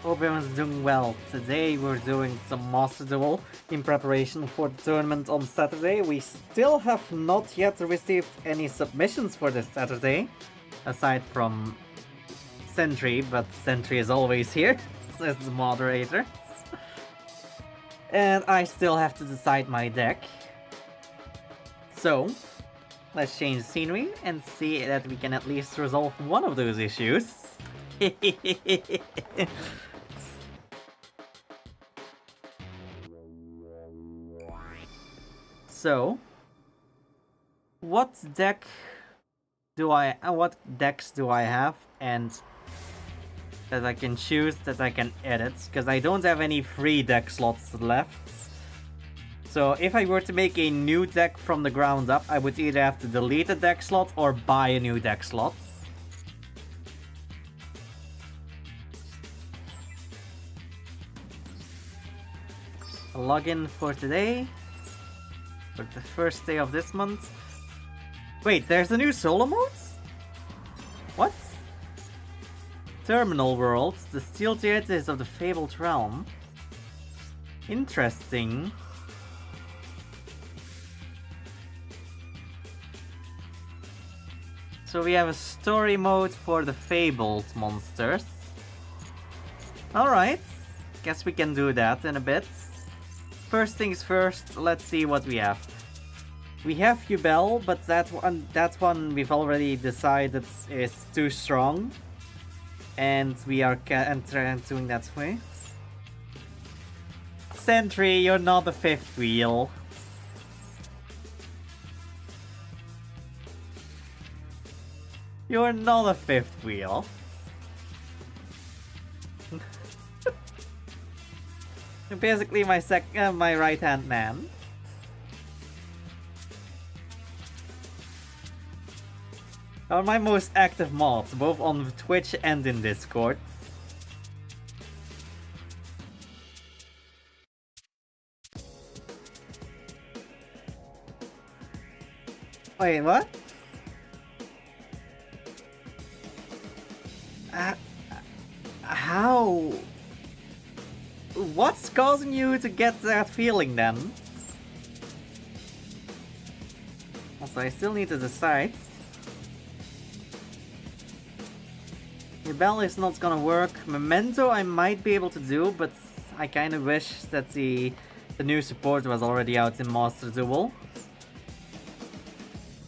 Hope everyone's doing well. Today we're doing some Master Duel in preparation for the tournament on Saturday. We still have not yet received any submissions for this Saturday, aside from Sentry, but Sentry is always here as the moderator. And I still have to decide my deck. So, let's change scenery and see that we can at least resolve one of those issues. So, what decks do I have and that I can choose, that I can edit, because I don't have any free deck slots left. So if I were to make a new deck from the ground up, I would either have to delete a deck slot or buy a new deck slot. A login for today, for the first day of this month. Wait, there's a new solo mode? What? Terminal Worlds, the Steel Theatres of the Fabled Realm. Interesting. So we have a story mode for the Fabled monsters. Alright, guess we can do that in a bit. First things first, let's see what we have. We have Yubel, but that one we've already decided is too strong. And we are entering that way. Sentry, you're not the fifth wheel. You're not a fifth wheel. You're basically my right-hand man. Are my most active mods, both on Twitch and in Discord. Wait, what? How? What's causing you to get that feeling then? Also, I still need to decide. Rebel is not gonna work. Memento I might be able to do, but I kinda wish that the new support was already out in Master Duel.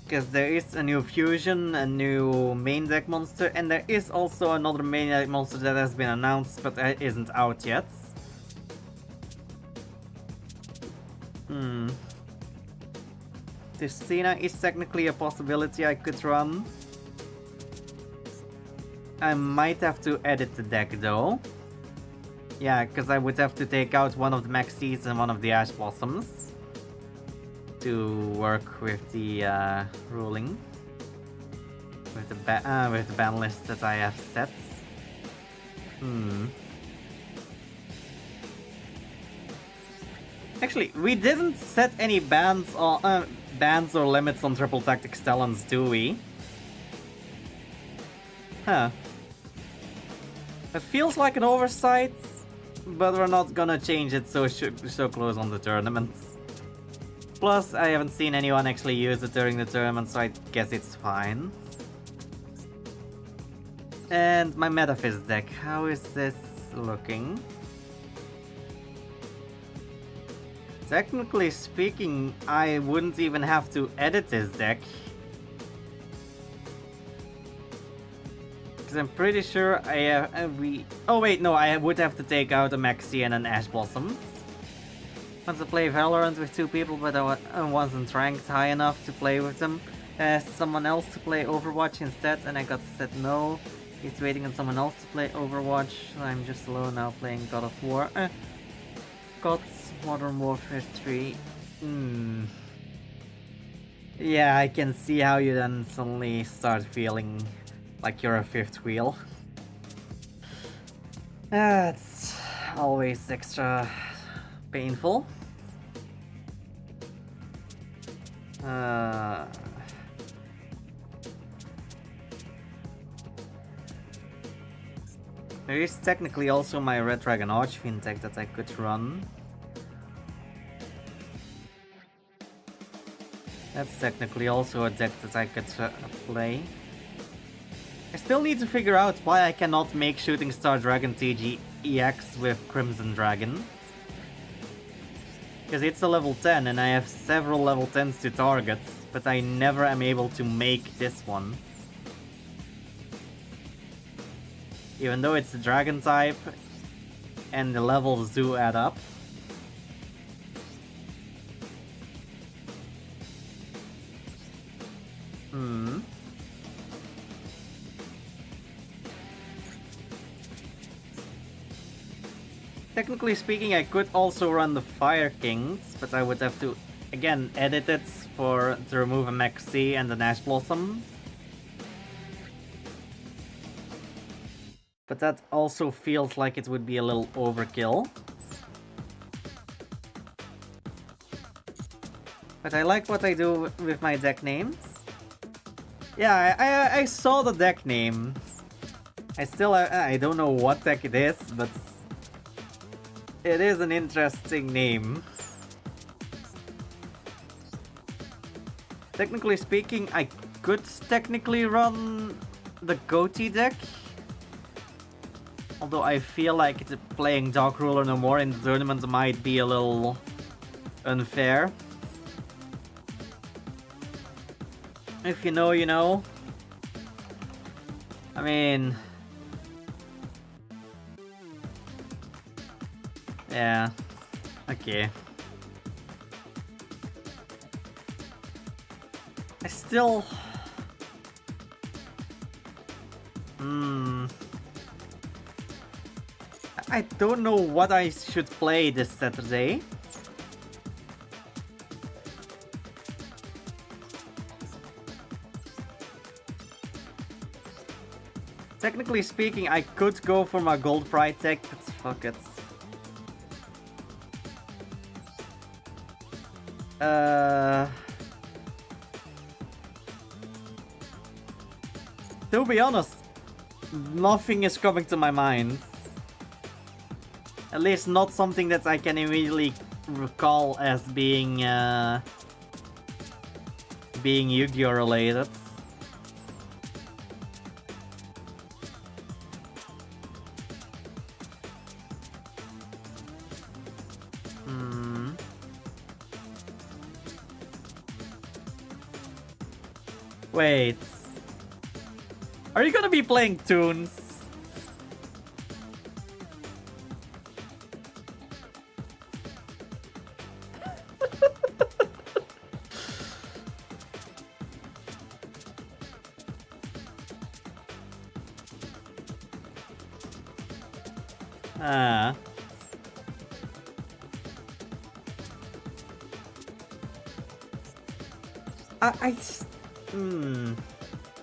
Because there is a new fusion, a new main deck monster, and there is also another main deck monster that has been announced but isn't out yet. Tistina is technically a possibility I could run. I might have to edit the deck though. Yeah, because I would have to take out one of the Maxies and one of the Ash Blossoms to work with the ruling. With the ban list that I have set. Actually, we didn't set any bans or limits on Triple Tactics Talents, do we? Huh. It feels like an oversight, but we're not gonna change it so close on the tournaments. Plus, I haven't seen anyone actually use it during the tournament, so I guess it's fine. And my Metaphys deck, how is this looking? Technically speaking, I wouldn't even have to edit this deck. Because I'm pretty sure oh wait, no, I would have to take out a Maxi and an Ash Blossom. I want to play Valorant with two people, but I wasn't ranked high enough to play with them. I asked someone else to play Overwatch instead, and I got said no. He's waiting on someone else to play Overwatch. I'm just alone now playing God of War. God's Modern Warfare 3. Yeah, I can see how you then suddenly start feeling like you're a fifth wheel. That's always extra painful. There is technically also my Red Dragon Archfiend deck that I could run. That's technically also a deck that I could play. I still need to figure out why I cannot make Shooting Star Dragon TG EX with Crimson Dragon. Because it's a level 10 and I have several level 10s to target, but I never am able to make this one. Even though it's a dragon type and the levels do add up. Technically speaking, I could also run the Fire Kings, but I would have to, again, edit it to remove a Maxi and an Ash Blossom. But that also feels like it would be a little overkill. But I like what I do with my deck names. Yeah, I saw the deck names. I don't know what deck it is, but it is an interesting name. Technically speaking, I could technically run the Goatee deck. Although I feel like playing Dark Ruler no more in the tournament might be a little unfair. If you know, you know. I mean... yeah. Okay. I still... I don't know what I should play this Saturday. Technically speaking, I could go for my Gold Pride deck, but fuck it. To be honest, nothing is coming to my mind. At least not something that I can immediately recall as being Yu-Gi-Oh related. Wait. Are you gonna be playing Toons?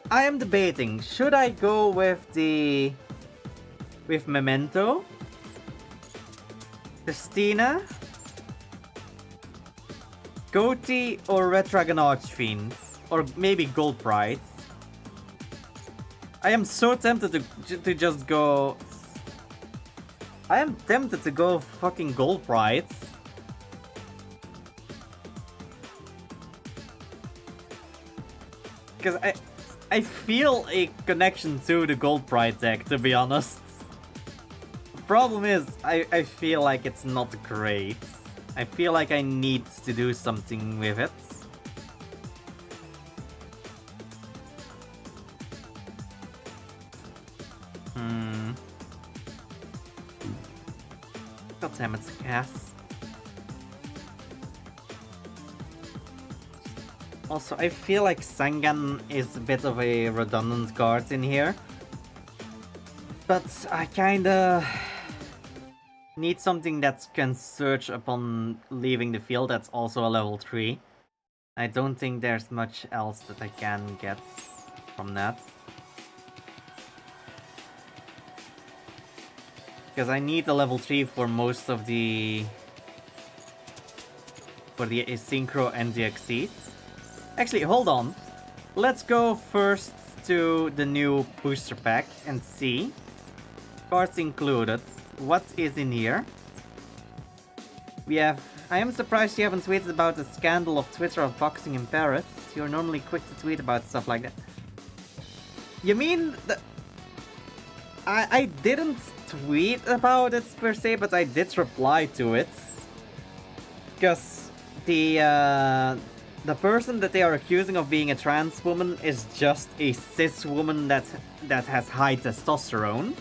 I am debating. Should I go with Memento, Christina, Goatee, or Red Dragon Archfiend, or maybe Gold Pride? I am so tempted to just go. I am tempted to go fucking Gold Pride. Because I feel a connection to the Gold Pride deck, to be honest. The problem is, I feel like it's not great. I feel like I need to do something with it. God damn it, Cass. Also, I feel like Sangan is a bit of a redundant card in here. But I kinda need something that can search upon leaving the field that's also a level 3. I don't think there's much else that I can get from that. Because I need a level 3 for most of the... for the Synchro and the Xyz. Actually, hold on. Let's go first to the new booster pack and see. Cards included. What is in here? We have... I am surprised you haven't tweeted about the scandal of Twitter of boxing in Paris. You're normally quick to tweet about stuff like that. You mean the... I didn't tweet about it per se, but I did reply to it. Because the person that they are accusing of being a trans woman is just a cis woman that has high testosterone.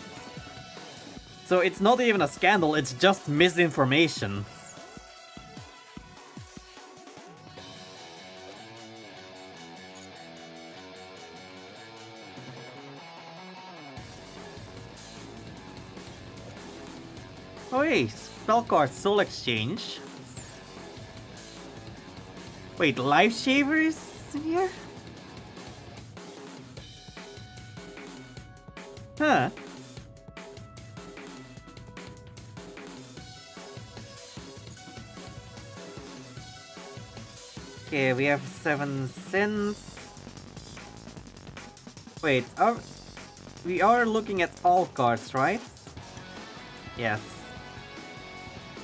So it's not even a scandal, it's just misinformation. Oh hey, spell card soul exchange. Wait, Life Shaver is here? Huh. Okay, we have 7 sins. Wait, we are looking at all cards, right? Yes.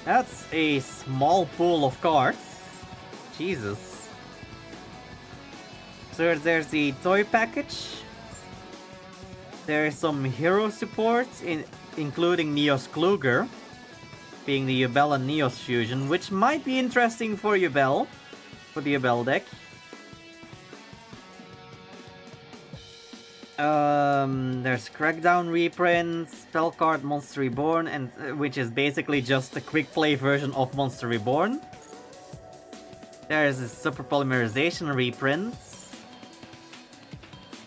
That's a small pool of cards. Jesus. So there's the toy package. There's some hero support, including Neos Kluger, being the Yubel and Neos fusion, which might be interesting for Yubel, for the Yubel deck. There's Crackdown reprints, Spellcard Monster Reborn, and which is basically just a quick play version of Monster Reborn. There's a Super Polymerization reprint.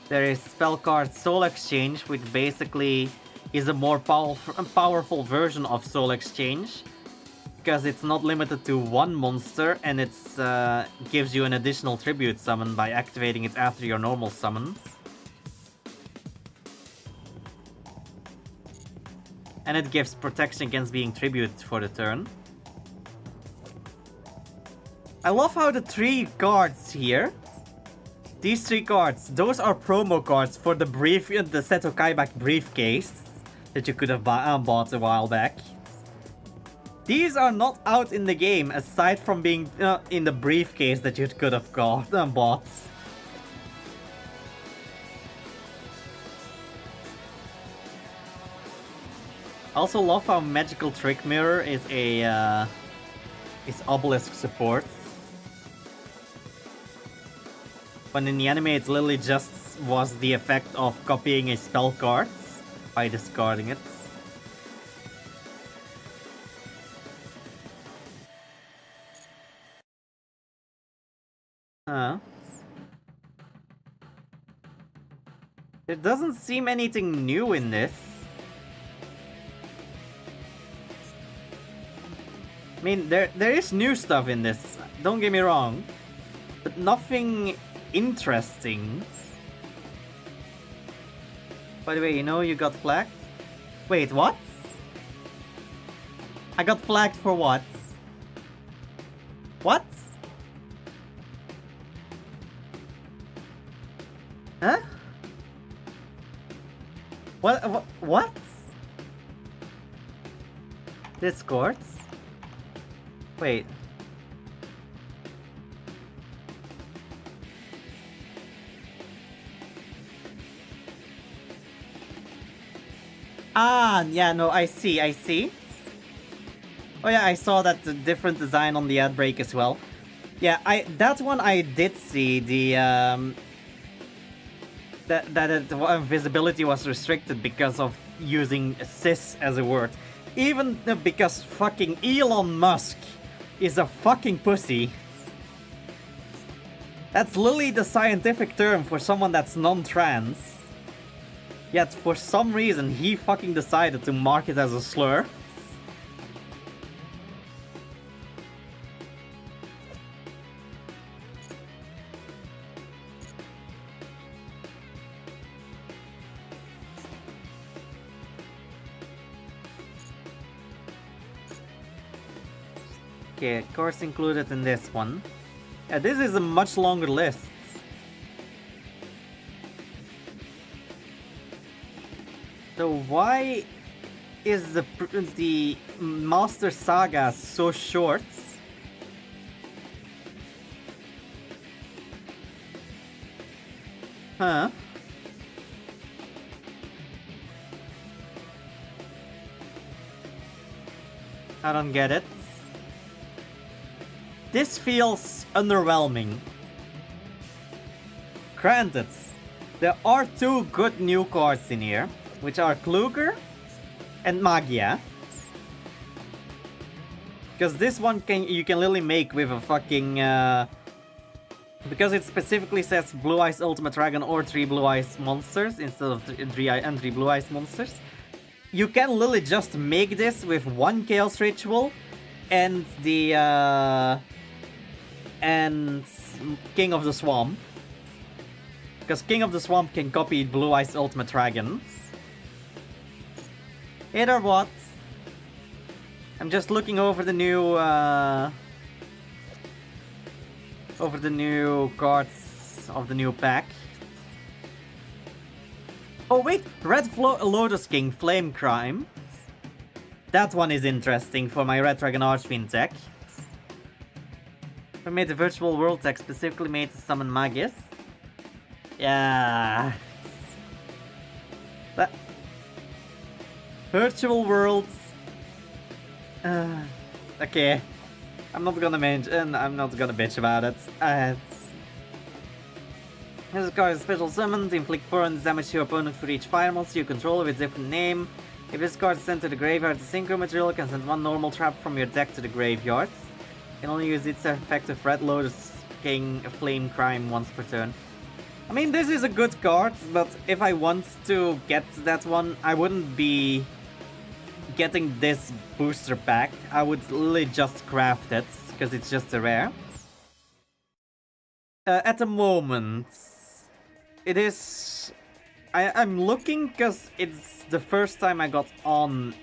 There is Spellcard Soul Exchange, which basically is a more powerful version of Soul Exchange, because it's not limited to one monster, and it gives you an additional tribute summon by activating it after your normal summons. And it gives protection against being tributed for the turn. I love how the 3 cards here, these 3 cards, those are promo cards for the Seto Kaiback briefcase that you could have bought a while back. These are not out in the game, aside from being in the briefcase that you could have bought. Also love how Magical Trick Mirror is Obelisk support. When in the anime it literally just was the effect of copying a spell card by discarding it. There doesn't seem anything new in this. I mean, there is new stuff in this, don't get me wrong, but nothing interesting. By the way, you know you got flagged? Wait, what? I got flagged for what? What? Huh? What? Discord? Wait. Ah, yeah, no, I see. Oh yeah, I saw that different design on the ad break as well. Yeah, that one I did see, that visibility was restricted because of using cis as a word. Even because fucking Elon Musk is a fucking pussy. That's literally the scientific term for someone that's non-trans. Yet for some reason he fucking decided to mark it as a slur. Okay, course included in this one. Yeah, this is a much longer list. So why is the Master Saga so short? Huh? I don't get it. This feels underwhelming. Granted, there are two good new cards in here, which are Kluger and Magia. Because this one you can literally make with a fucking because it specifically says Blue Eyes Ultimate Dragon or 3 Blue Eyes monsters instead of 3 Blue Eyes monsters. You can literally just make this with 1 Chaos Ritual and the and King of the Swamp. Because King of the Swamp can copy Blue Eyes Ultimate Dragons. Either what? I'm just looking over the new cards of the new pack. Oh wait, Red Lotus King Flame Crime. That one is interesting for my Red Dragon Archfiend deck. I made the virtual world deck specifically made to summon Magus. Yeah. But virtual worlds. Okay. I'm not gonna mention. I'm not gonna bitch about it. This card is special summoned. Inflict 400 damage to your opponent for each fire monster you control with a different name. If this card is sent to the graveyard, the synchro material can send 1 normal trap from your deck to the graveyard. You can only use its effective Red Lotus King Flame Crime once per turn. I mean, this is a good card, but if I want to get that one, I wouldn't be getting this booster pack. I would literally just craft it, because it's just a rare. At the moment, it is... I'm looking, because it's the first time I got on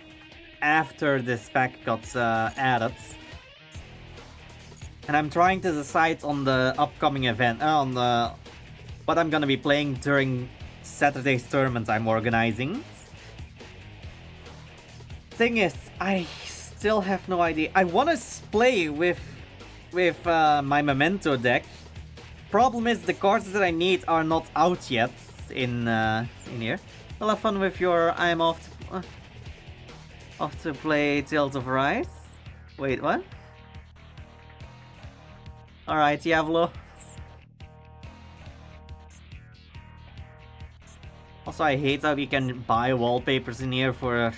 after this pack got added. And I'm trying to decide on the upcoming event, on the... what I'm gonna be playing during Saturday's tournament I'm organizing. Thing is, I still have no idea. I wanna play with my Memento deck. Problem is, the cards that I need are not out yet in here. Well, have fun with your. I'm off to play Tales of Rise. Wait, what? All right, Diablo. Also, I hate how you can buy wallpapers in here for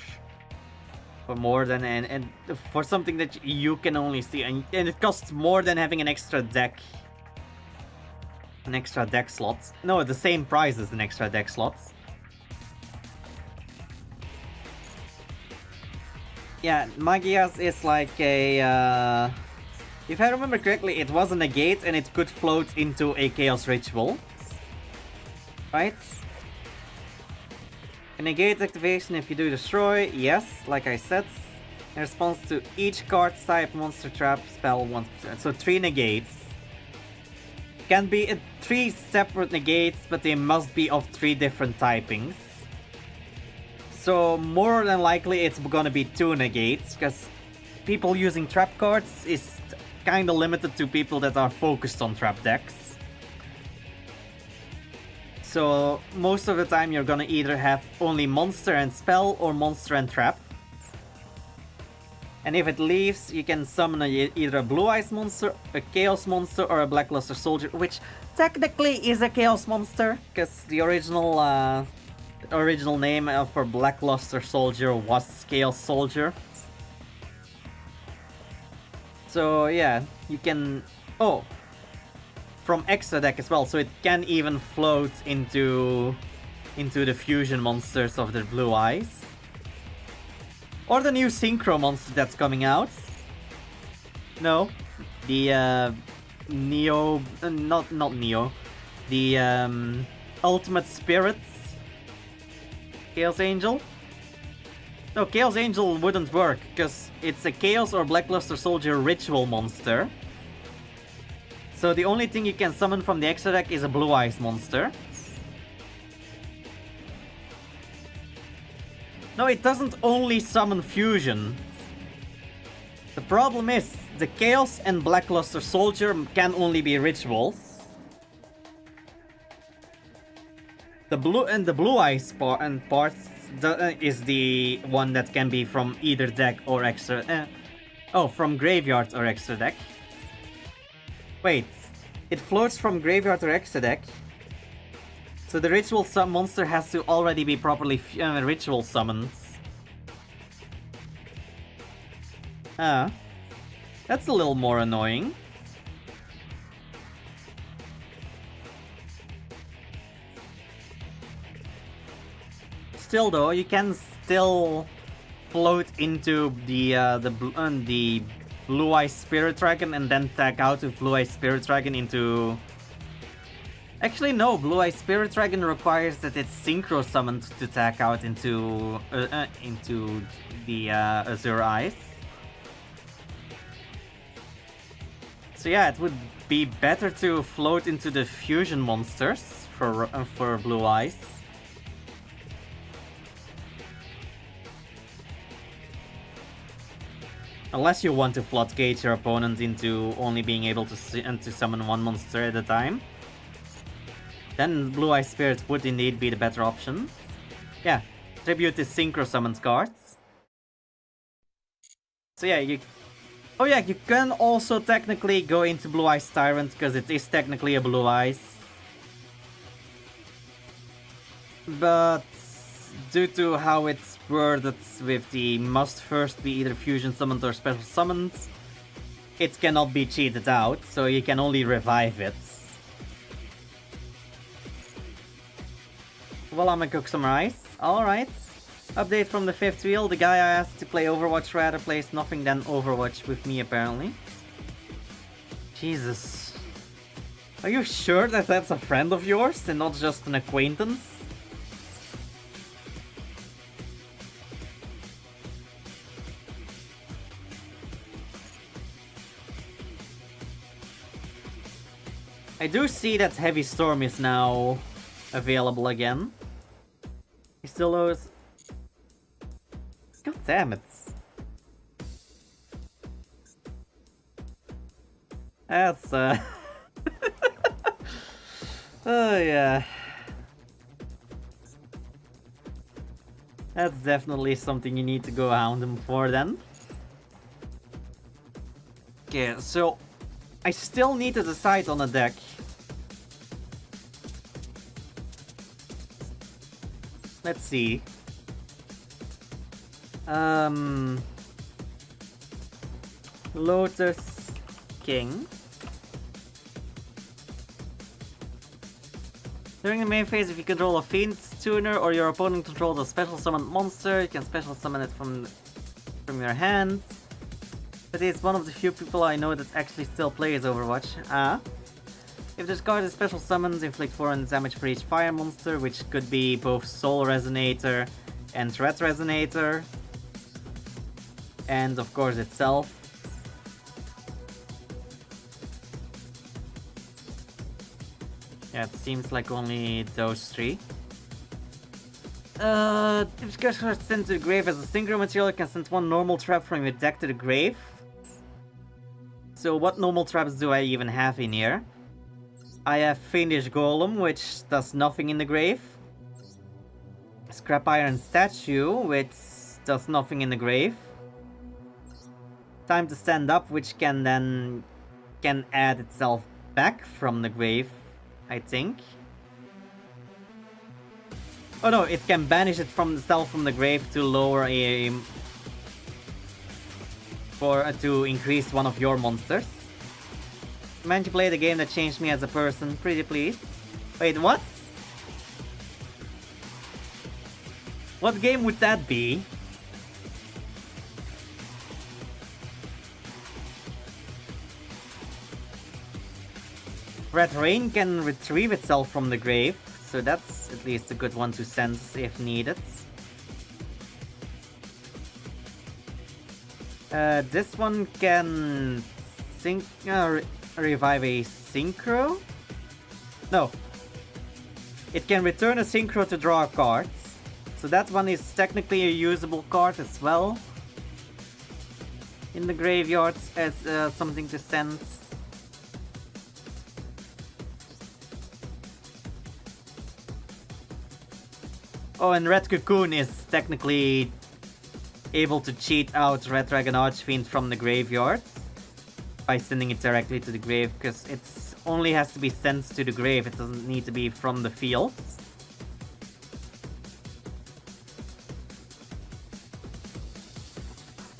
more than and for something that you can only see, and it costs more than having an extra deck. An extra deck slot. No, the same price as an extra deck slot. Yeah, Magias is like a... if I remember correctly, it was a negate and it could float into a Chaos Ritual. Right? A negate activation if you do destroy, yes, like I said. In response to each card type, monster, trap, spell, once per turn. So 3 negates. Can be 3 separate negates, but they must be of 3 different typings. So more than likely it's gonna be 2 negates, because people using trap cards is kinda limited to people that are focused on trap decks. So most of the time you're gonna either have only monster and spell or monster and trap. And if it leaves, you can summon either a Blue Eyes monster, a Chaos monster, or a Blackluster Soldier, which technically is a Chaos monster, because the original name for Blackluster Soldier was Chaos Soldier. So yeah, you can... oh! From extra deck as well, so it can even float into the fusion monsters of the Blue Eyes. Or the new Synchro monster that's coming out. No, the Neo, not Neo, the Ultimate Spirits Chaos Angel. No, Chaos Angel wouldn't work because it's a Chaos or Blackluster Soldier ritual monster. So the only thing you can summon from the extra deck is a Blue Eyes monster. No, it doesn't only summon fusion. The problem is, the Chaos and Blackluster Soldier can only be rituals. The blue eyes part is the one that can be from either deck or extra. From graveyard or extra deck. Wait, it floats from graveyard or extra deck. So the ritual monster has to already be properly ritual summoned. That's a little more annoying. Still though, you can still float into the Blue Eye Spirit Dragon and then tag out with Blue Eye Spirit Dragon into... Actually no, Blue Eye Spirit Dragon requires that it's synchro summoned to tag out into the Azure Eyes. So yeah, it would be better to float into the fusion monsters for Blue Eyes. Unless you want to floodgate your opponent into only being able to summon one monster at a time. Then Blue Eye Spirit would indeed be the better option. Yeah, tribute is synchro summons cards. So yeah, you can also technically go into Blue Eyes Tyrant, because it is technically a Blue Eyes. But due to how it's worded with the must first be either fusion summoned or special summoned, it cannot be cheated out, so you can only revive it. Well, I'm gonna cook some rice. Alright. Update from the 5th wheel. The guy I asked to play Overwatch rather plays nothing than Overwatch with me, apparently. Jesus. Are you sure that that's a friend of yours and not just an acquaintance? I do see that Heavy Storm is now available again. He still owes... God damn it. That's oh yeah. That's definitely something you need to go hound him for then. Okay, so I still need to decide on a deck. Let's see. Lotus King. During the main phase, if you control a Fiend Tuner or your opponent controls a special summoned monster, you can special summon it from your hand. But it's one of the few people I know that actually still plays Overwatch. If this card is special summons, inflict 400 damage for each fire monster, which could be both Soul Resonator and Threat Resonator. And of course itself. Yeah, it seems like only those three. If this card is sent to the grave as a synchro material, you can send one normal trap from your deck to the grave. So what normal traps do I even have in here? I have Fiendish Golem, which does nothing in the grave. Scrap Iron Statue, which does nothing in the grave. Time to Stand Up, which can add itself back from the grave, I think. Oh no, it can banish it from itself from the grave to lower to increase one of your monsters. Man, you played a game that changed me as a person. Pretty please. Wait, what? What game would that be? Red Rain can retrieve itself from the grave, so that's at least a good one to send if needed. This one can revive a synchro? No. It can return a synchro to draw cards. So that one is technically a usable card as well. In the graveyards as something to sense. Oh, and Red Cocoon is technically able to cheat out Red Dragon Archfiend from the graveyard by sending it directly to the grave, because it only has to be sent to the grave, it doesn't need to be from the fields.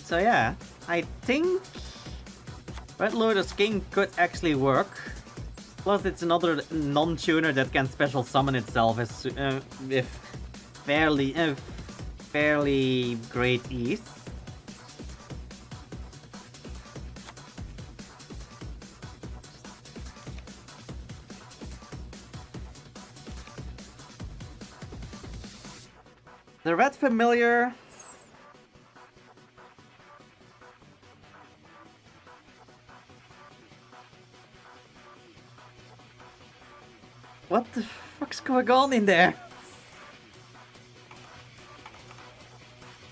So yeah, I think Red Lotus King could actually work. Plus it's another non-tuner that can special summon itself as, with fairly great ease. The red familiar. What the fuck's going on in there?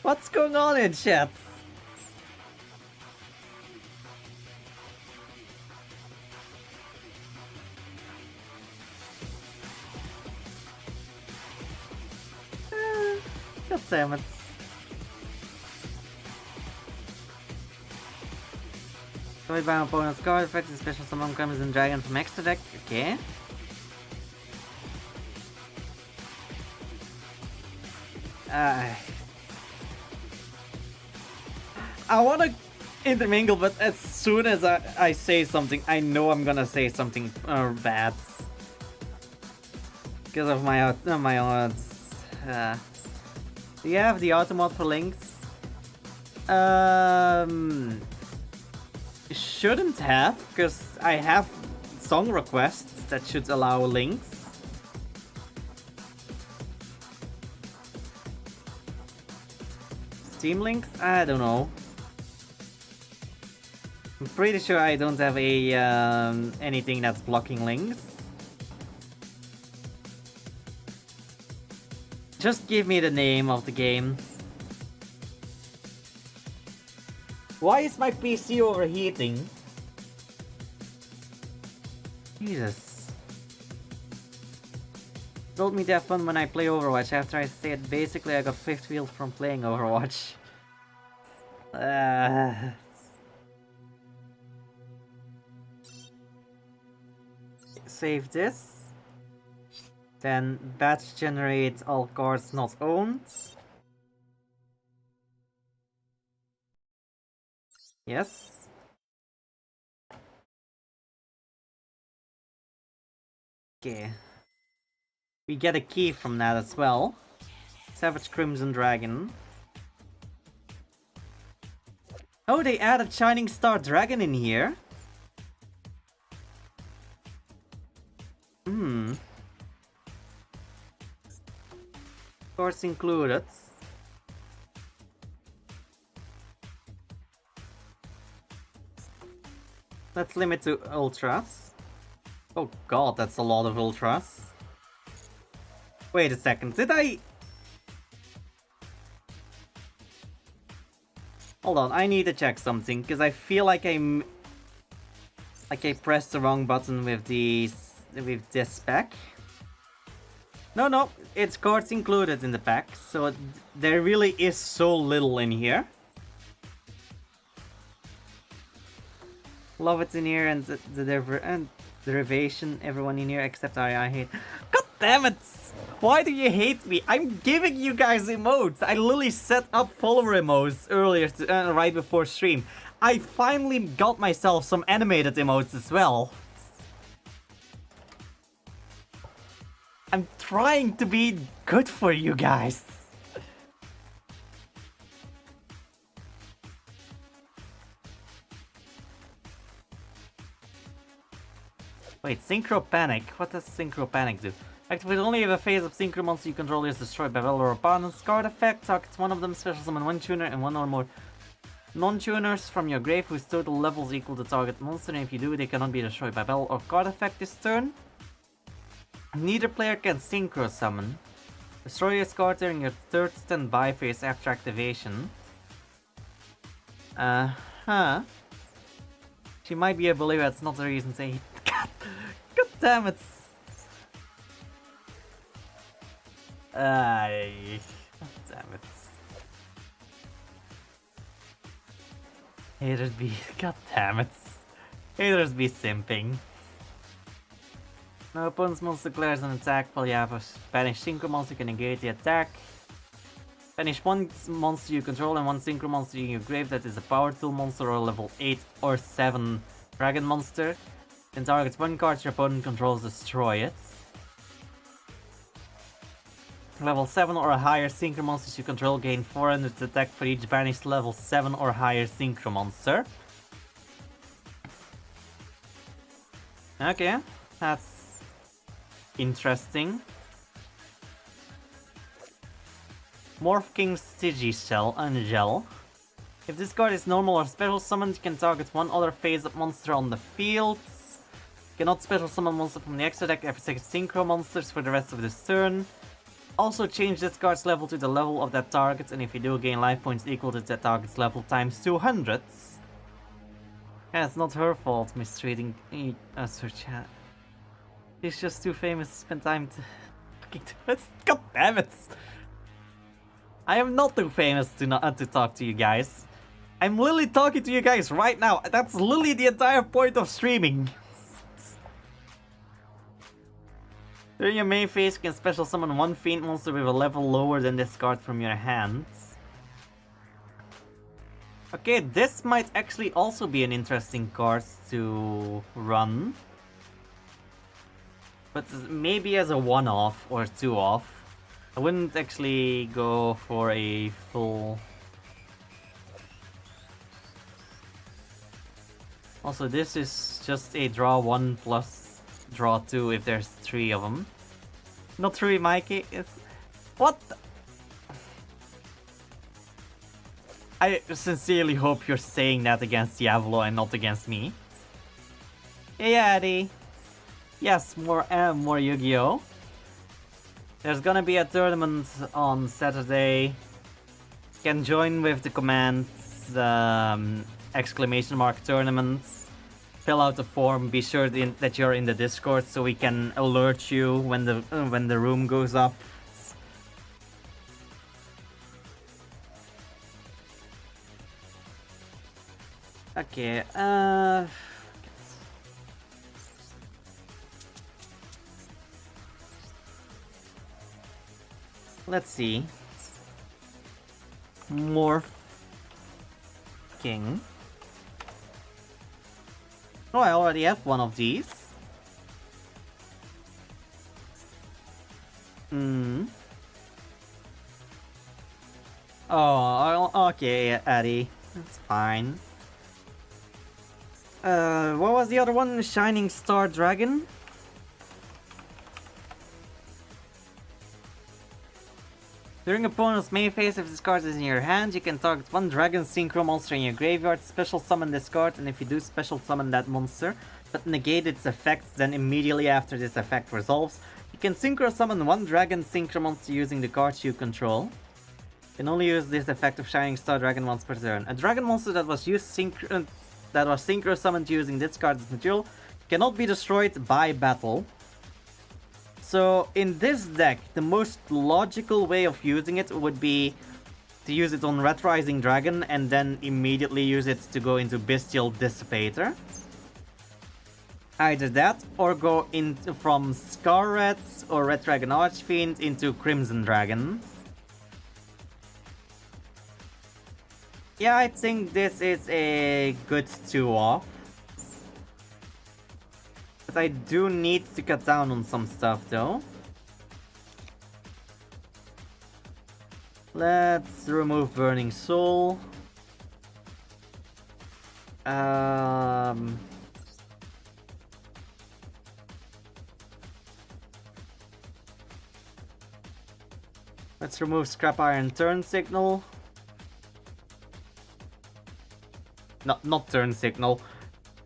What's going on in chat? God damn it. Destroyed by an opponent's card, effective special summon Crimson Dragon from extra deck. Okay. I wanna intermingle, but as soon as I say something, I know I'm gonna say something bad. Because of my odds. Do you have the automod for links? Shouldn't have, because I have song requests that should allow links. Steam links? I don't know. I'm pretty sure I don't have a anything that's blocking links. Just give me the name of the game. Why is my PC overheating? Jesus. Told me to have fun when I play Overwatch. After I said basically I got fifth wheel from playing Overwatch. Save this. Then batch generate all cards not owned. Yes. Okay. We get a key from that as well. Savage Crimson Dragon. Oh, they added Shining Star Dragon in here. Course included. Let's limit to ultras. Oh god, that's a lot of ultras. Wait a second, did I... Hold on, I need to check something, because I feel like I pressed the wrong button with this pack. No, it's cards included in the pack, so there really is so little in here. Love it's in here, and the derivation, everyone in here except I hate. God damn it! Why do you hate me? I'm giving you guys emotes. I literally set up follower emotes earlier, right before stream. I finally got myself some animated emotes as well. I'm trying to be good for you guys. Wait, Synchro Panic. What does Synchro Panic do? Activate only if a phase of Synchro monster you control is destroyed by Valor or opponent's card effect. Targets one of them, special summon one tuner and one or more non-tuners from your grave whose total levels equal the target monster, and if you do, they cannot be destroyed by Valor or card effect this turn. Neither player can Synchro summon. Destroy your card during your third standby phase after activation. Huh. She might be a bully, but that's not the reason to hate. God damn it. God damn it. Haters be. God damn it. Haters be simping. No opponent's monster declares an attack while you have a banished synchro monster, you can negate the attack. Banish one monster you control and one synchro monster in your grave that is a power tool monster or a level 8 or 7 dragon monster. Then targets one card your opponent controls, destroy it. Level 7 or higher synchro monsters you control gain 400 attack for each banished level 7 or higher synchro monster. Okay, that's interesting. Morph King Stygieshell Angel. If this card is normal or special summoned, you can target one other phase-up monster on the field. You cannot special summon monster from the extra deck after 6 synchro monsters for the rest of this turn. Also change this card's level to the level of that target, and if you do, gain life points equal to that target's level times 200. Yeah, it's not her fault mistreating us, her chat. She's just too famous to spend time to fucking do it. God damn it! I am not too famous to talk to you guys. I'm literally talking to you guys right now. That's literally the entire point of streaming. During your main phase, you can special summon one Fiend monster with a level lower than this card from your hands. Okay, this might actually also be an interesting card to run. But maybe as a one-off or two-off. I wouldn't actually go for a full... Also, this is just a draw 1 plus draw 2 if there's 3 of them. Not 3, Mikey. It's... What? I sincerely hope you're saying that against Diablo and not against me. Hey, Addy. Yes, more Yu-Gi-Oh! There's gonna be a tournament on Saturday. You can join with the commands, exclamation mark tournament. Fill out the form, be sure that you're in the Discord so we can alert you when the room goes up. Okay, let's see. Morph King. Oh, I already have one of these. Oh, okay, Addy. That's fine. What was the other one? Shining Star Dragon? During opponent's main phase, if this card is in your hand, you can target one Dragon Synchro monster in your graveyard, special summon this card, and if you do special summon that monster, but negate its effects, then immediately after this effect resolves, you can Synchro summon one Dragon Synchro monster using the cards you control. You can only use this effect of Shining Star Dragon once per turn. A Dragon monster that was Synchro summoned using this card's material cannot be destroyed by battle. So in this deck, the most logical way of using it would be to use it on Red Rising Dragon and then immediately use it to go into Bestial Dissipator. Either that, or go from Scar Red or Red Dragon Archfiend into Crimson Dragon. Yeah, I think this is a good 2-off. But I do need to cut down on some stuff though. Let's remove Burning Soul. Let's remove Scrap Iron Turn Signal. No, not Turn Signal.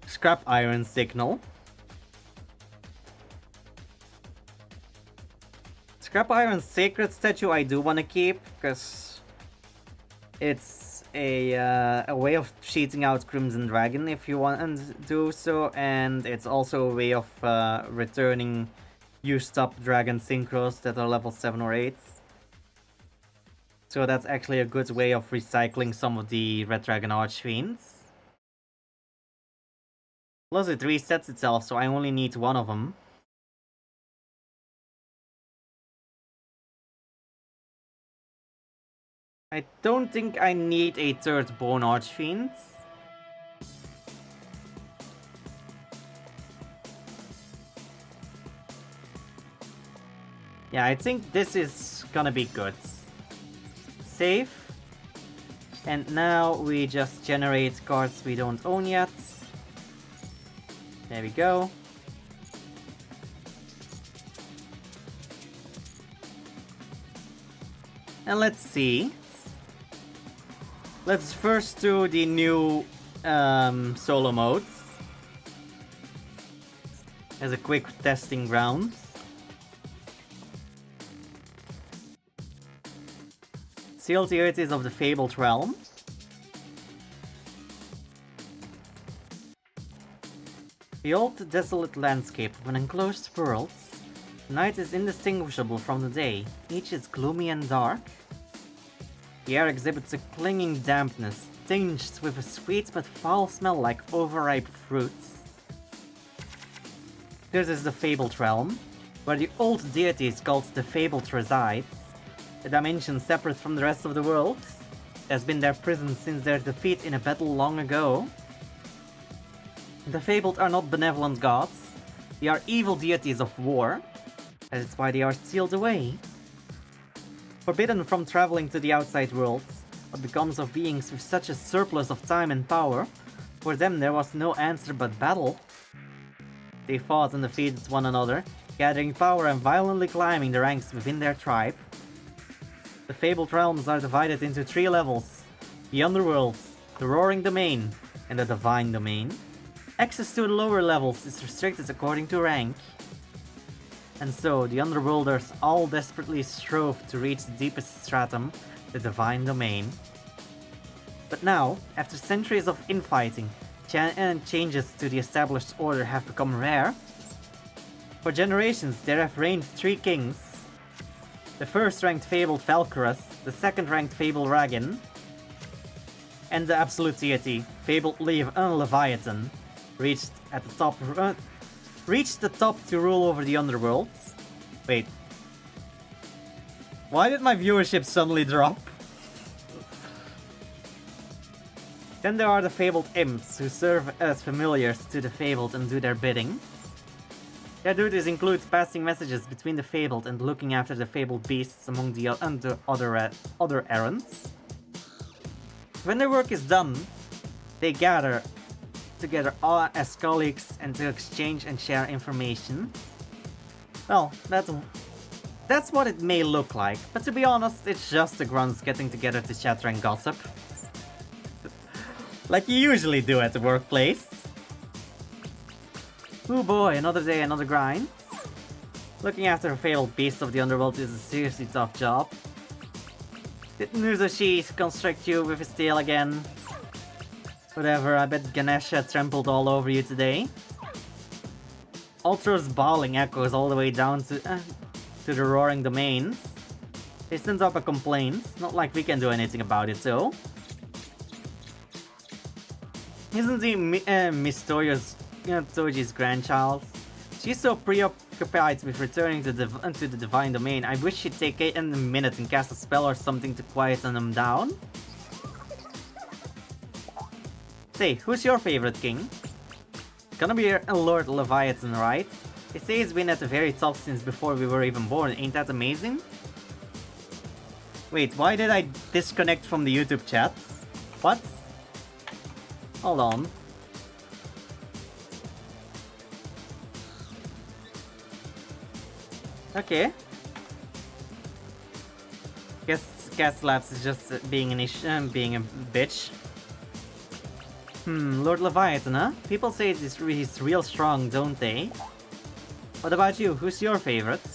Scrap Iron Signal. Scrap Iron Sacred Statue I do want to keep, because it's a way of cheating out Crimson Dragon if you want to do so, and it's also a way of returning used up Dragon Synchros that are level 7 or 8. So that's actually a good way of recycling some of the Red Dragon Archfiends. Plus it resets itself, so I only need one of them. I don't think I need a third Bone Archfiend. Yeah, I think this is gonna be good. Save. And now we just generate cards we don't own yet. There we go. And let's see. Let's first do the new solo modes as a quick testing ground. Sealed Deities of the Fabled Realm. The old desolate landscape of an enclosed world. Night is indistinguishable from the day. Each is gloomy and dark. The air exhibits a clinging dampness, tinged with a sweet but foul smell like overripe fruits. This is the Fabled Realm, where the old deities called the Fabled resides. A dimension separate from the rest of the world. It has been their prison since their defeat in a battle long ago. The Fabled are not benevolent gods. They are evil deities of war. That is why they are sealed away. Forbidden from traveling to the outside world, what becomes of beings with such a surplus of time and power? For them there was no answer but battle. They fought and defeated one another, gathering power and violently climbing the ranks within their tribe. The Fabled Realms are divided into 3 levels: the Underworld, the Roaring Domain, and the Divine Domain. Access to the lower levels is restricted according to rank. And so, the Underworlders all desperately strove to reach the deepest stratum, the Divine Domain. But now, after centuries of infighting, changes to the established order have become rare. For generations, there have reigned 3 kings. The first-ranked Fabled Valkyrus, the second-ranked Fabled Ragan, and the Absolute Deity, Fabled Leviathan, reached the top to rule over the Underworld. Wait. Why did my viewership suddenly drop? Then there are the Fabled Imps, who serve as familiars to the Fabled and do their bidding. Their duties include passing messages between the Fabled and looking after the Fabled beasts among the other errands. When their work is done, they gather together all as colleagues and to exchange and share information. Well, that's what it may look like, but to be honest, it's just the grunts getting together to chatter and gossip. Like you usually do at the workplace. Oh boy, another day, another grind. Looking after a fabled beast of the underworld is a seriously tough job. Did Nuzoshi constrict you with his tail again? Whatever, I bet Ganesha trampled all over you today. Ultra's bawling echoes all the way down to the roaring domains. They sent up a complaint, not like we can do anything about it though. Isn't he Miss Toji's grandchild? She's so preoccupied with returning to the Divine Domain, I wish she'd take a minute and cast a spell or something to quieten them down. Say, who's your favorite king? Gonna be Lord Leviathan, right? They say he's been at the very top since before we were even born, ain't that amazing? Wait, why did I disconnect from the YouTube chat? What? Hold on. Okay. Guess Cat Labs is just being being a bitch. Lord Leviathan, huh? People say he's real strong, don't they? What about you? Who's your favorite?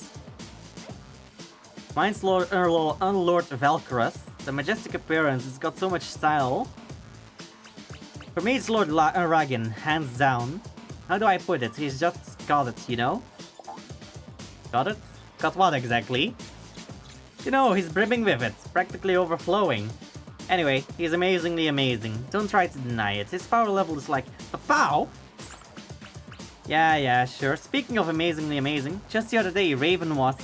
Mine's Lord Valkyrus. The majestic appearance, it's got so much style. For me, it's Lord Ragin, hands down. How do I put it? He's just got it, you know? Got it? Got what exactly? You know, he's brimming with it, practically overflowing. Anyway, he's amazingly amazing. Don't try to deny it. His power level is like a pow! Yeah, sure. Speaking of amazingly amazing, just the other day, Raven was...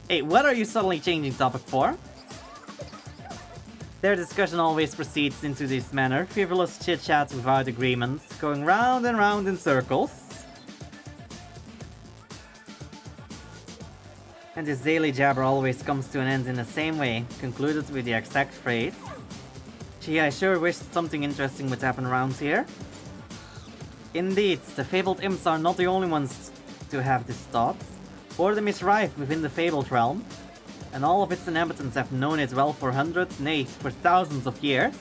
Hey, what are you suddenly changing topic for? Their discussion always proceeds into this manner, frivolous chit-chats without agreements, going round and round in circles. And this daily jabber always comes to an end in the same way, concluded with the exact phrase, "Gee, I sure wish something interesting would happen around here." Indeed, the fabled imps are not the only ones to have this thought. Boredom is rife within the fabled realm, and all of its inhabitants have known it well for hundreds, nay, for thousands of years.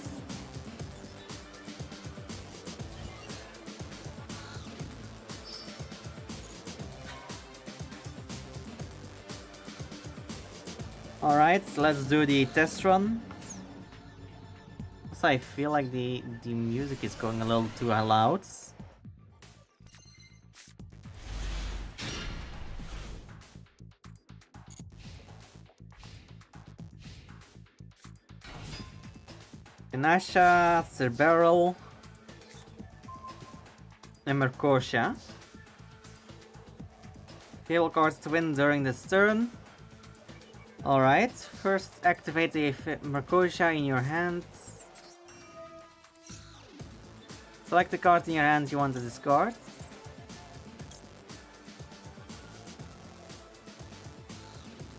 Alright, so let's do the test run. Also, I feel like the music is going a little too loud. Ganasha, Cerberus, and Mercosia. Fable cards to win during this turn. Alright, first activate the Mercosia in your hand. Select the card in your hand you want to discard.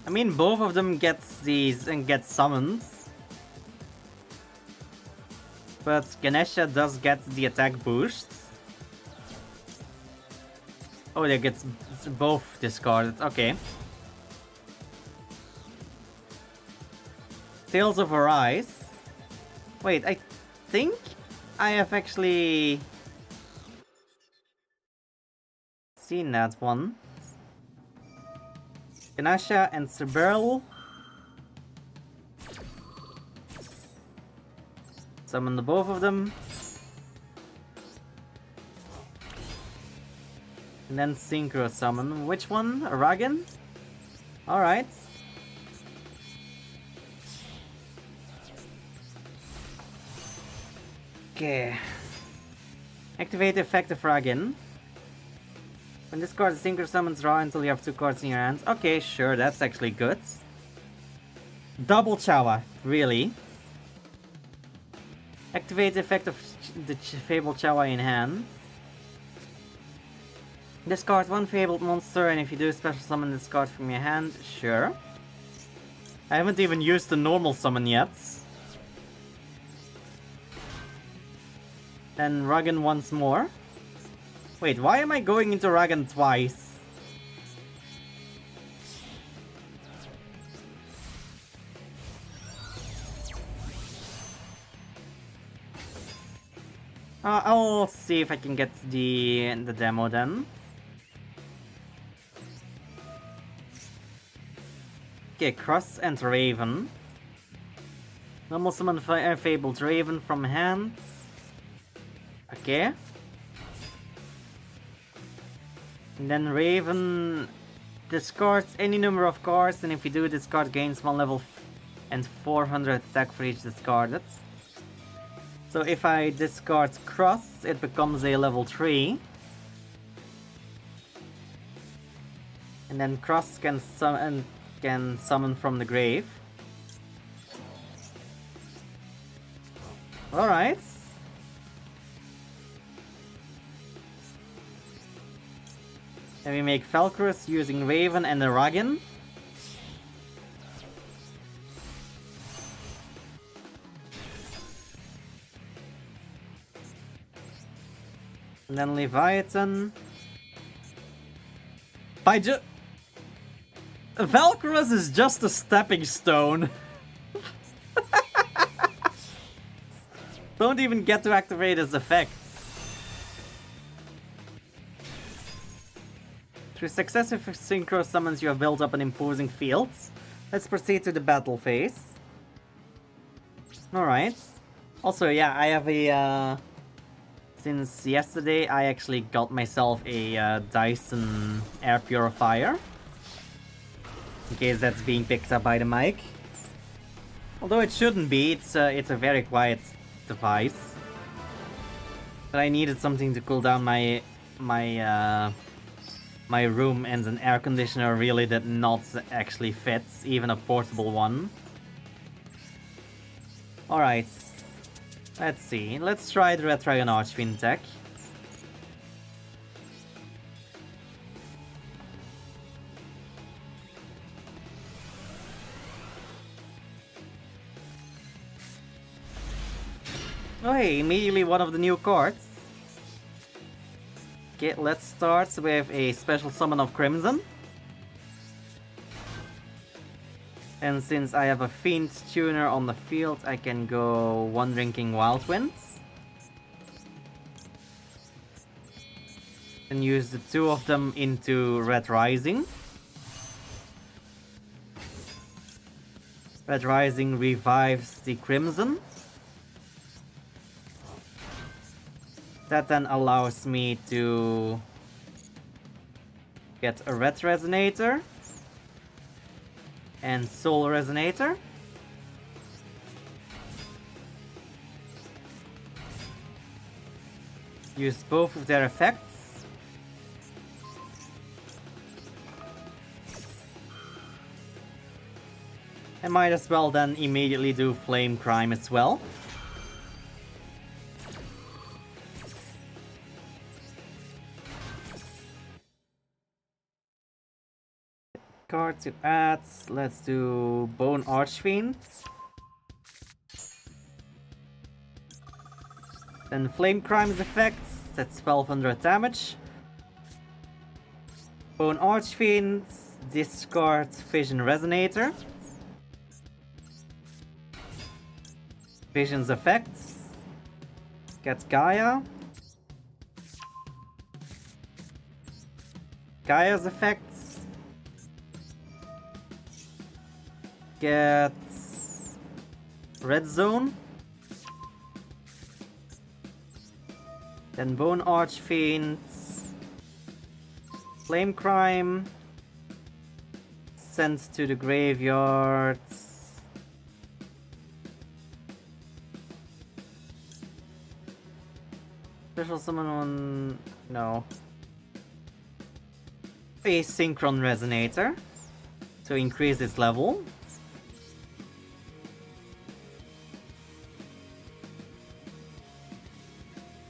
I mean, both of them get these and get summoned. But Ganesha does get the attack boost. Oh, they get both discarded. Okay. Tales of Arise. Wait, I think I have actually seen that one. Ganasha and Cerberus. Summon the both of them. And then Synchro summon. Which one? Aragan? Alright. Okay. Activate the effect of Ragin. When this card is Synchro summons, draw until you have 2 cards in your hands. Okay, sure, that's actually good. Double Chawa, really? Activate the effect of the Fabled Chawa in hand. Discard 1 Fabled monster, and if you do special summon this card from your hand, sure. I haven't even used the normal summon yet. Then Ragin once more. Wait, why am I going into Ragin twice? I'll see if I can get the demo then. Okay, Cross and Raven. Normal summon Fabled Raven from hand. Okay. And then Raven discards any number of cards, and if you do, this card gains 1 level and 400 attack for each discarded. So if I discard Cross, it becomes a level 3. And then Cross can summon from the grave. Alright. Then we make Valkyrus using Raven and a Ragin. And then Leviathan. Valkyrus is just a stepping stone. Don't even get to activate his effects. Through successive synchro summons, you have built up an imposing field. Let's proceed to the battle phase. Alright. Also, yeah, I have a... Since yesterday, I actually got myself a Dyson air purifier. In case that's being picked up by the mic. Although it shouldn't be, it's a very quiet device. But I needed something to cool down my room, and an air conditioner really did not actually fit, even a portable one. Alright. Let's see. Let's try the Red Dragon Archfiend tech. Oh hey, immediately one of the new cards. Okay, let's start with a special summon of Crimson. And since I have a Fiend Tuner on the field, I can go Wandering King Wild Winds. And use the two of them into Red Rising. Red Rising revives the Crimson. That then allows me to get a Red Resonator and Soul Resonator. Use both of their effects. I might as well then immediately do Flame Crime as well. Card to add. Let's do Bone Archfiend. Then Flame Crime's effects. That's 1200 damage. Bone Archfiend. Discard Vision Resonator. Vision's effects. Get Gaia. Gaia's effects. Get Red Zone. Then Bone Archfiend. Flame Crime. Sent to the graveyard. Special summon one. No. A Synchron Resonator to increase its level.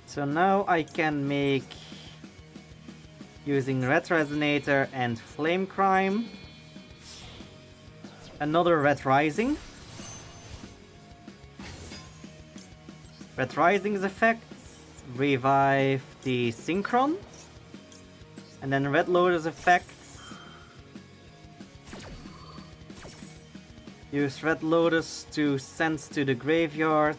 So now I can make, using Red Resonator and Flame Crime, another Red Rising. Red Rising's effects revive the Synchron. And then Red Lotus effects. Use Red Lotus to send to the graveyard.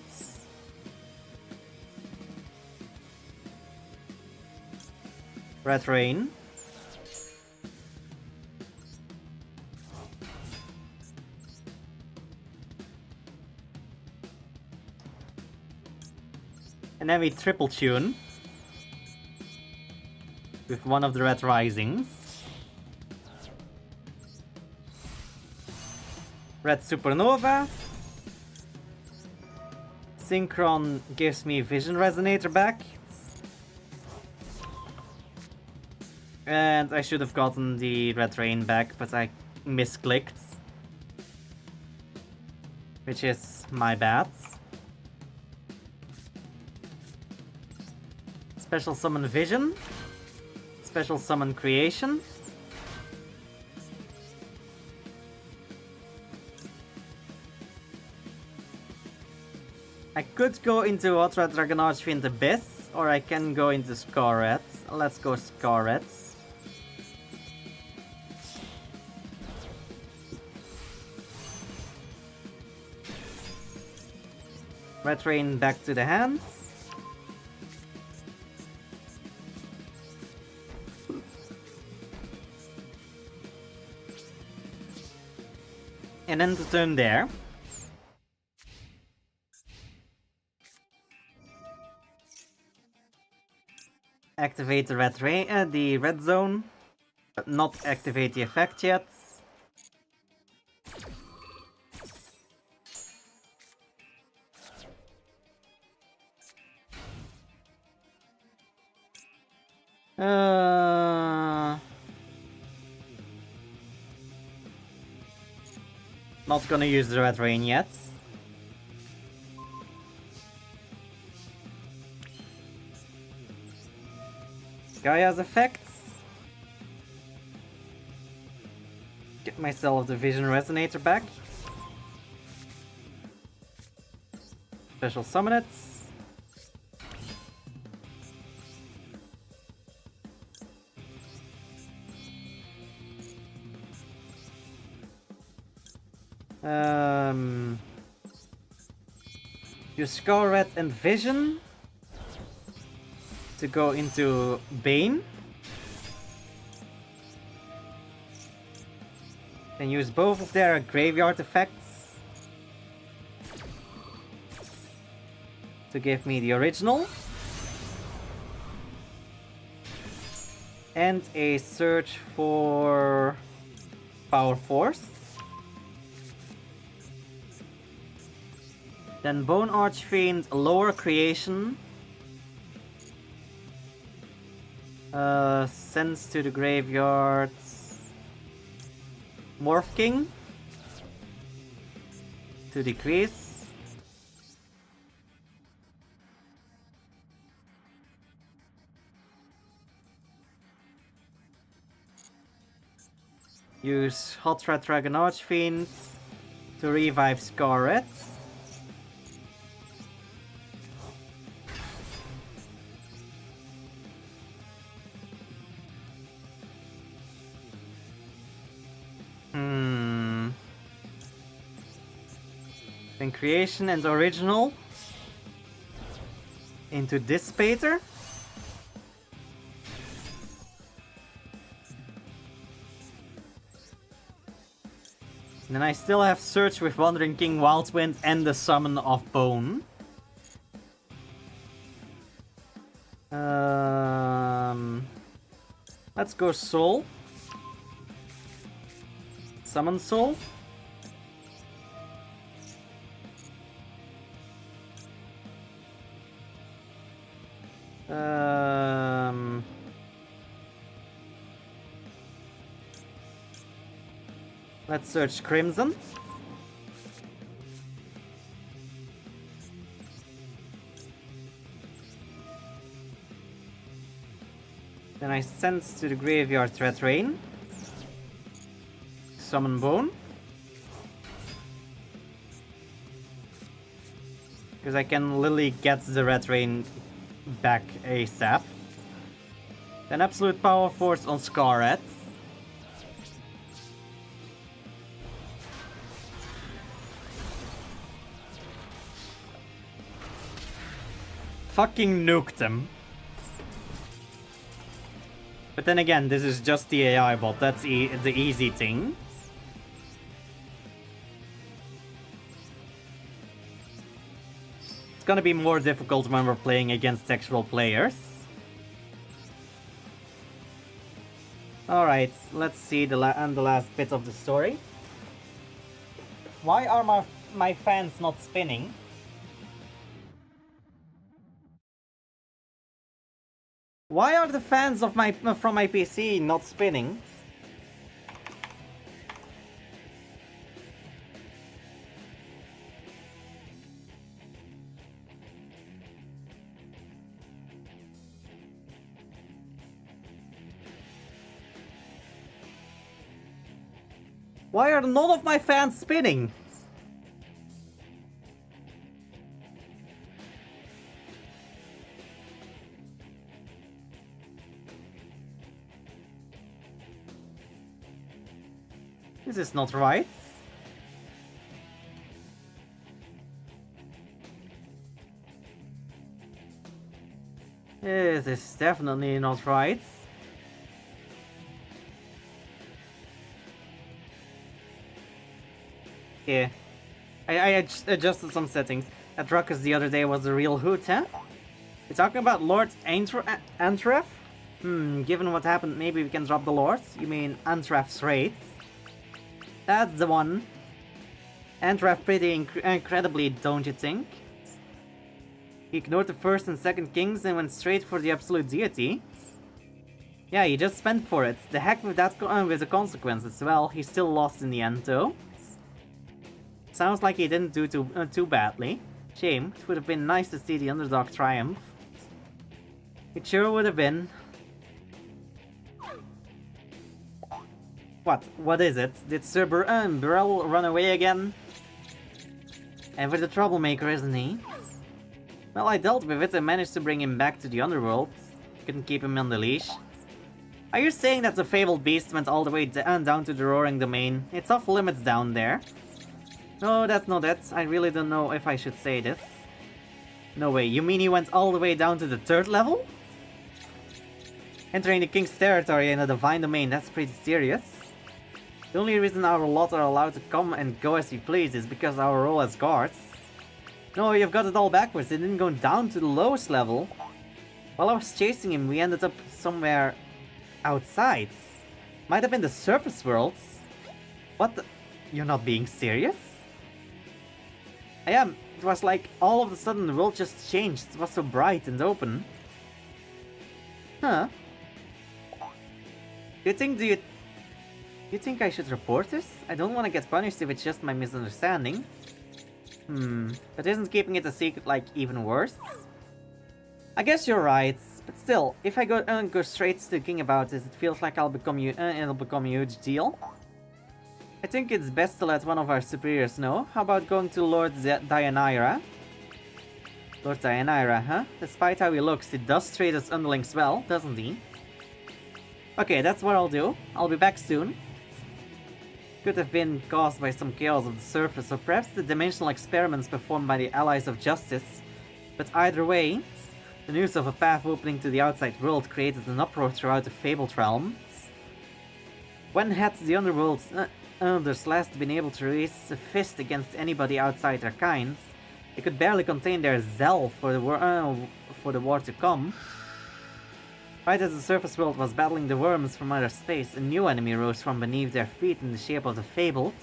Red Rain. And then we triple tune with one of the Red Risings. Red Supernova. Synchron gives me Vision Resonator back. And I should have gotten the Red Rain back, but I misclicked. Which is my bad. Special Summon Vision. Special Summon Creation. I could go into Ultra Dragon Archfiend Abyss, or I can go into Scarlet. Let's go Scarlet. Red Rain back to the hand. And then the turn there. Activate the red zone, but not activate the effect yet. Not gonna use the red rain yet. Gaia's effects. Get myself the Vision Resonator back. Special summon it. Use Scarlet and Vision to go into Bane. Then use both of their graveyard effects to give me the original. And a search for Power Force. Then Bone Archfiend, lower creation. Sends to the graveyard. Morph King. To decrease. Use Hot Red Dragon Archfiend to revive Scarlet. Then creation and original into Dissipator. And then I still have Search with Wandering King, Wildwind, and the Summon of Bone. Let's go Soul. Summon Soul. Let's search Crimson. Then I send to the graveyard Red Rain. Summon Bone. Because I can literally get the Red Rain back ASAP. Then Absolute Power Force on Scarlet. Fucking nuked him. But then again, this is just the AI bot, that's the easy thing. It's gonna be more difficult when we're playing against actual players. Alright, let's see the last bit of the story. Why are my fans not spinning? Why are the fans of from my PC not spinning? Why are none of my fans spinning? This is not right. This is definitely not right. Yeah. I adjusted some settings. That ruckus the other day was a real hoot, huh? You're talking about Lord Antref? Given what happened, maybe we can drop the Lords? You mean Antref's raid? That's the one. Antref pretty incredibly, don't you think? He ignored the first and second kings and went straight for the absolute deity. Yeah, he just spent for it. The heck with that with the consequences. Well, he still lost in the end though. Sounds like he didn't do too badly. Shame. It would have been nice to see the underdog triumph. It sure would have been. What? What is it? Did Sir Burrell run away again? Ever the troublemaker, isn't he? Well, I dealt with it and managed to bring him back to the underworld. Couldn't keep him on the leash. Are you saying that the fabled beast went all the way down to the roaring domain? It's off limits down there. No, that's not it. I really don't know if I should say this. No way, you mean he went all the way down to the 3rd level? Entering the king's territory in the divine domain, that's pretty serious. The only reason our lot are allowed to come and go as we please is because our role as guards. No, you've got it all backwards. He didn't go down to the lowest level. While I was chasing him, we ended up somewhere outside. Might have been the surface worlds. What the? You're not being serious? I am. It was like all of a sudden the world just changed. It was so bright and open. Huh. Do you think I should report this? I don't want to get punished if it's just my misunderstanding. But isn't keeping it a secret like even worse? I guess you're right, but still, if I go straight to the king about this, it feels like it'll become a huge deal. I think it's best to let one of our superiors know. How about going to Lord Deianira? Lord Deianira, huh? Despite how he looks, he does treat us underlings well, doesn't he? Okay, that's what I'll do. I'll be back soon. Could have been caused by some chaos of the surface, or perhaps the dimensional experiments performed by the Allies of Justice. But either way, the news of a path opening to the outside world created an uproar throughout the fabled realms. When had the underworld Elders last been able to raise a fist against anybody outside their kind? They could barely contain their zeal for the war to come. Right as the surface world was battling the worms from outer space, a new enemy rose from beneath their feet in the shape of the Fables.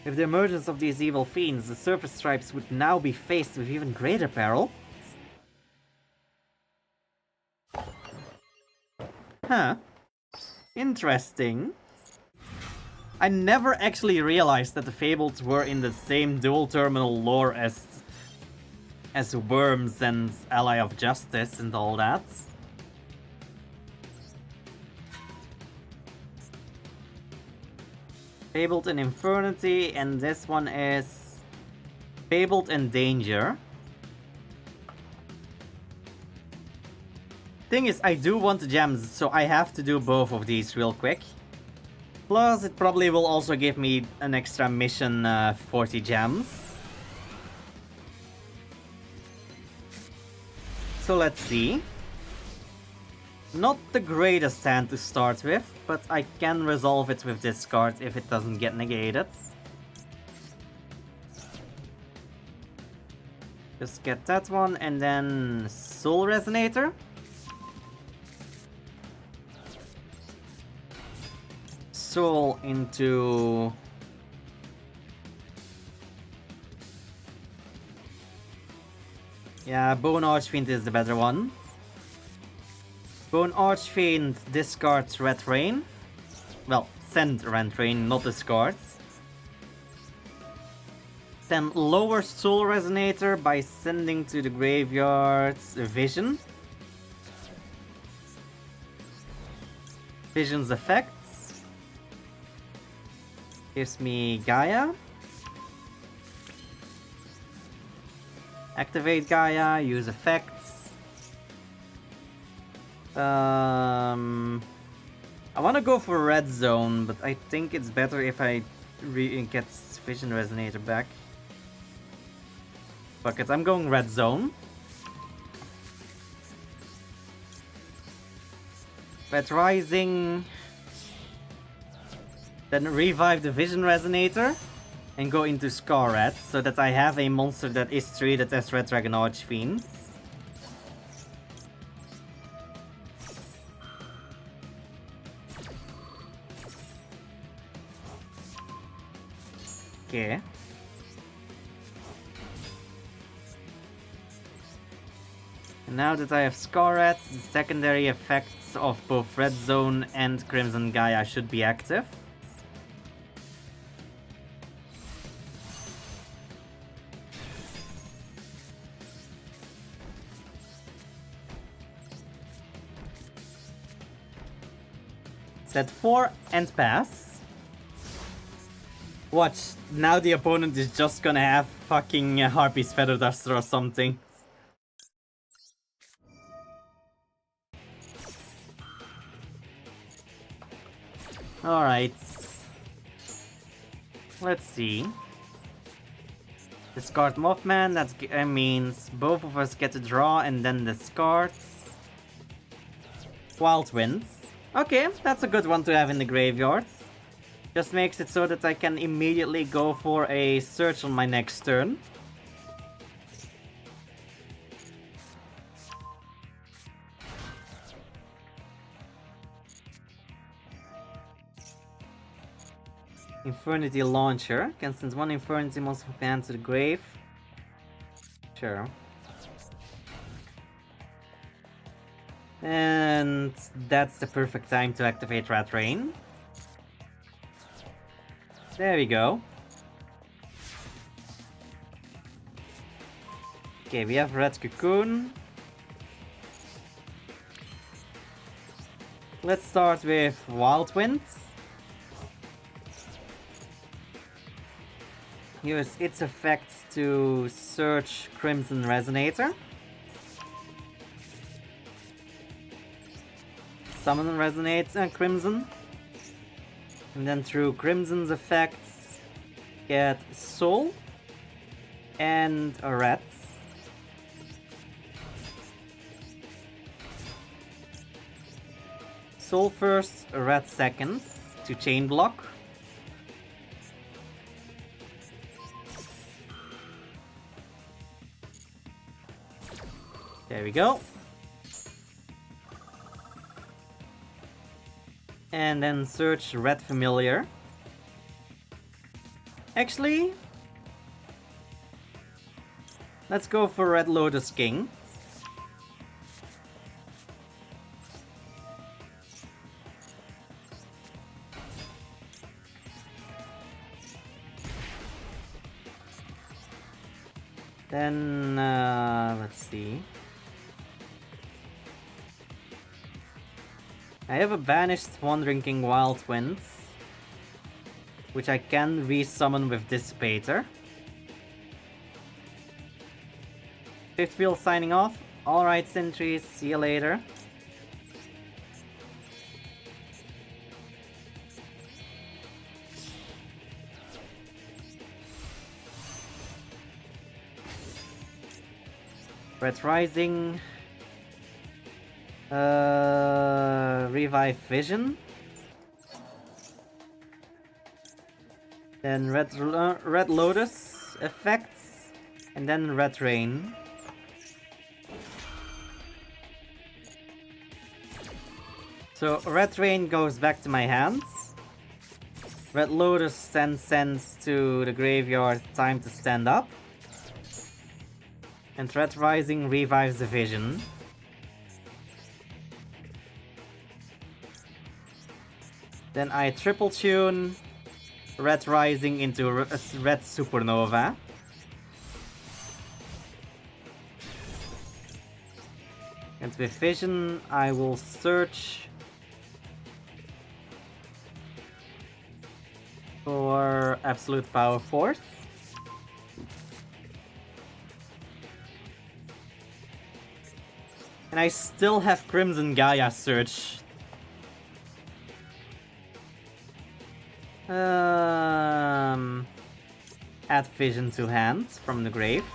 With the emergence of these evil fiends, the surface tribes would now be faced with even greater peril. Huh. Interesting. I never actually realized that the Fables were in the same dual terminal lore as Worms and Ally of Justice and all that. Fabled in Infernity, and this one is Fabled in Danger. Thing is, I do want the gems, so I have to do both of these real quick. Plus, it probably will also give me an extra mission 40 gems. So let's see. Not the greatest hand to start with, but I can resolve it with this card if it doesn't get negated. Just get that one and then Soul Resonator. Soul into... Yeah, Bone Archfiend is the better one. Bone Archfiend discards Red Rain. Well, send Red Rain, not discards. Then lower Soul Resonator by sending to the graveyard Vision. Vision's effects. Gives me Gaia. Activate Gaia, use effects. I want to go for Red Zone, but I think it's better if I get Vision Resonator back. Fuck it, I'm going Red Zone. Red Rising. Then revive the Vision Resonator and go into Scar Red so that I have a monster that is treated as Red Dragon Archfiends. Okay. And now that I have Scar Red, the secondary effects of both Red Zone and Crimson Gaia should be active. Set 4 and pass. Watch, now the opponent is just gonna have fucking Harpy's Feather Duster or something. Alright. Let's see. Discard Mothman, that means both of us get to draw and then discard. Wild Winds. Okay, that's a good one to have in the graveyard. Just makes it so that I can immediately go for a search on my next turn. Infernity Launcher. Can send one Infernity monster from hand to the grave. Sure. And that's the perfect time to activate Rat Rain. There we go. Okay, we have Red Cocoon. Let's start with Wild Wind. Use its effect to search Crimson Resonator. Summon Resonator Crimson. And then through Crimson's effects, get Soul and a Rat. Soul first, a Rat second to chain block. There we go. And then search Red Familiar. Actually, let's go for Red Lotus King. Then, let's see. I have a banished Wandering King Wild Winds, which I can re-summon with Dissipator. Fifth Wheel signing off. Alright, Sentries, see you later. Red Rising. Revive Vision. Then Red Lotus effects. And then Red Rain. So Red Rain goes back to my hands. Red Lotus sends to the graveyard, time to stand up. And Red Rising revives the Vision. Then I triple tune Red Rising into Red Supernova. And with Vision, I will search for Absolute Power Force. And I still have Crimson Gaia search. Add Vision to hand from the grave.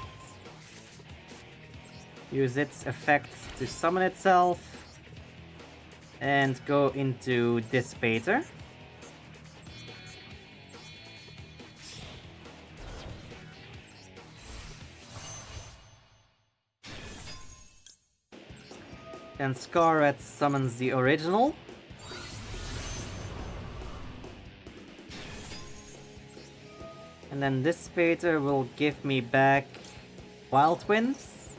Use its effect to summon itself. And go into Dissipator. Then Scarlet summons the original. And then this Spater will give me back Wild Winds.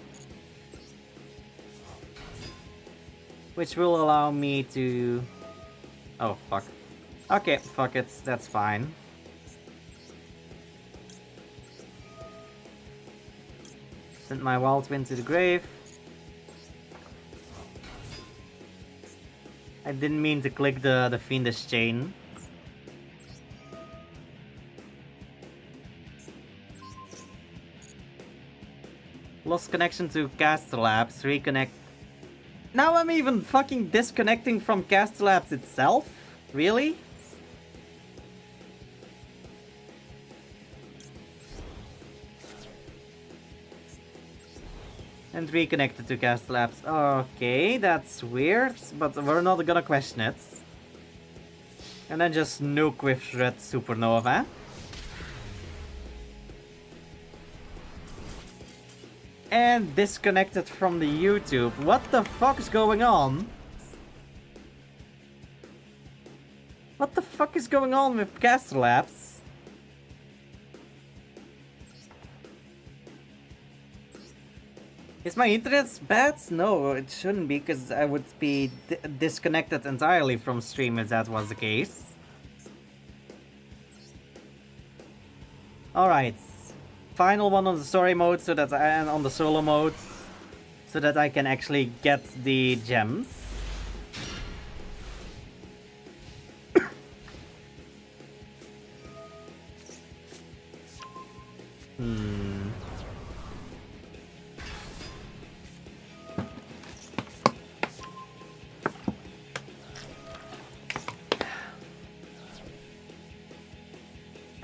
Which will allow me to... Oh, fuck. Okay, fuck it, that's fine. Send my Wild Wind to the grave. I didn't mean to click the Fiendish Chain. Lost connection to Caster Labs, reconnect. Now I'm even fucking disconnecting from Caster Labs itself? Really? And reconnected to Caster Labs. Okay, that's weird, but we're not gonna question it. And then just nuke with Red Supernova. And disconnected from the YouTube. What the fuck is going on? What the fuck is going on with Caster Labs? Is my internet bad? No, it shouldn't be, because I would be disconnected entirely from stream if that was the case. Alright. Final one on the story mode, so that and on the solo mode, so that I can actually get the gems.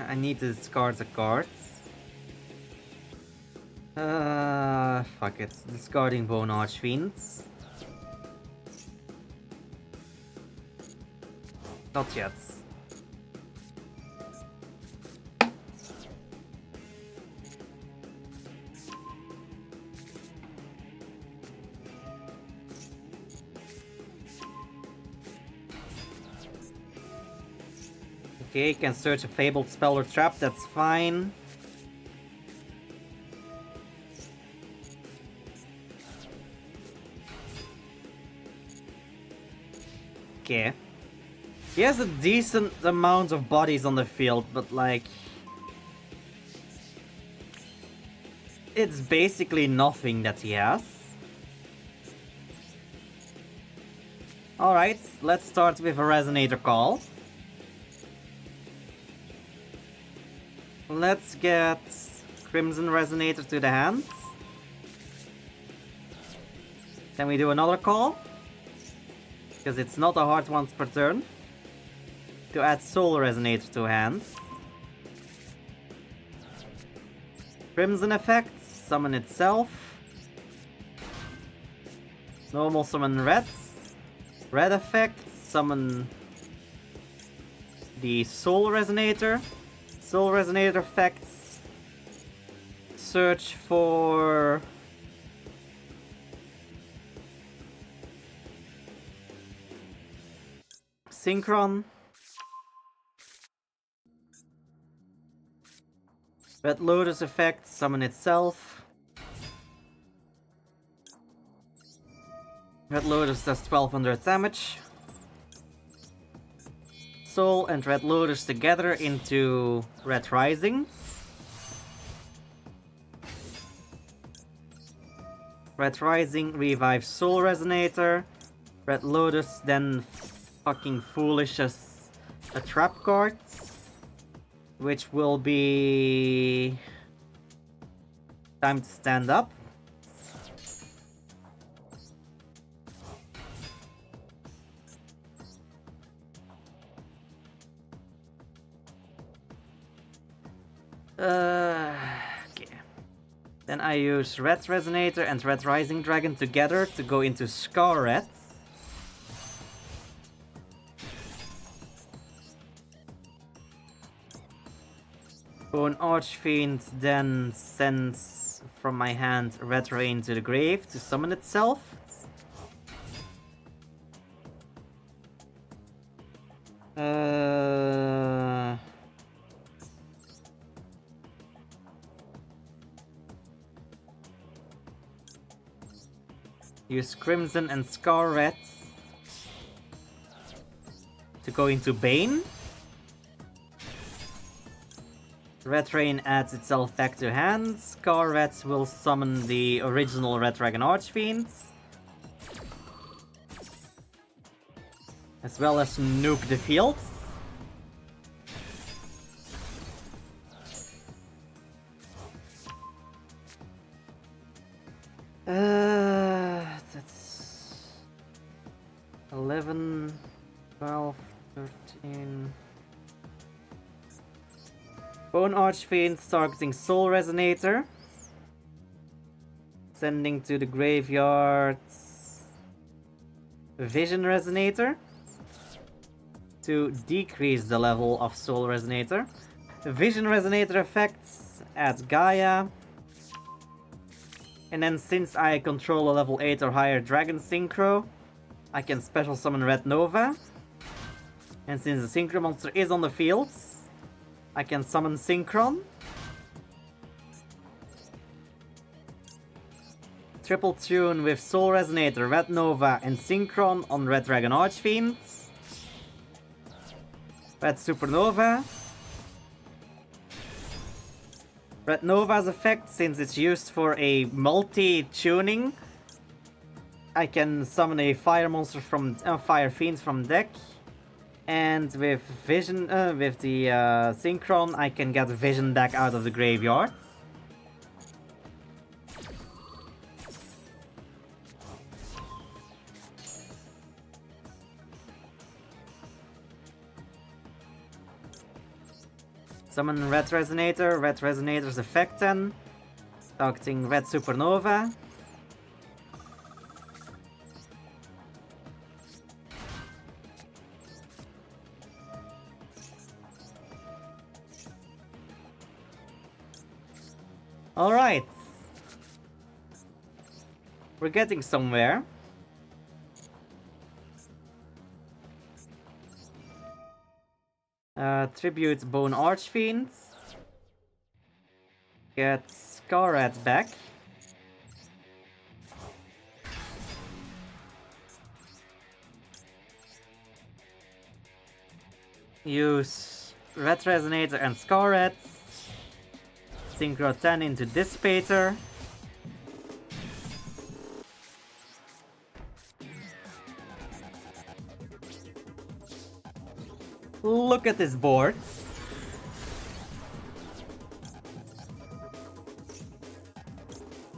I need to discard the cards. Fuck it. Discarding Bone Archfiends. Not yet. Okay, can search a Fabled Spell or Trap, that's fine. Okay. He has a decent amount of bodies on the field, but like... it's basically nothing that he has. Alright, let's start with a Resonator Call. Let's get Crimson Resonator to the hand. Then we do another call. Because it's not a hard once per turn. To add Soul Resonator to hand. Crimson effects, summon itself. Normal summon red. Red effects, summon the Soul Resonator. Soul Resonator effects. Search for... Synchron. Red Lotus effect, summon itself. Red Lotus does 1200 damage. Soul and Red Lotus together into Red Rising. Red Rising revives Soul Resonator. Red Lotus then fucking foolishes a trap card. Which will be... time to stand up. Okay. Then I use Red Resonator and Red Rising Dragon together to go into Scar Red. Bone Archfiend then sends from my hand Red Rain to the grave to summon itself. Use Crimson and Scar Red to go into Bane. Red Rain adds itself back to hand. Scar Red will summon the original Red Dragon Archfiends, as well as nuke the fields. That's 11, 12, 13... Bone Archfiend targeting Soul Resonator. Sending to the graveyard Vision Resonator to decrease the level of Soul Resonator. Vision Resonator effects at Gaia. And then since I control a level 8 or higher Dragon Synchro, I can special summon Red Nova. And since the Synchro monster is on the field, I can summon Synchron. Triple Tune with Soul Resonator, Red Nova, and Synchron on Red Dragon Archfiend. Red Supernova. Red Nova's effect, since it's used for a multi-tuning, I can summon a fire monster from Fire Fiend from deck. And with Vision, with the Synchron, I can get Vision deck out of the graveyard. Summon Red Resonator, Red Resonator's effect 10. Targeting Red Supernova. Alright. We're getting somewhere. Tribute Bone Archfiend. Get Scarrat back. Use Red Resonator and Scarrat. Synchro 10 into Dissipator. Look at this board.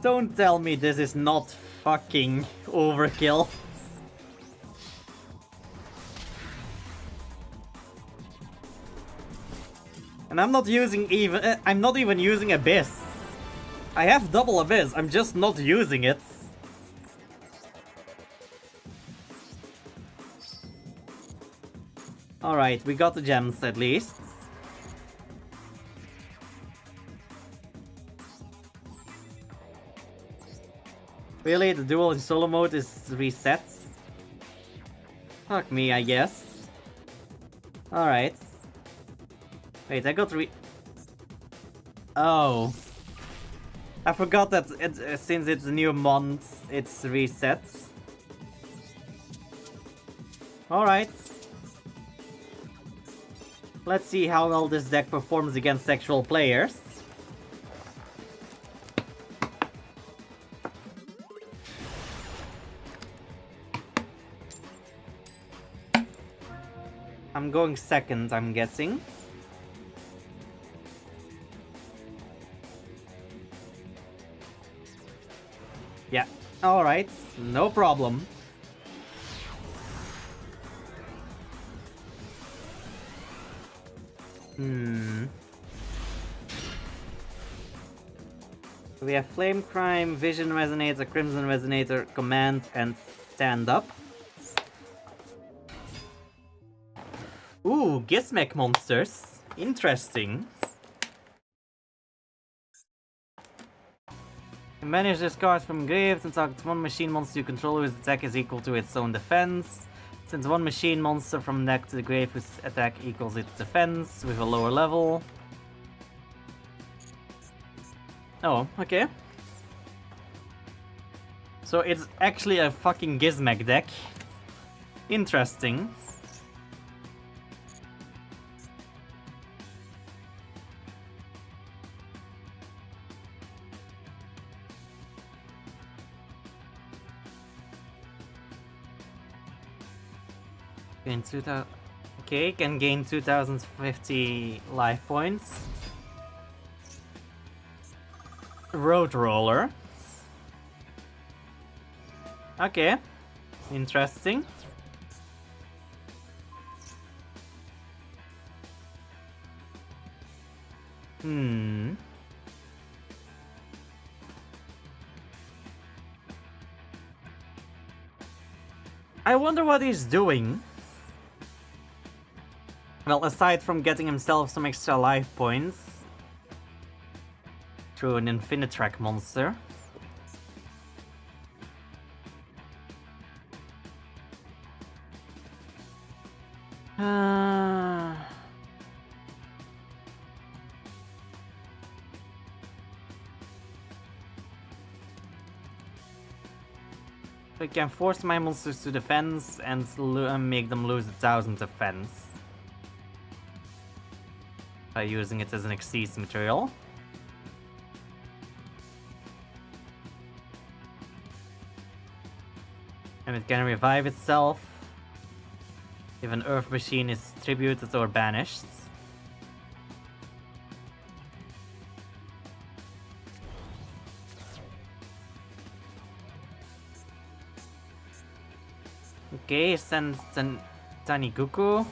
Don't tell me this is not fucking overkill. And I'm not even using Abyss. I have double Abyss, I'm just not using it. Alright, we got the gems at least. Really, the duel in solo mode is reset? Fuck me, I guess. Alright. Wait, I got Oh. I forgot that since it's a new month, it's reset. Alright. Let's see how well this deck performs against actual players. I'm going second, I'm guessing. Yeah, alright, no problem. We have Flame Crime, Vision Resonator, Crimson Resonator, Command, and Stand Up. Ooh, Gizmek monsters. Interesting. Manage this card from graves and target one machine monster you control whose attack is equal to its own defense. Since one machine monster from deck to the grave whose attack equals its defense with a lower level. Oh, okay. So it's actually a fucking Gizmek deck. Interesting. Gain 2000. Okay, can gain 2050 life points. Road Roller. Okay, interesting. I wonder what he's doing. Well, aside from getting himself some extra life points through an Infinitrack monster. I can force my monsters to defense and make them lose 1000 defense by using it as an Xyz material. And it can revive itself if an Earth machine is tributed or banished. Okay, sends Taniguku,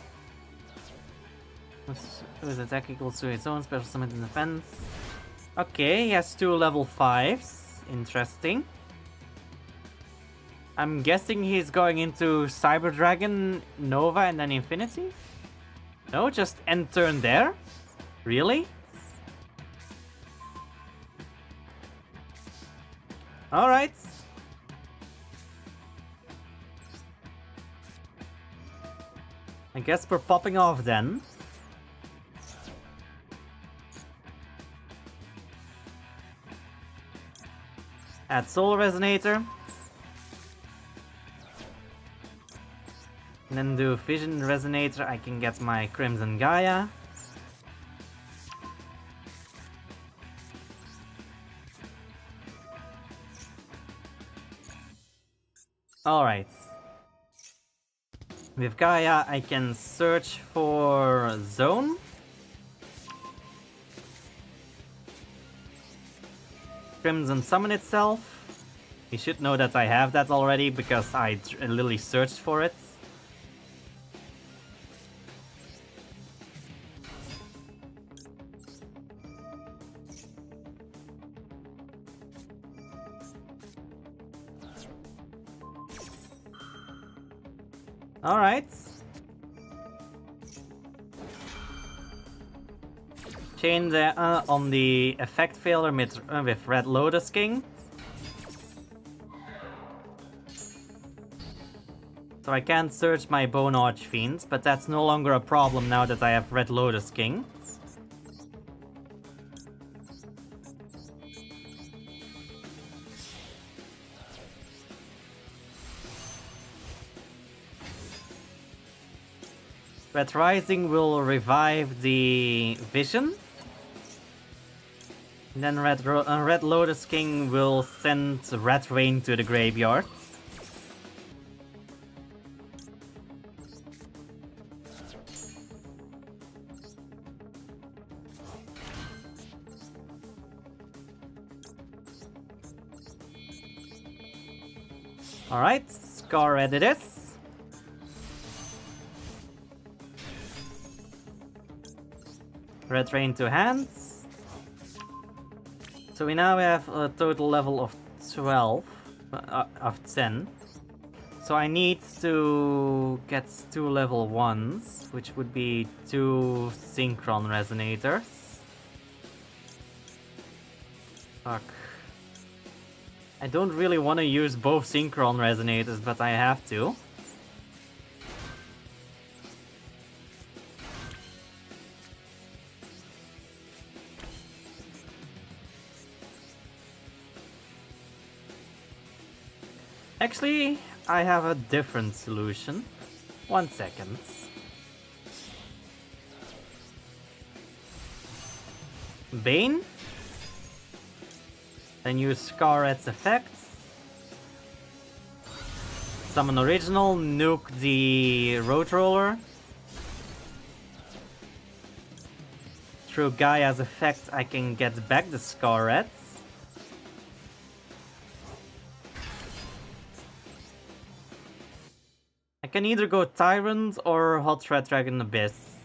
whose attack equals to its own special summon and defense. Okay, he has 2 level 5s. Interesting. I'm guessing he's going into Cyber Dragon, Nova, and then Infinity? No, just end turn there? Really? Alright. I guess we're popping off then. Add Soul Resonator. And then do Vision Resonator, I can get my Crimson Gaia. Alright. With Gaia, I can search for Zone. Crimson Summon itself. You should know that I have that already because I literally searched for it. Alright. Chain the, on the effect failure with Red Lotus King. So I can't search my Bone Archfiends, but that's no longer a problem now that I have Red Lotus King. Red Rising will revive the Vision. And then Red Lotus King will send Red Rain to the graveyard. Alright, Scar Red it is. Red Rain to hands. So we now have a total level of 12, of 10. So I need to get 2 level 1s, which would be 2 Synchron Resonators. Fuck. I don't really want to use both Synchron Resonators, but I have to. Actually, I have a different solution. 1 second. Bane. Then use Scarlet's effects. Summon original, nuke the Road Roller. Through Gaia's effect, I can get back the Scarlets. I can either go Tyrant or Hot Red Dragon Abyss.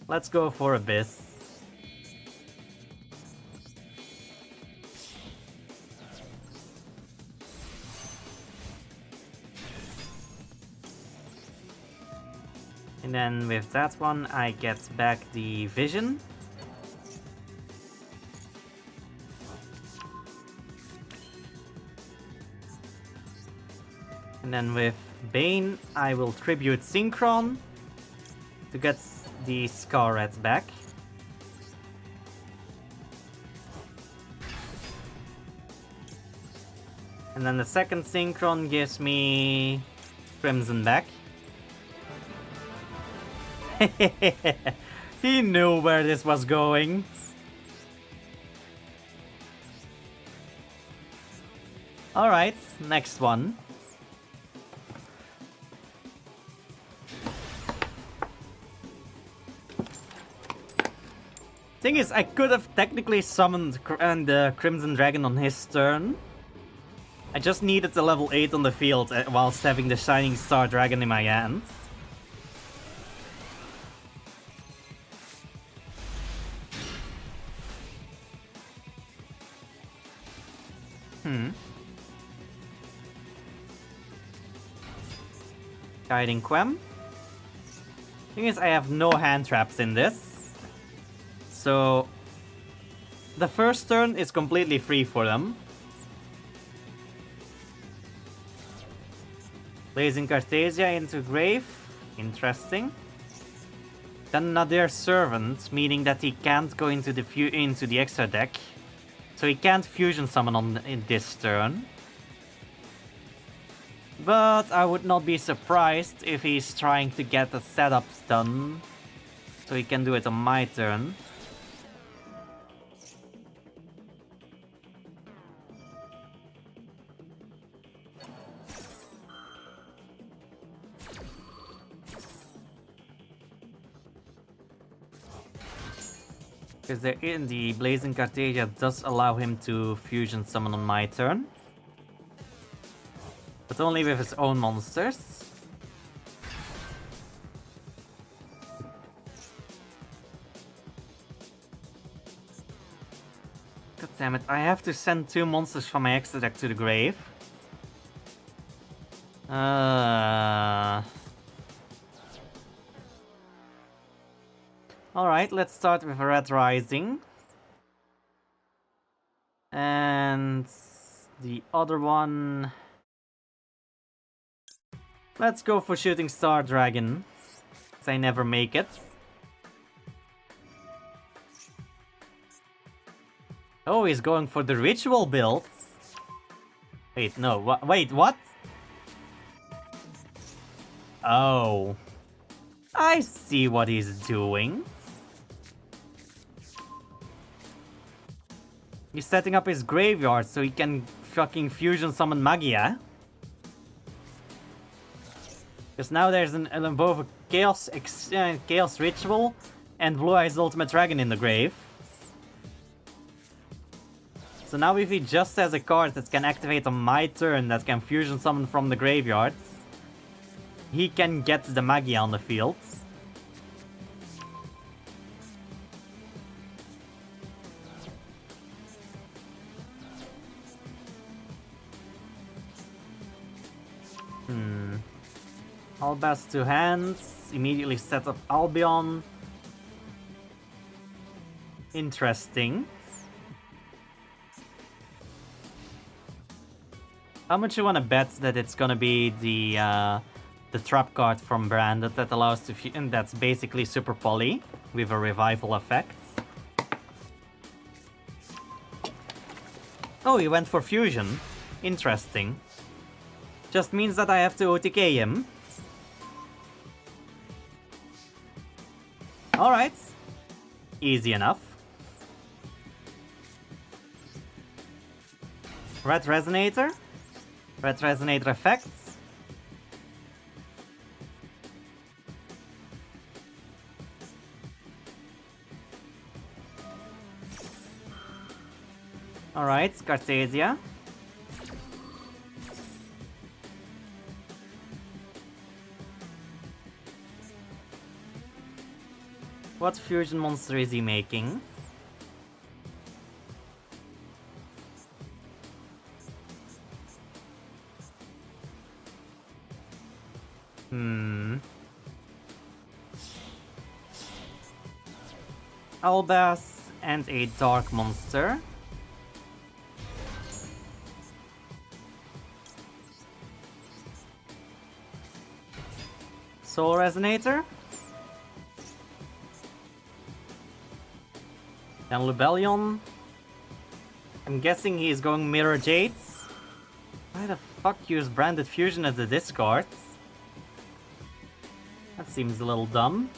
Let's go for Abyss. And then with that one, I get back the Vision. And then with Bane, I will tribute Synchron to get the Scarlet back. And then the second Synchron gives me Crimson back. He knew where this was going. Alright, next one. Thing is, I could have technically summoned the Crimson Dragon on his turn. I just needed the level 8 on the field whilst having the Shining Star Dragon in my hand. Guiding Quem. Thing is, I have no hand traps in this. So the first turn is completely free for them. Blazing Cartesia into Grave. Interesting. Then Nadir Servant, meaning that he can't go into the extra deck. So he can't fusion summon in this turn. But I would not be surprised if he's trying to get the setups done. So he can do it on my turn. Because the Blazing Cartesia does allow him to fusion summon on my turn. But only with his own monsters. God damn it, I have to send 2 monsters from my extra deck to the grave. Alright, let's start with Red Rising. And the other one... Let's go for Shooting Star Dragon, because I never make it. Oh, he's going for the ritual build. Wait, no, wait, what? Oh. I see what he's doing. He's setting up his graveyard so he can fucking fusion summon Magia. Because now there's both a Chaos Ritual and Blue Eyes Ultimate Dragon in the grave. So now if he just has a card that can activate on my turn that can fusion summon from the graveyard, he can get the Magia on the field. Albaz to hands, immediately set up Albion. Interesting. How much you wanna bet that it's gonna be the trap card from Branded that allows to and that's basically Super Poly with a revival effect. Oh, he went for fusion. Interesting. Just means that I have to OTK him. Alright. Easy enough. Red Resonator. Red Resonator effects. Alright, Cartesia. What fusion monster is he making? Albas and a dark monster. Soul Resonator. And Lubellion. I'm guessing he's going Mirror Jades. Why the fuck use Branded Fusion as a discard? That seems a little dumb.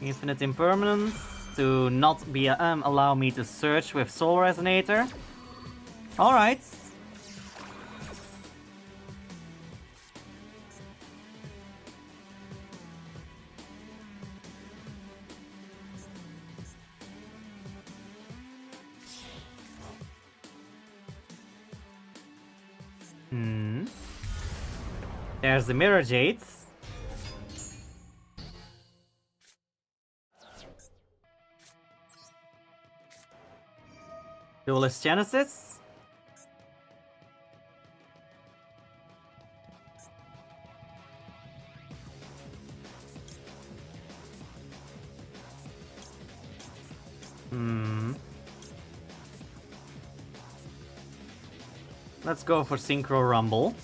Infinite Impermanence to not be allow me to search with Soul Resonator. Alright. There's the Mirror Jades. Duelist Genesis. Let's go for Synchro Rumble.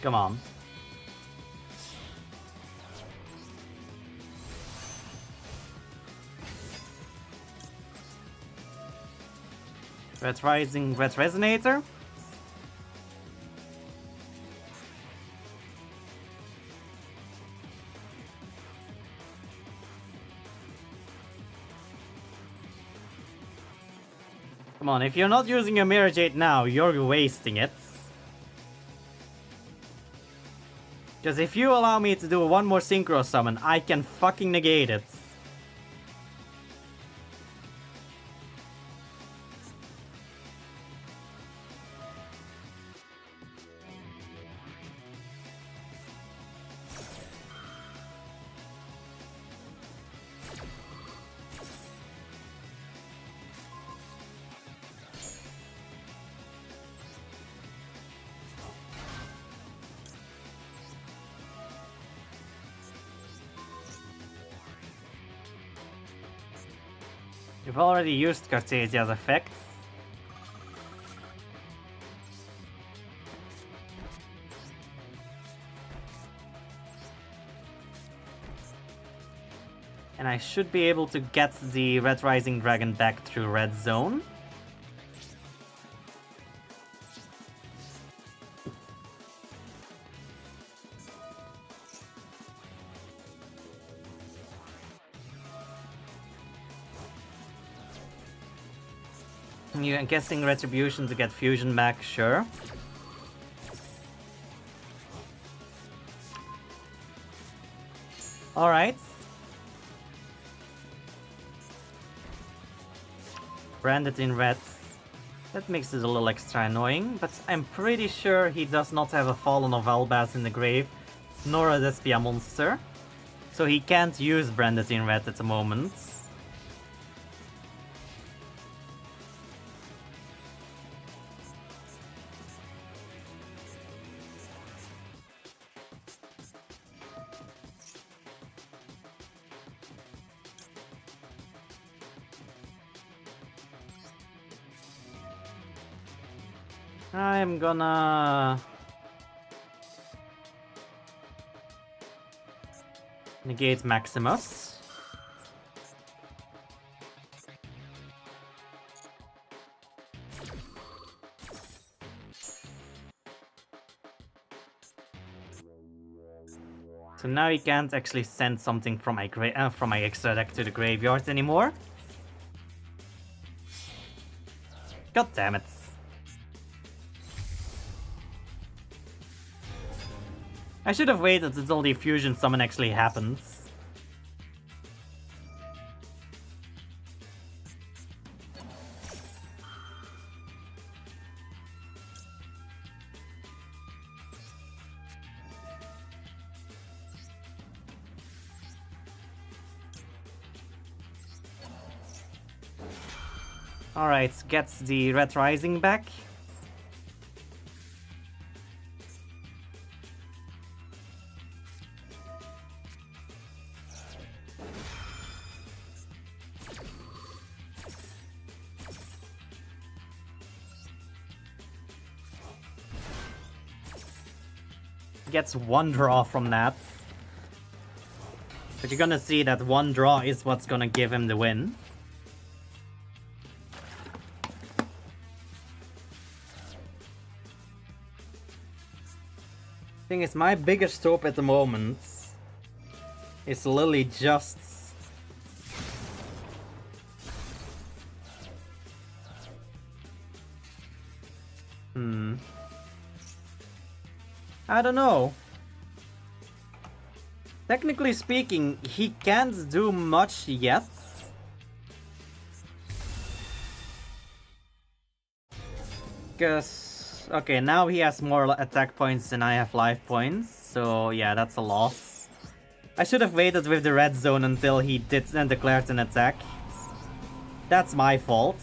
Come on. Red Rising, Red Resonator. Come on, if you're not using your Mirror Jade now, you're wasting it. Because if you allow me to do one more Synchro Summon, I can fucking negate it. You've already used Cartesia's effects. And I should be able to get the Red Rising Dragon back through Red Zone. I'm guessing Retribution to get Fusion back, sure. Alright. Branded in red. That makes it a little extra annoying, but I'm pretty sure he does not have a Fallen of Albaz in the grave, nor a Despia monster. So he can't use Branded in red at the moment. I'm gonna negate Maximus. So now he can't actually send something from my extra deck to the graveyard anymore. God damn it. I should have waited until the fusion summon actually happens. Alright, gets the Red Rising back. Gets one draw from that. But you're gonna see that one draw is what's gonna give him the win. Thing is, my biggest hope at the moment is literally just I don't know. Technically speaking, he can't do much yet. Because, okay, now he has more attack points than I have life points. So yeah, that's a loss. I should have waited with the red zone until he did and declared an attack. That's my fault.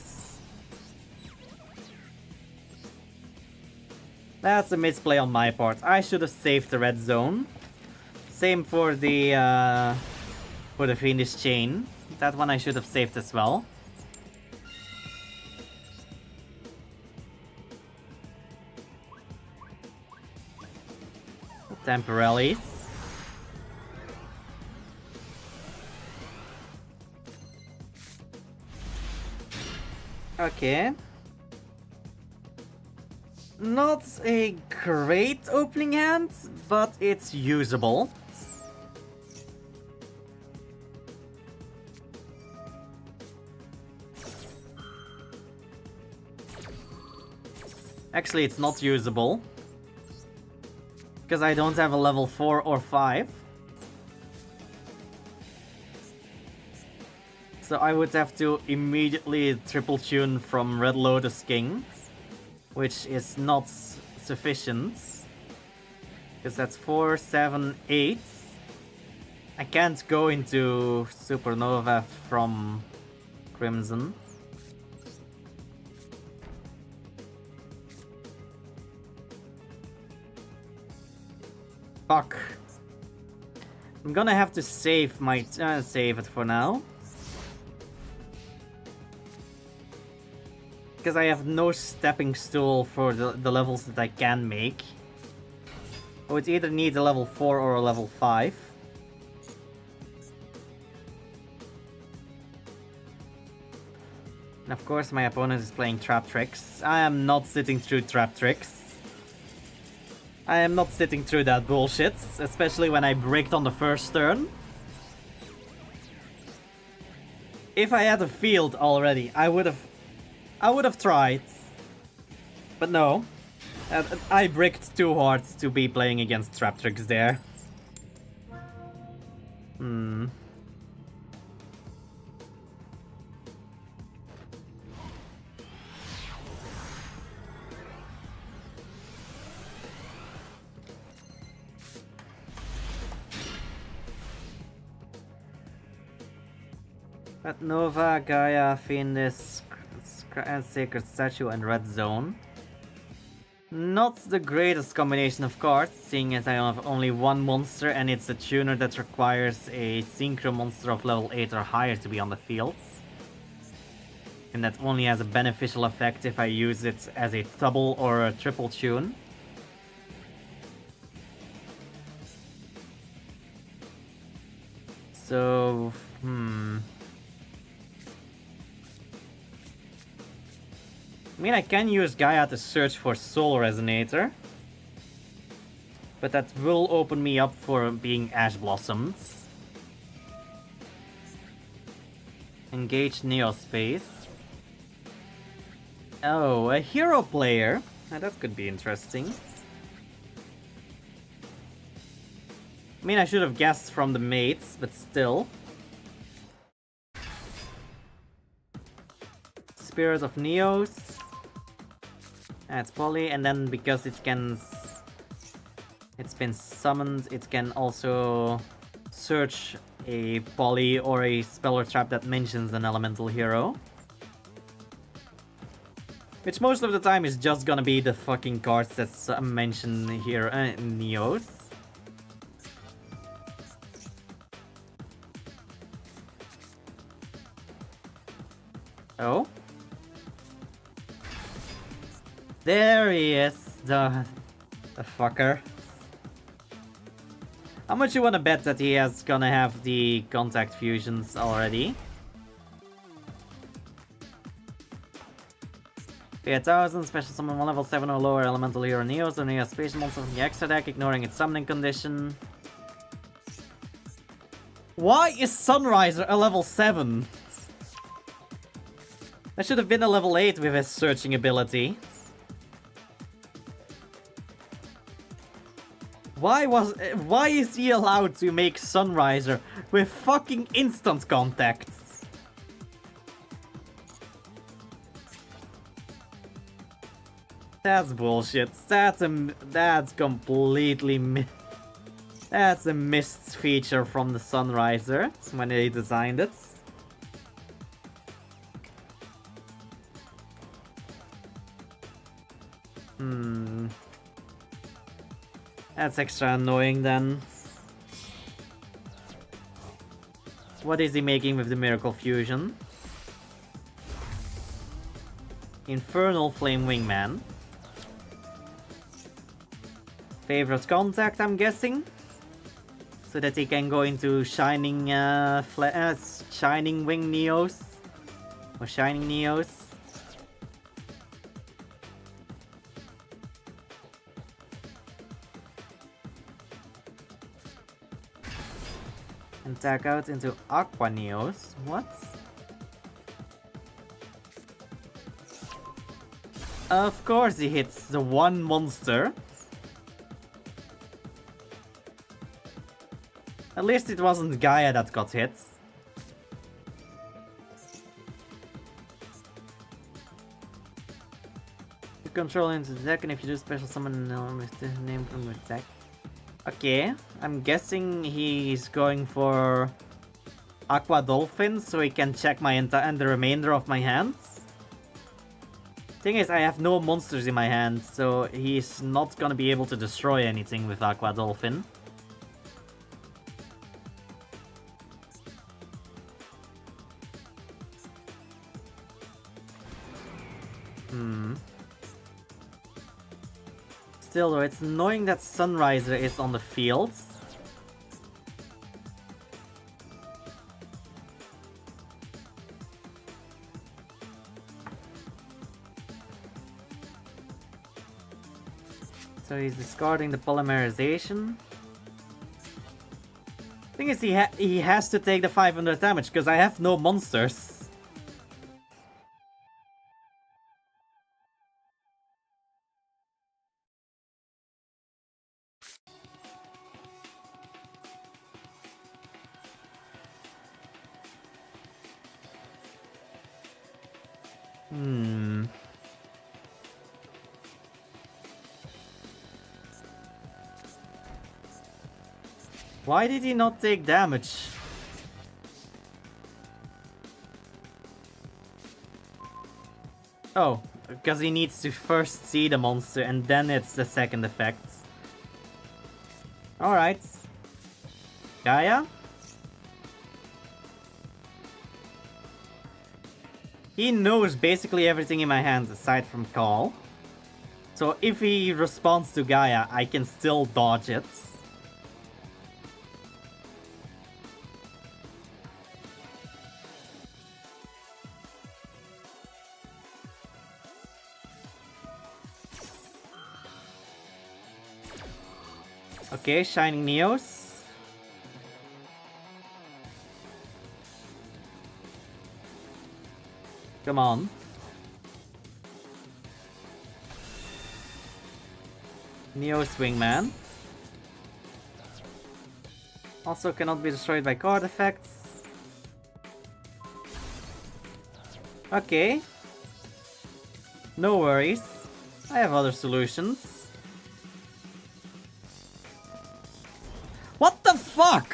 That's a misplay on my part. I should have saved the red zone. Same for the Fiendish Chain. That one I should have saved as well. Temporarily. Okay. Not a great opening hand, but it's usable. Actually, it's not usable. Because I don't have a level 4 or 5. So I would have to immediately triple tune from Red Lotus King. Which is not sufficient. Because that's 4, 7, 8. I can't go into Supernova from Crimson. Fuck. I'm gonna have to save my... save it for now. Because I have no stepping stool for the levels that I can make. I would either need a level 4 or a level 5. And of course my opponent is playing Trap Tricks. I am not sitting through Trap Tricks. I am not sitting through that bullshit, especially when I bricked on the first turn. If I had a field already, I would have tried. But no. I bricked too hard to be playing against Trap Tricks there. But Nova, Gaia, Fiendish, Sacred Statue and Red Zone. Not the greatest combination of cards, seeing as I have only one monster and it's a tuner that requires a Synchro monster of level 8 or higher to be on the field. And that only has a beneficial effect if I use it as a double or a triple tune. So, I mean, I can use Gaia to search for Soul Resonator. But that will open me up for being Ash Blossoms. Engage Neospace. Oh, a hero player. Now, that could be interesting. I mean, I should have guessed from the mates, but still. Spirit of Neos. That's Poly, and then because it's been summoned, it can also search a Poly or a spell or trap that mentions an elemental hero. Which most of the time is just gonna be the fucking cards that's mentioned here in Neos. Oh? There he is, the fucker. How much you wanna bet that he is gonna have the contact fusions already? Pay 1000, special summon 1 level 7 or lower elemental hero Neos or Neos space monster from the extra deck, ignoring its summoning condition. Why is Sunriser a level 7? That should have been a level 8 with his searching ability. Why is he allowed to make Sunriser with fucking instant contacts? That's bullshit. That's completely that's a missed feature from the Sunriser when they designed it. That's extra annoying then. What is he making with the Miracle Fusion? Infernal Flame Wingman. Favorite contact, I'm guessing? So that he can go into Shining Shining Wing Neos. Or Shining Neos. And tag out into Aqua Neos. What? Of course he hits the one monster. At least it wasn't Gaia that got hit. You control into the deck, and if you do special summon with the name from the deck. Okay, I'm guessing he's going for Aqua Dolphin so he can check my and the remainder of my hands. Thing is, I have no monsters in my hands, so he's not gonna be able to destroy anything with Aqua Dolphin. Still though, it's annoying that Sunriser is on the field. So he's discarding the polymerization. Thing is, he has to take the 500 damage because I have no monsters. Why did he not take damage? Oh, because he needs to first see the monster and then it's the second effect. Alright. Gaia? He knows basically everything in my hands aside from Call. So if he responds to Gaia, I can still dodge it. Okay, Shining Neos. Come on. Neo Swingman. Also cannot be destroyed by card effects. Okay. No worries. I have other solutions. What the fuck?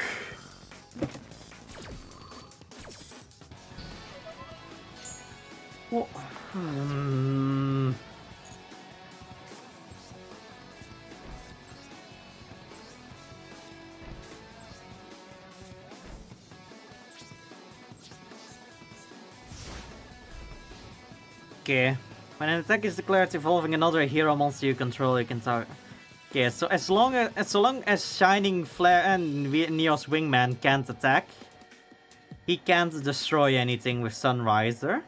Okay. When an attack is declared involving another hero monster you control, you can target. Okay, so as long as Shining Flare and Neo's Wingman can't attack, he can't destroy anything with Sunriser.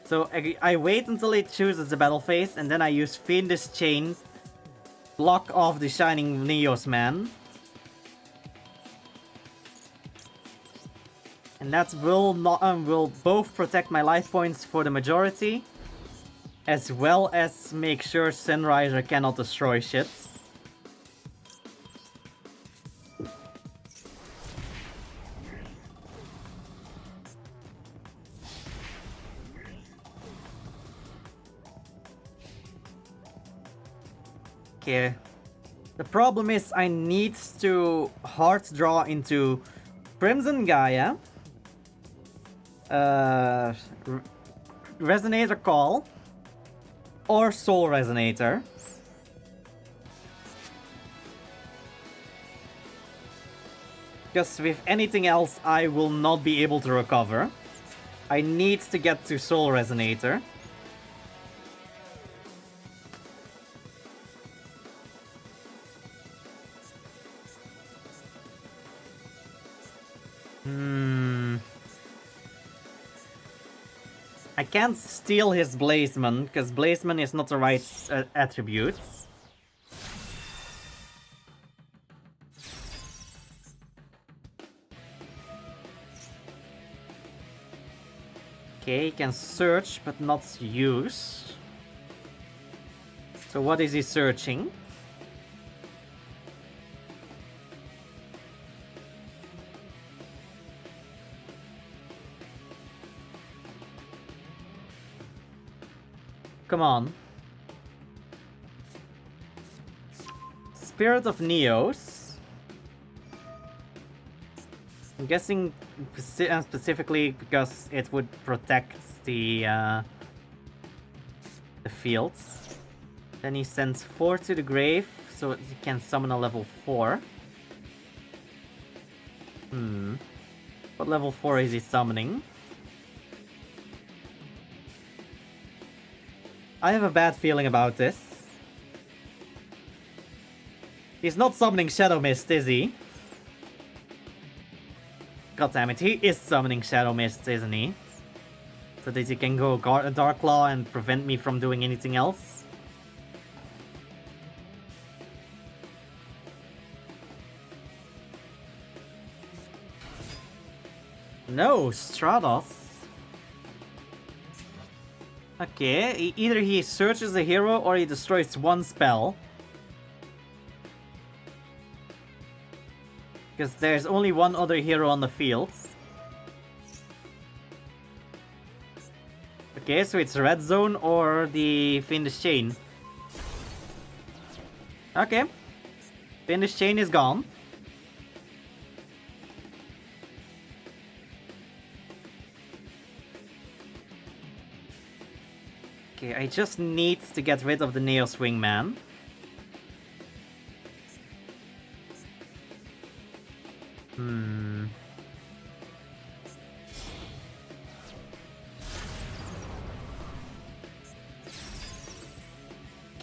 So I wait until it chooses the battle phase, and then I use Fiendish Chain, block off the Shining Neos man. And that will both protect my life points for the majority, as well as make sure Sunriser cannot destroy shit. Okay. The problem is I need to hard draw into Crimson Gaia, Resonator Call, or Soul Resonator. Because with anything else I will not be able to recover. I need to get to Soul Resonator. I can't steal his Blazeman, because Blazeman is not the right attribute. Okay, he can search, but not use. So what is he searching? Come on. Spirit of Neos. I'm guessing specifically because it would protect the fields. Then he sends 4 to the grave, so he can summon a level 4. What level 4 is he summoning? I have a bad feeling about this. He's not summoning Shadow Mist, is he? God damn it, he is summoning Shadow Mist, isn't he? So that he can go Dark Claw and prevent me from doing anything else. No, Stratos. Okay, either he searches a hero or he destroys one spell. Because there's only one other hero on the field. Okay, so it's Red Zone or the Fiendish Chain. Okay. Fiendish Chain is gone. Okay, I just need to get rid of the Neo Swingman.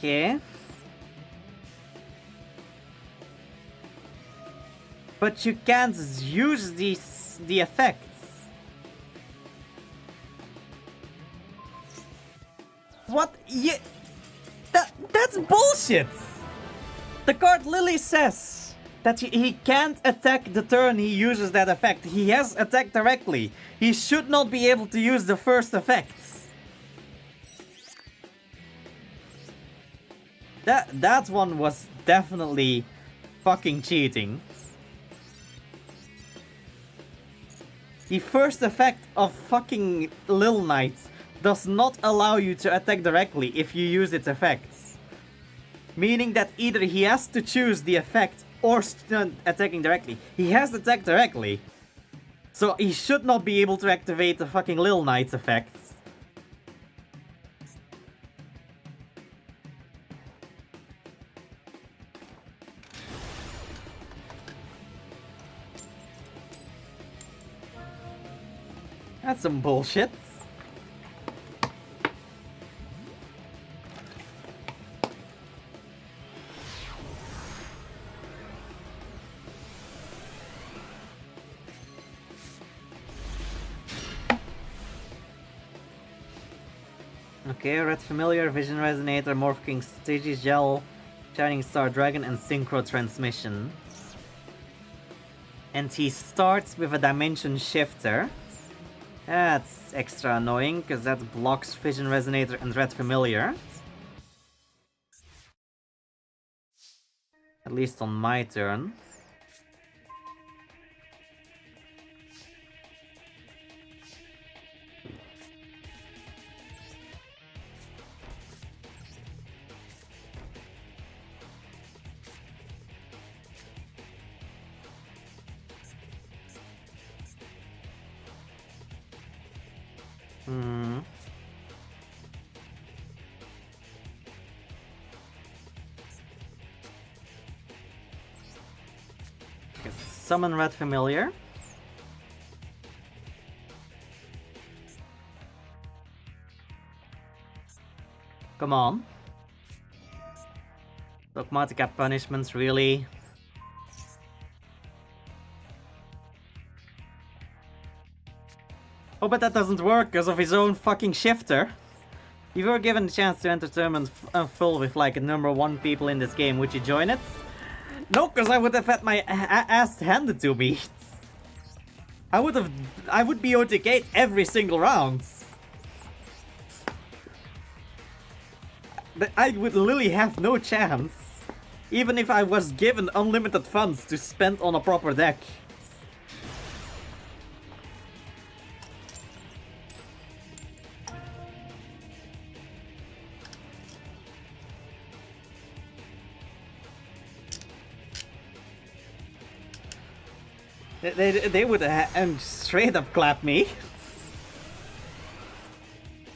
Okay. But you can't use the effects. What? Yeah, that's bullshit! The card literally says that he can't attack the turn he uses that effect. He has attacked directly. He should not be able to use the first effects. That one was definitely fucking cheating. The first effect of fucking Lil Knight does not allow you to attack directly if you use its effects. Meaning that either he has to choose the effect or attacking directly. He has attacked directly. So he should not be able to activate the fucking Lil Knight's effects. That's some bullshit. Okay, Red Familiar, Vision Resonator, Morph King, Stagey Gel, Shining Star Dragon, and Synchro Transmission. And he starts with a Dimension Shifter. That's extra annoying, because that blocks Vision Resonator and Red Familiar. At least on my turn. Summon Red Familiar. Come on. Dogmatica punishments, really? Oh, but that doesn't work because of his own fucking shifter. If you were given the chance to enter tournament full with like number 1 people in this game, would you join it? No, because I would have had my ass handed to me. I would be OTK'd every single round. I would literally have no chance. Even if I was given unlimited funds to spend on a proper deck. They would straight up clap me.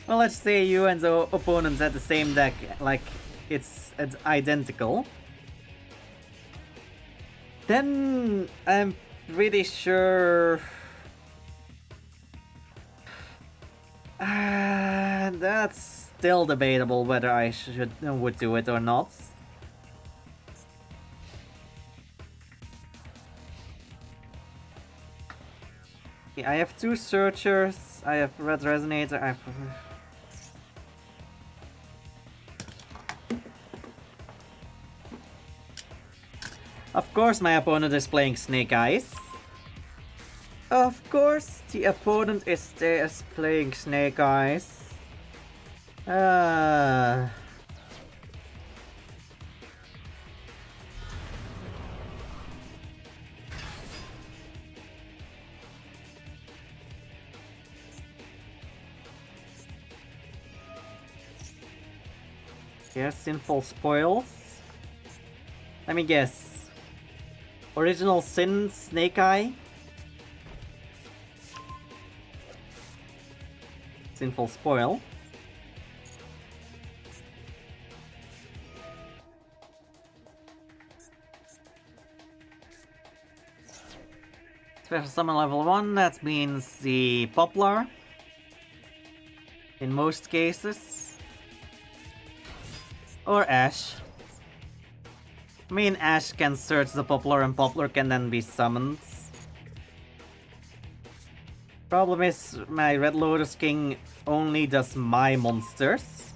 Well, let's say you and the opponents had the same deck, like it's identical. Then I'm pretty sure that's still debatable whether I would do it or not. Okay, I have 2 searchers. I have Red Resonator. I have. Of course, my opponent is playing Snake Eyes. Of course, the opponent is playing Snake Eyes. Yes, Sinful Spoils. Let me guess. Original Sin, Snake Eye. Sinful Spoil. Special Summon level 1, that means the Poplar. In most cases. Or Ash. I mean, Ash can search the Poplar and Poplar can then be summoned. Problem is, my Red Lotus King only does my monsters.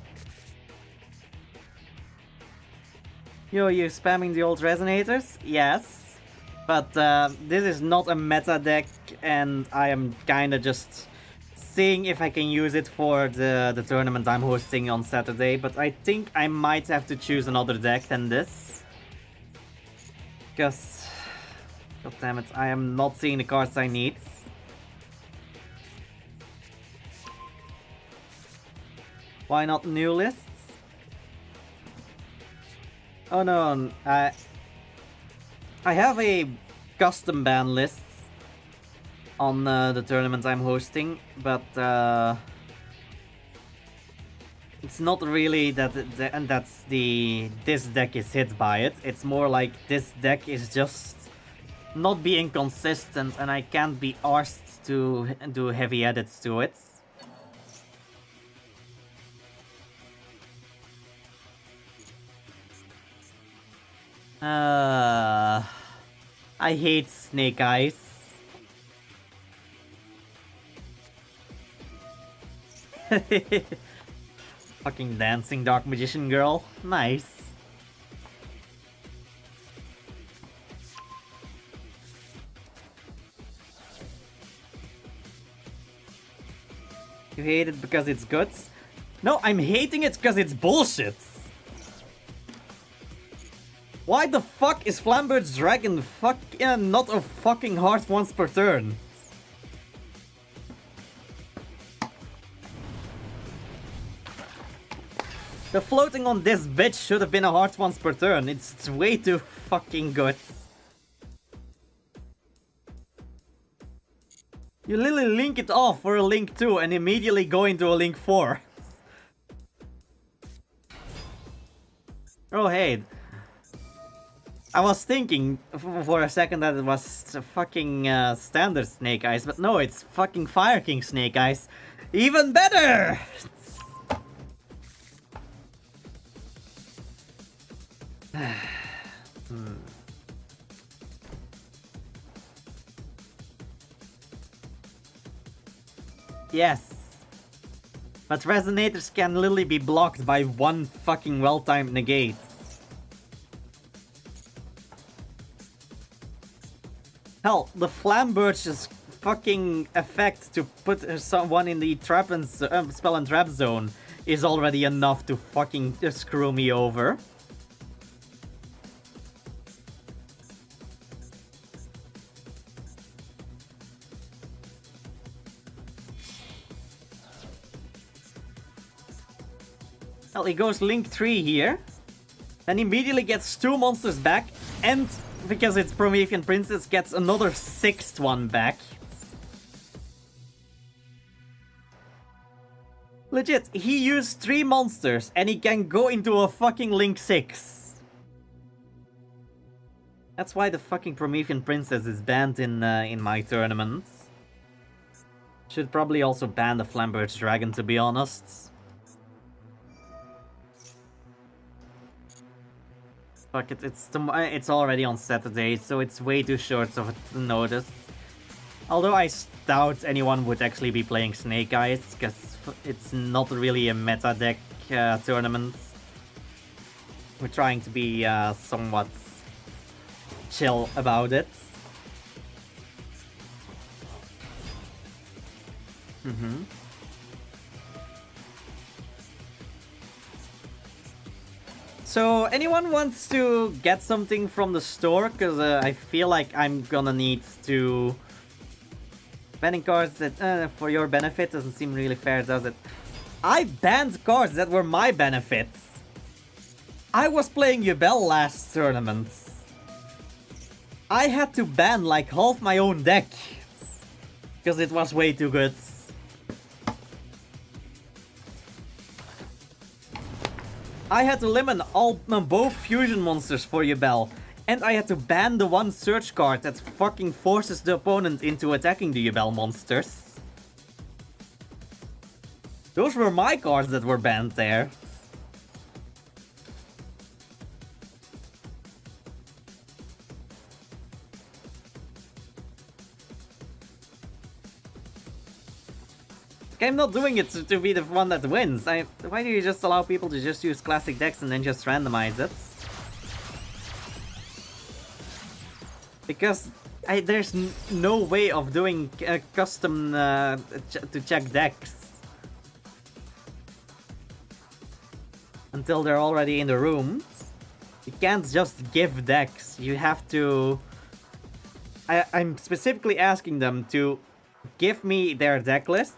Yo, you spamming the old resonators? Yes. But this is not a meta deck, and I am kinda just seeing if I can use it for the tournament I'm hosting on Saturday, but I think I might have to choose another deck than this. Because, god damn it, I am not seeing the cards I need. Why not new lists? Oh no, I have a custom ban list on the tournament I'm hosting, but it's not really that this deck is hit by it. It's more like this deck is just not being consistent, and I can't be arsed to do heavy edits to it. I hate Snake Eyes. Fucking dancing Dark Magician girl. Nice. You hate it because it's good? No, I'm hating it because it's bullshit. Why the fuck is Flambert's Dragon not a fucking heart once per turn? The floating on this bitch should have been a heart once per turn. It's way too fucking good. You literally link it off for a link 2 and immediately go into a link 4. Oh hey. I was thinking for a second that it was fucking standard Snake Eyes, but no, it's fucking Fire King Snake Eyes. Even better! Yes. But resonators can literally be blocked by one fucking well-timed negate. Hell, the Flamberge's fucking effect to put someone in the trap and spell and trap zone is already enough to fucking screw me over. Well, he goes Link 3 here, then immediately gets 2 monsters back, and because it's Promethean Princess, gets another 6th one back. Legit, he used 3 monsters and he can go into a fucking Link 6. That's why the fucking Promethean Princess is banned in my tournaments. Should probably also ban the Flamberge Dragon, to be honest. Fuck it, it's already on Saturday, so it's way too short of a notice. Although I doubt anyone would actually be playing Snake Eyes, because it's not really a meta deck tournament. We're trying to be somewhat chill about it. So, anyone wants to get something from the store? Because I feel like I'm gonna need to... Banning cards that, for your benefit doesn't seem really fair, does it? I banned cards that were my benefit. I was playing Yubel last tournament. I had to ban like half my own deck. Because it was way too good. I had to limit both fusion monsters for Yubel, and I had to ban the one search card that fucking forces the opponent into attacking the Yubel monsters. Those were my cards that were banned there. I'm not doing it to be the one that wins. Why do you just allow people to just use classic decks and then just randomize it? Because there's no way of doing custom to check decks until they're already in the room. You can't just give decks. You have to... I'm specifically asking them to give me their deck lists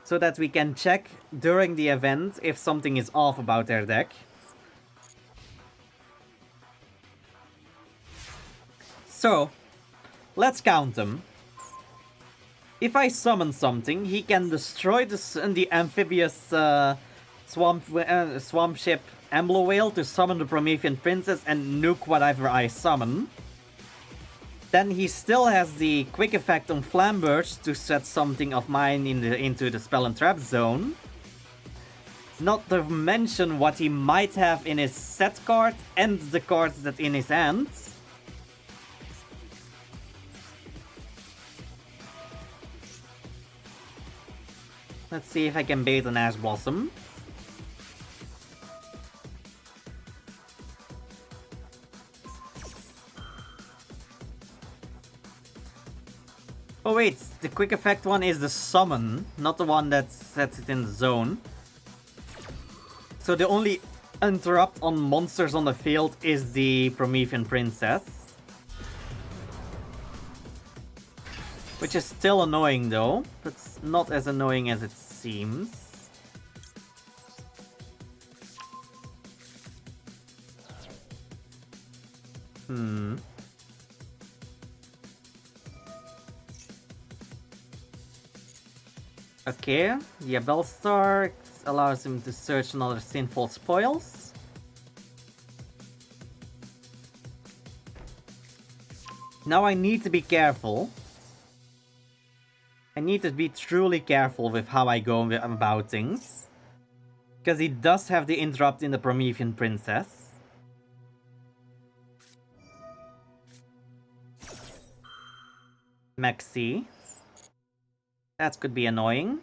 so that we can check during the event if something is off about their deck. So, let's count them. If I summon something, he can destroy the amphibious swamp ship Ambler Whale to summon the Promethean Princess and nuke whatever I summon. Then he still has the quick effect on Flamberge to set something of mine into the spell and trap zone. Not to mention what he might have in his set card and the cards that in his hand. Let's see if I can bait an Ash Blossom. Oh wait, the quick effect one is the summon, not the one that sets it in the zone. So the only interrupt on monsters on the field is the Promethean Princess. Which is still annoying though, but not as annoying as it seems. Okay, the Abelstar allows him to search another sinful spoils. Now I need to be careful. I need to be truly careful with how I go about things. Because he does have the interrupt in the Promethean Princess. Maxi. That could be annoying.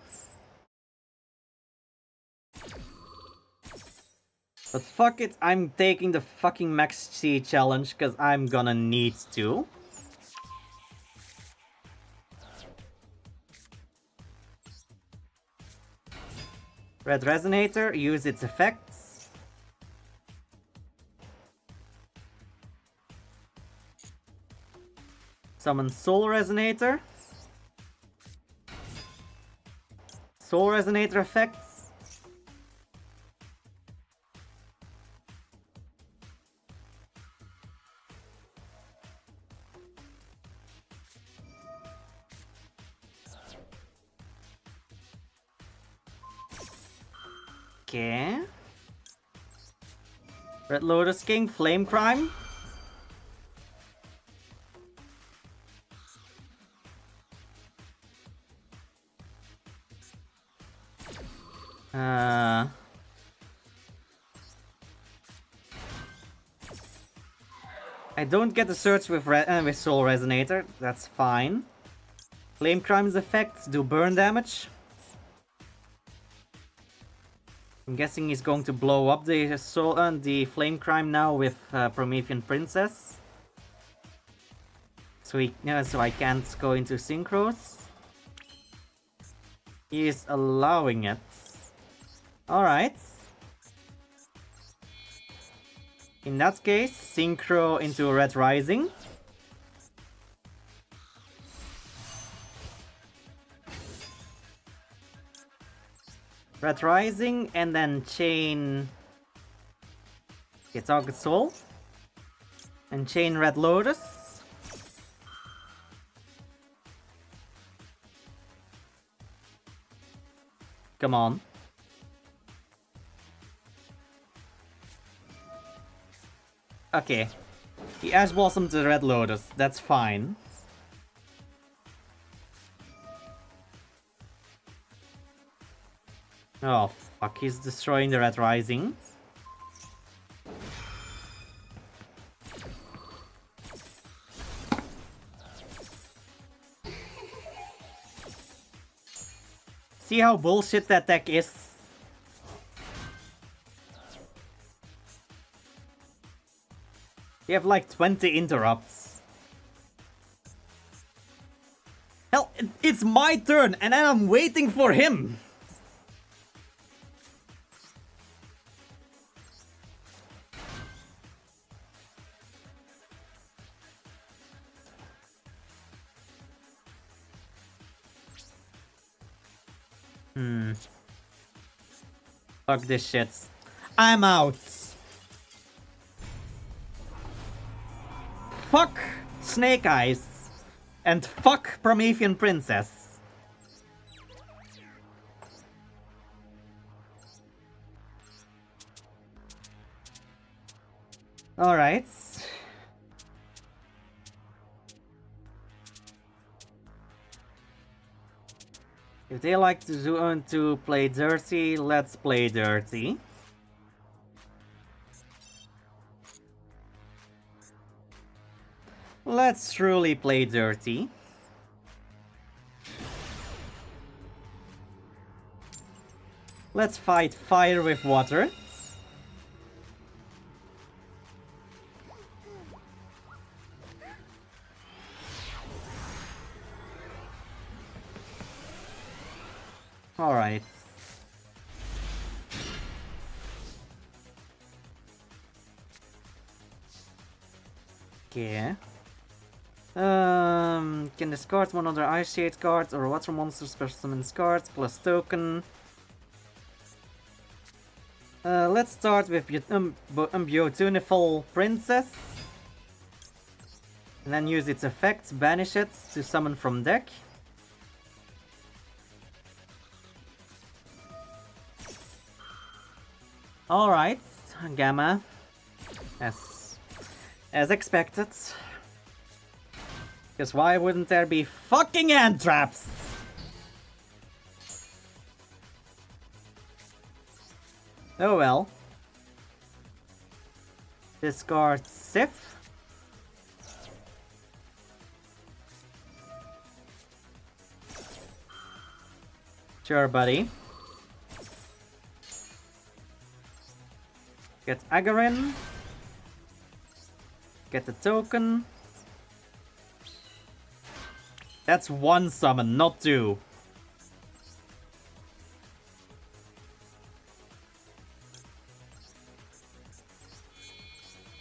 But fuck it, I'm taking the fucking Maxi challenge because I'm gonna need to. Red Resonator, use its effects. Summon Soul Resonator. Soul Resonator effects. Okay. Red Lotus King, Flame Crime. I don't get the search with Soul Resonator, that's fine. Flame Crime's effects do burn damage. I'm guessing he's going to blow up the Flame Crime now with Promethean Princess. So I can't go into Synchros. He is allowing it. Alright. In that case, Synchro into Red Rising. Red Rising and then chain Target Soul. And chain Red Lotus. Come on. Okay. He Ash Blossom to Red Lotus. That's fine. Oh, fuck. He's destroying the Red Rising. See how bullshit that deck is? You have like 20 interrupts. Hell, it's my turn and then I'm waiting for him. Fuck this shit. I'm out. Fuck Snake Eyes. And fuck Promethean Princess. Alright. If they like to play dirty, let's play dirty. Let's truly play dirty. Let's fight fire with water. Alright. Okay. Can discard one other Ice Shade card or Water Monster Special Summons card plus token. Let's start with Beautiful Princess. And then use its effect, banish it to summon from deck. Alright, Gamma. As expected. Because why wouldn't there be fucking hand traps? Oh well. Discard Sif. Sure, buddy. Get Agarin. Get the token. That's one summon, not two.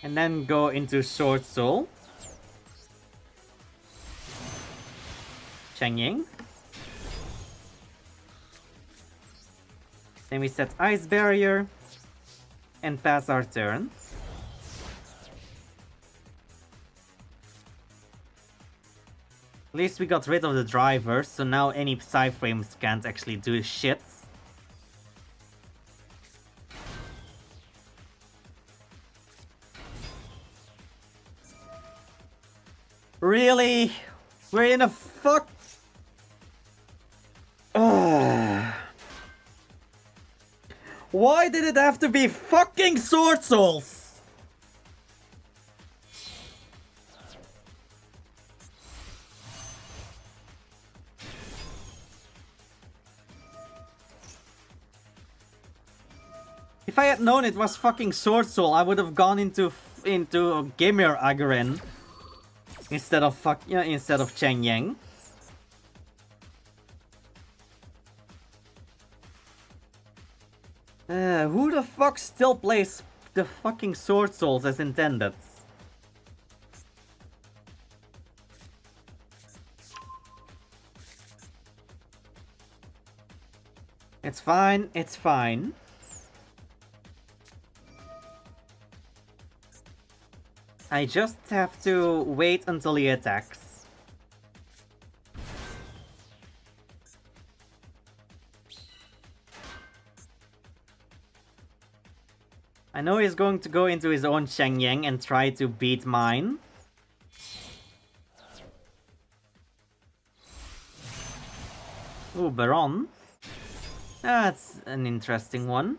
And then go into Sword Soul. Cheng Ying. Then we set Ice Barrier. And pass our turn. At least we got rid of the drivers, so now any Psyframes can't actually do shit. Really? We're in a fuck... Ugh. Why did it have to be fucking Sword Souls? If I had known it was fucking Sword Soul, I would have gone into Gimir Agarin instead of Cheng Yang. Who the fuck still plays the fucking Sword Souls as intended? It's fine, it's fine. I just have to wait until he attacks. I know he's going to go into his own Cheng Yang and try to beat mine. Ooh, Baron. That's an interesting one.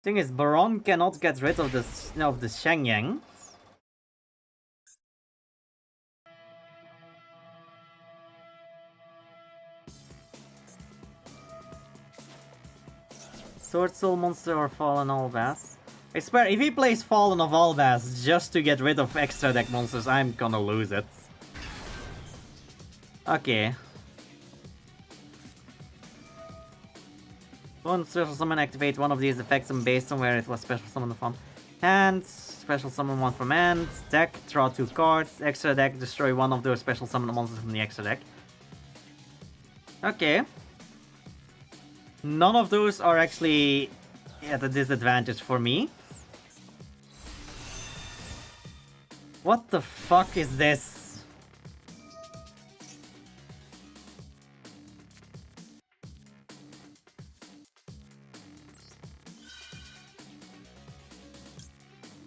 Thing is, Baron cannot get rid of the Cheng Yang. Sword Soul monster or Fallen Albaz? I swear, if he plays Fallen of Albaz just to get rid of extra deck monsters, I'm gonna lose it. Okay. One special summon, activate one of these effects and based on where it was special summoned from. Hand, special summon one from hand. Deck, draw 2 cards. Extra deck, destroy one of those special summon monsters from the extra deck. Okay. None of those are actually at a disadvantage for me. What the fuck is this?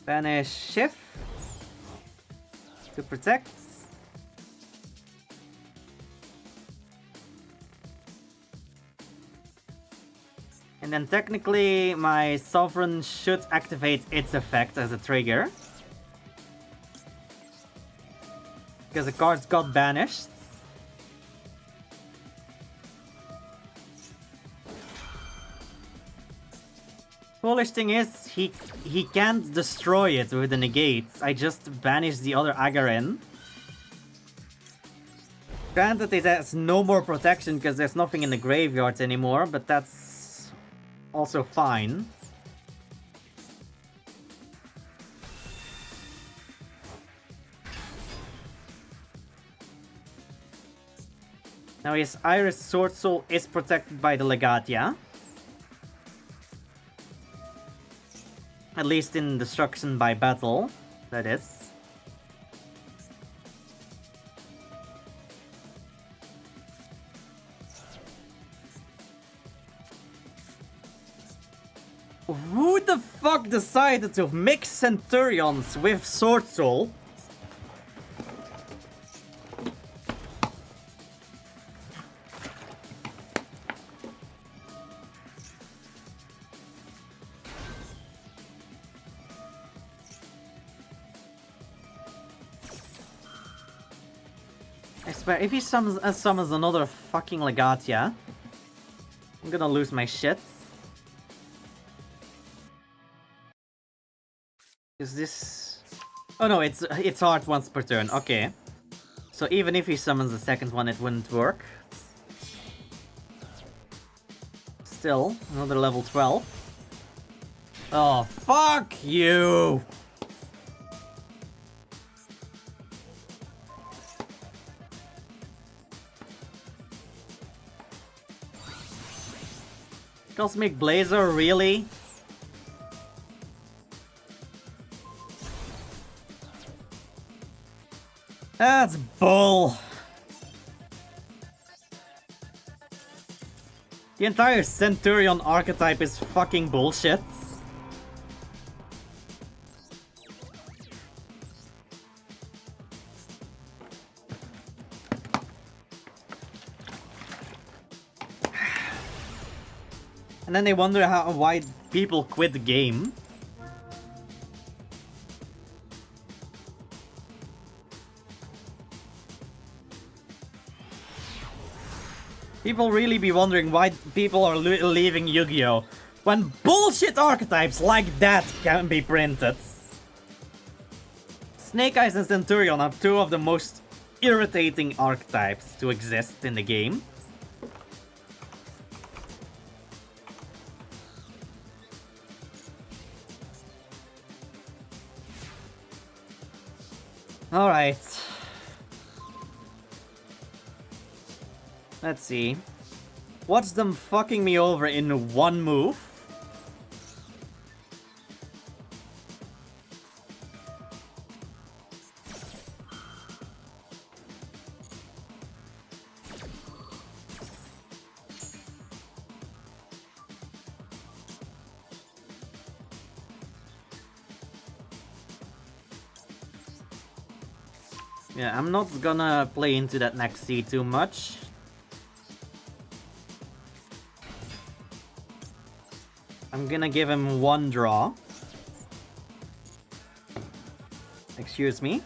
Banish Shift to protect. And then technically my Sovereign should activate its effect as a trigger. Because the cards got banished. Foolish thing is, he can't destroy it with the negates. I just banished the other Agarin. Granted, it has no more protection because there's nothing in the graveyard anymore, but that's also fine. Now his Iris Sword Soul is protected by the Legatia. At least in destruction by battle, that is. Who the fuck decided to mix Centurions with Sword Soul? I swear, if he summons another fucking Legatia, I'm gonna lose my shit. Is this... Oh no, it's hard once per turn, okay. So even if he summons a second one, it wouldn't work. Still, another level 12. Oh, fuck you! Cosmic Blazer, really? That's bull. The entire Centurion archetype is fucking bullshit. And then they wonder why people quit the game. People really be wondering why people are leaving Yu-Gi-Oh! When bullshit archetypes like that can be printed. Snake Eyes and Centurion are two of the most irritating archetypes to exist in the game. Alright. Let's see. Watch them fucking me over in one move. Yeah, I'm not gonna play into that next C too much. I'm gonna give him one draw. Excuse me.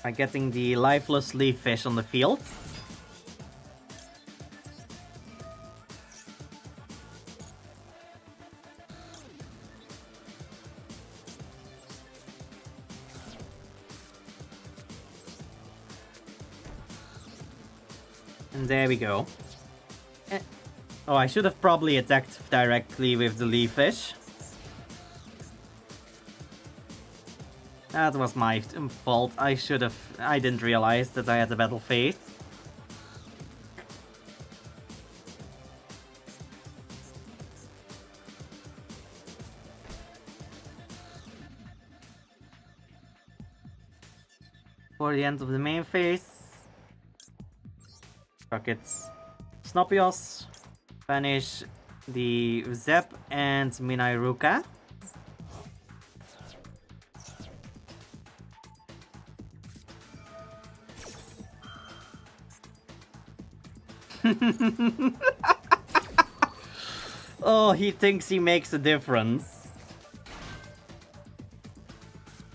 By getting the lifeless leaf fish on the field. And there we go. Oh, I should have probably attacked directly with the Leaf Fish. That was my fault. I didn't realize that I had a battle phase. For the end of the main phase. Fuck it. Snopios. Banish the Zep and Minairuka. Oh, he thinks he makes a difference.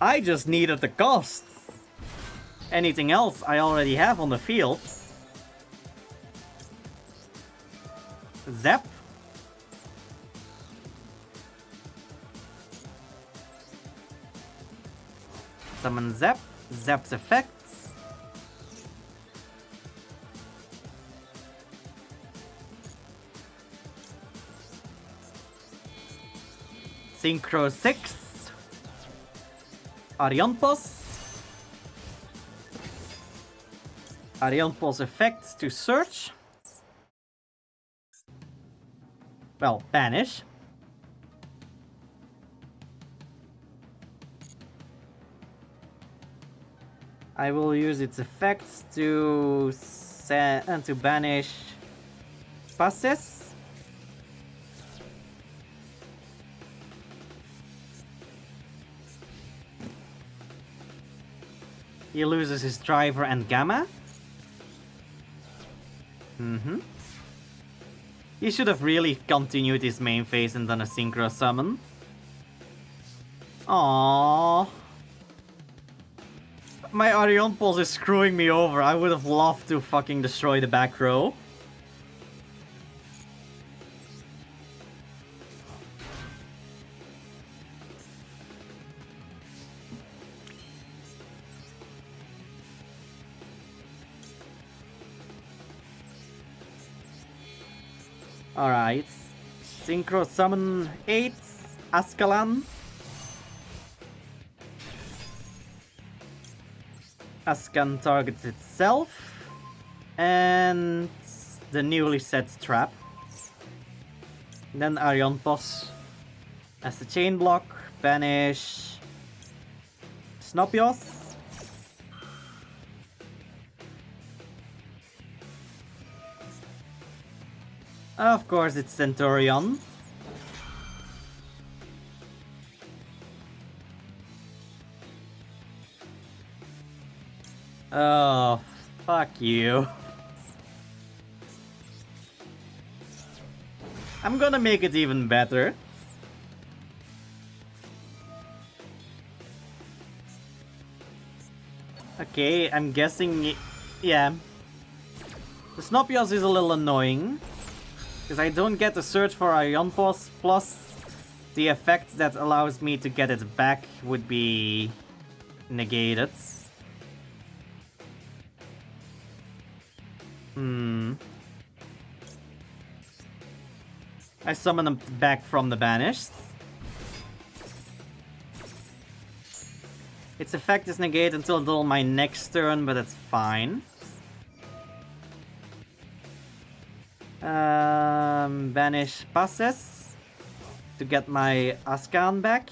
I just needed the costs. Anything else I already have on the field. Zap. Summon Zap. Zap's effects. Synchro 6. Arianpos. Arianpos effect to search. Well, banish. I will use its effects to banish passes. He loses his driver and gamma. He should have really continued his main phase and done a synchro summon. Aww. My Arion Pulse is screwing me over. I would have loved to fucking destroy the back row. Alright. Synchro Summon 8, Askalan. Askan targets itself. And the newly set trap. Then Arianpos as the chain block. Banish Snopios. Of course, it's Centurion. Oh, fuck you. I'm gonna make it even better. Okay, I'm guessing... yeah. The Snopios is a little annoying. Because I don't get the search for Arianpos, plus the effect that allows me to get it back would be negated. I summon them back from the banished. Its effect is negated until my next turn, but it's fine. Banish passes to get my Askan back.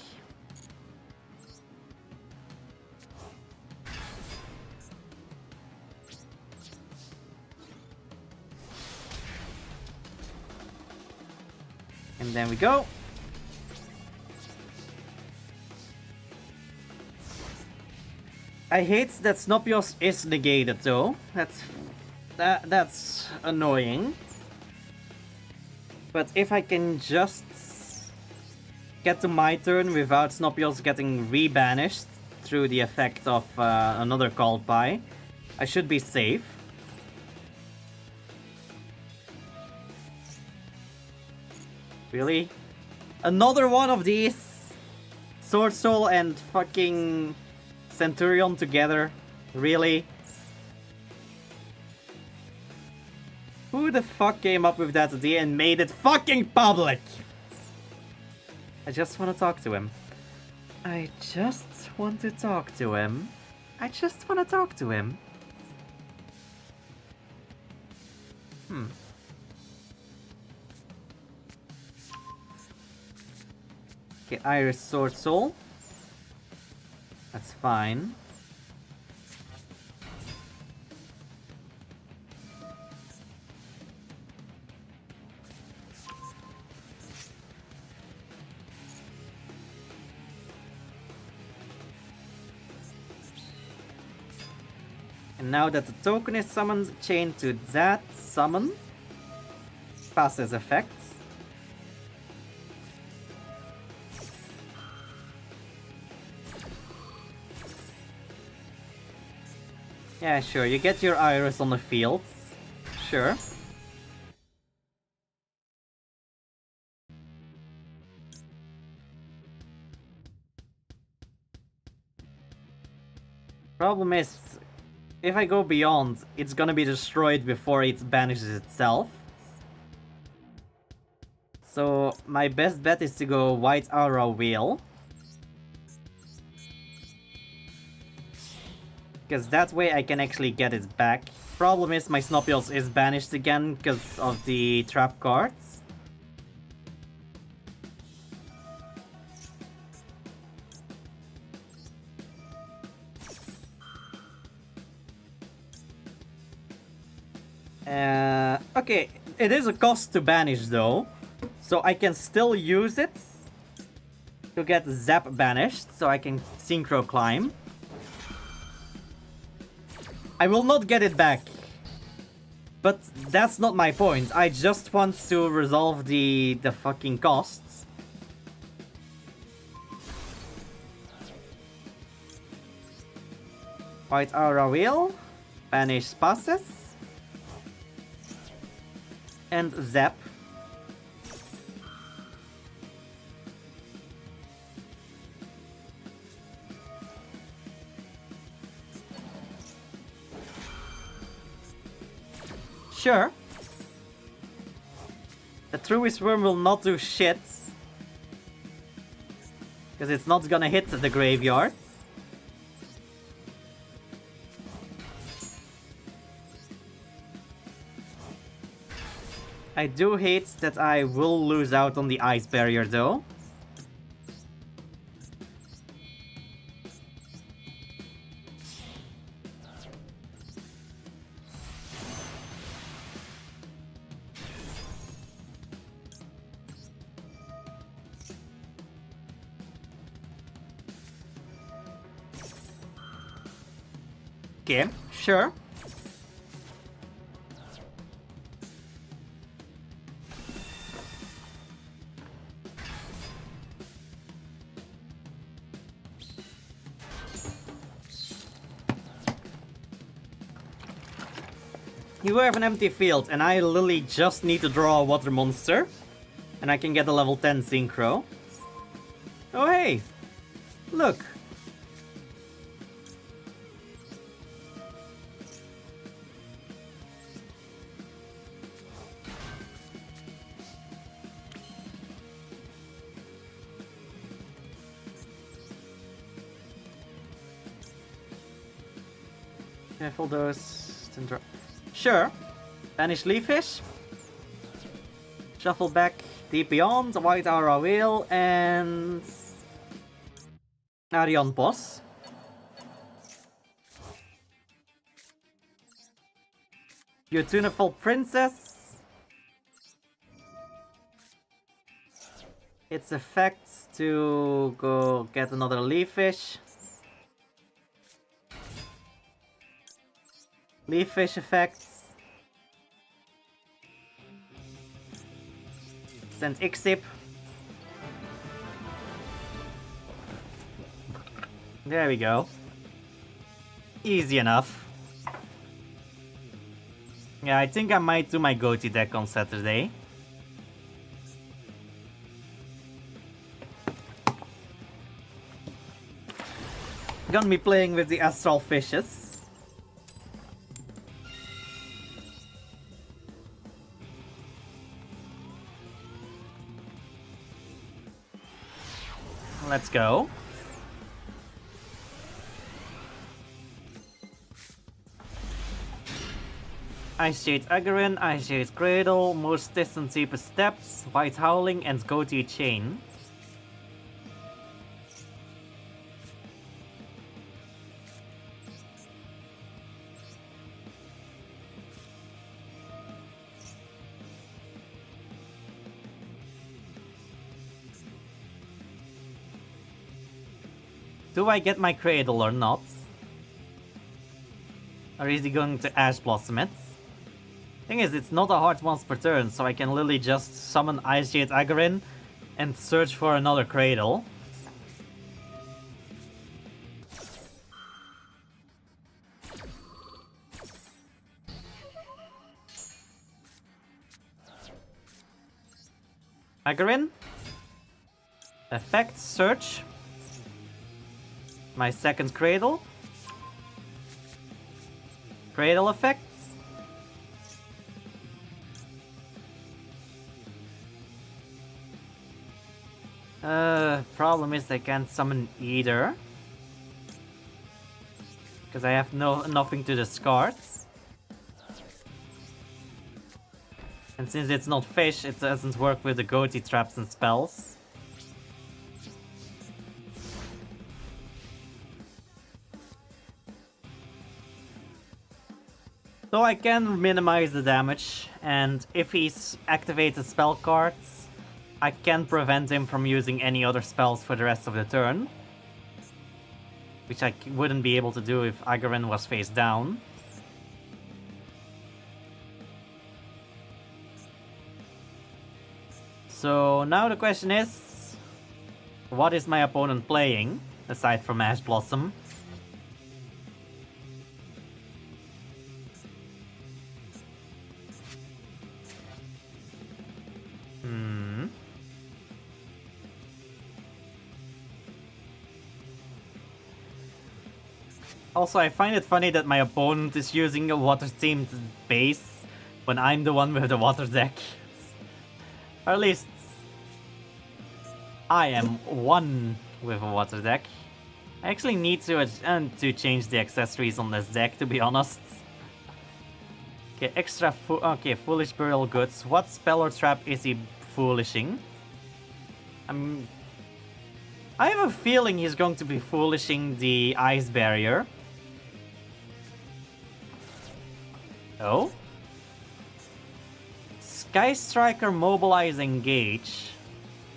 And then we go. I hate that Snopios is negated though. That's annoying. But if I can just get to my turn without Snopios getting re-banished through the effect of another called by, I should be safe. Really? Another one of these? Sword Soul and fucking Centurion together? Really? Who the fuck came up with that idea and made it fucking public? I just want to talk to him. I just want to talk to him. I just want to talk to him. Okay, Iris Sword Soul. That's fine. And now that the token is summoned, chain to that summon. Passes effects. Yeah, sure, you get your Iris on the field. Sure. Problem is, if I go beyond, it's gonna be destroyed before it banishes itself. So my best bet is to go White Aura Wheel. Because that way I can actually get it back. Problem is my Snopios is banished again because of the trap cards. Okay, it is a cost to banish though. So I can still use it to get Zap banished, so I can Synchro Climb. I will not get it back. But that's not my point. I just want to resolve the fucking costs. White Aura Wheel. Banish passes. And Zap. Sure. The Truist Worm will not do shit. Because it's not gonna hit the graveyard. I do hate that I will lose out on the Ice Barrier though. Okay, sure. You have an empty field, and I literally just need to draw a water monster. And I can get a level 10 Synchro. Oh hey! Look! Careful those. Sure. Banish Leafish. Shuffle back Deep Beyond, White Aura Wheel, and Arion Boss. Beautiful Princess. Its effect to go get another Leafish. Leafish effects. Send Ixip. There we go. Easy enough. Yeah, I think I might do my goatee deck on Saturday. Gonna be playing with the Astral Fishes. Let's go. Ice Shade Agarin, Ice Shade Cradle, Most Distant Deepest Steps, White Howling, and Goatee Chain. Do I get my Cradle or not? Or is he going to Ash Blossom it? Thing is, it's not a hard once per turn, so I can literally just summon Ice Jade Agarin and search for another Cradle. Agarin. Effect, search. My second Cradle. Cradle effect. Problem is I can't summon either. Because I have nothing to discard. And since it's not fish, it doesn't work with the goatee traps and spells. So I can minimize the damage, and if he's activated spell cards, I can prevent him from using any other spells for the rest of the turn. Which I wouldn't be able to do if Agarin was face down. So now the question is, what is my opponent playing, aside from Ash Blossom? Also, I find it funny that my opponent is using a water-themed base when I'm the one with the water deck. Or at least, I am one with a water deck. I actually need to change the accessories on this deck, to be honest. Okay, okay, Foolish Burial Goods. What spell or trap is he foolishing? I have a feeling he's going to be foolishing the Ice Barrier. Oh? Sky Striker Mobilize Engage.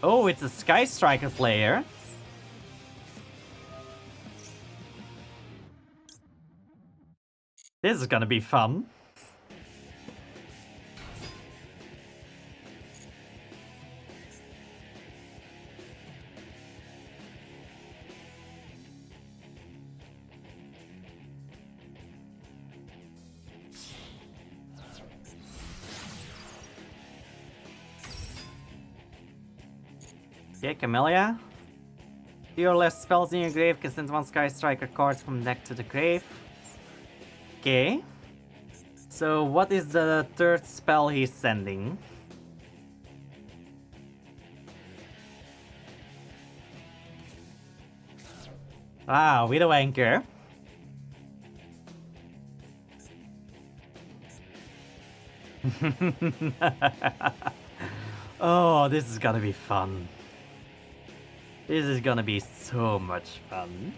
Oh, it's a Sky Striker player. This is gonna be fun. Okay, Camellia. Two or less spells in your grave can send one Sky Striker card from deck to the grave. Okay. So what is the third spell he's sending? Wow, Widow Anchor. Oh, this is gonna be fun. This is gonna be so much fun.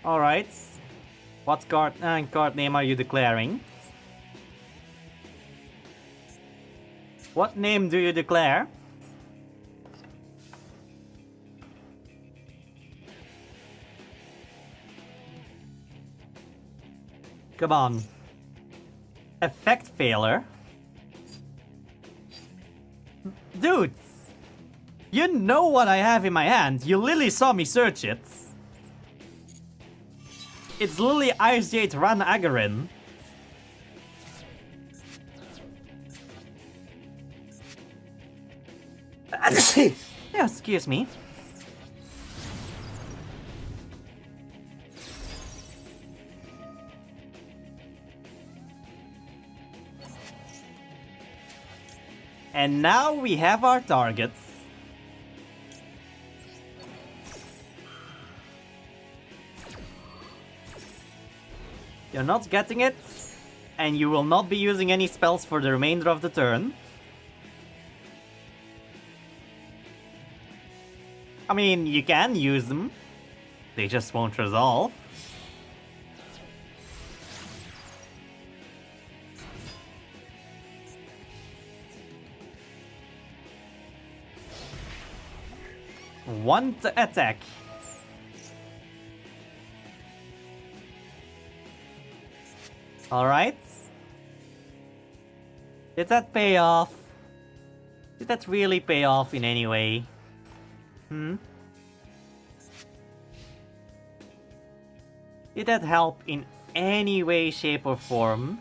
Alright. What card name are you declaring? What name do you declare? Come on. Effect failure? Dudes! You know what I have in my hand. You literally saw me search it. It's literally Ice Jade Ran Agarin. Yeah, excuse me. And now we have our targets. You're not getting it, and you will not be using any spells for the remainder of the turn. I mean, you can use them. They just won't resolve. One attack. Alright. Did that pay off? Did that really pay off in any way? Did that help in any way, shape, or form?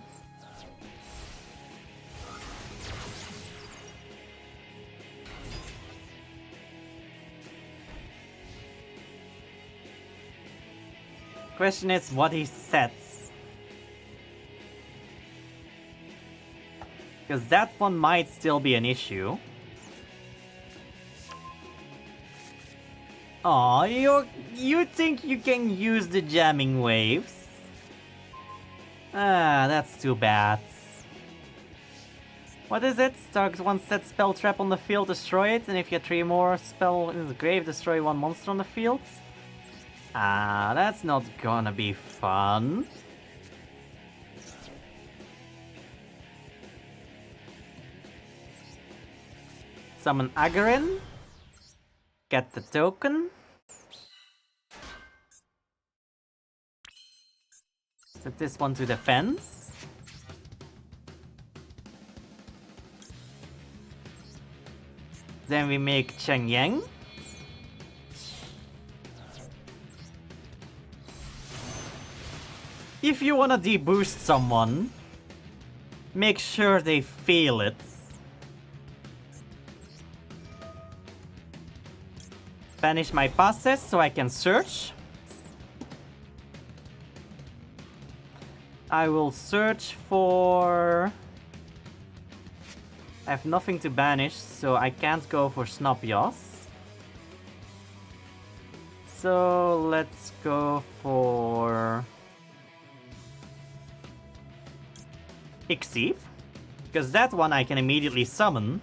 Question is what he sets. Because that one might still be an issue. Aw, you think you can use the jamming waves? Ah, that's too bad. What is it? Target one set spell trap on the field, destroy it, and if you have 3 more spell in the grave, destroy 1 monster on the field. Ah, that's not gonna be fun. Summon Agarin. Get the token. Set this one to defense. Then we make Cheng Yang. If you wanna deboost someone, make sure they feel it. Banish my passes so I can search. I will search for... I have nothing to banish, so I can't go for Snopyos. So let's go for... Ixip, because that one I can immediately summon.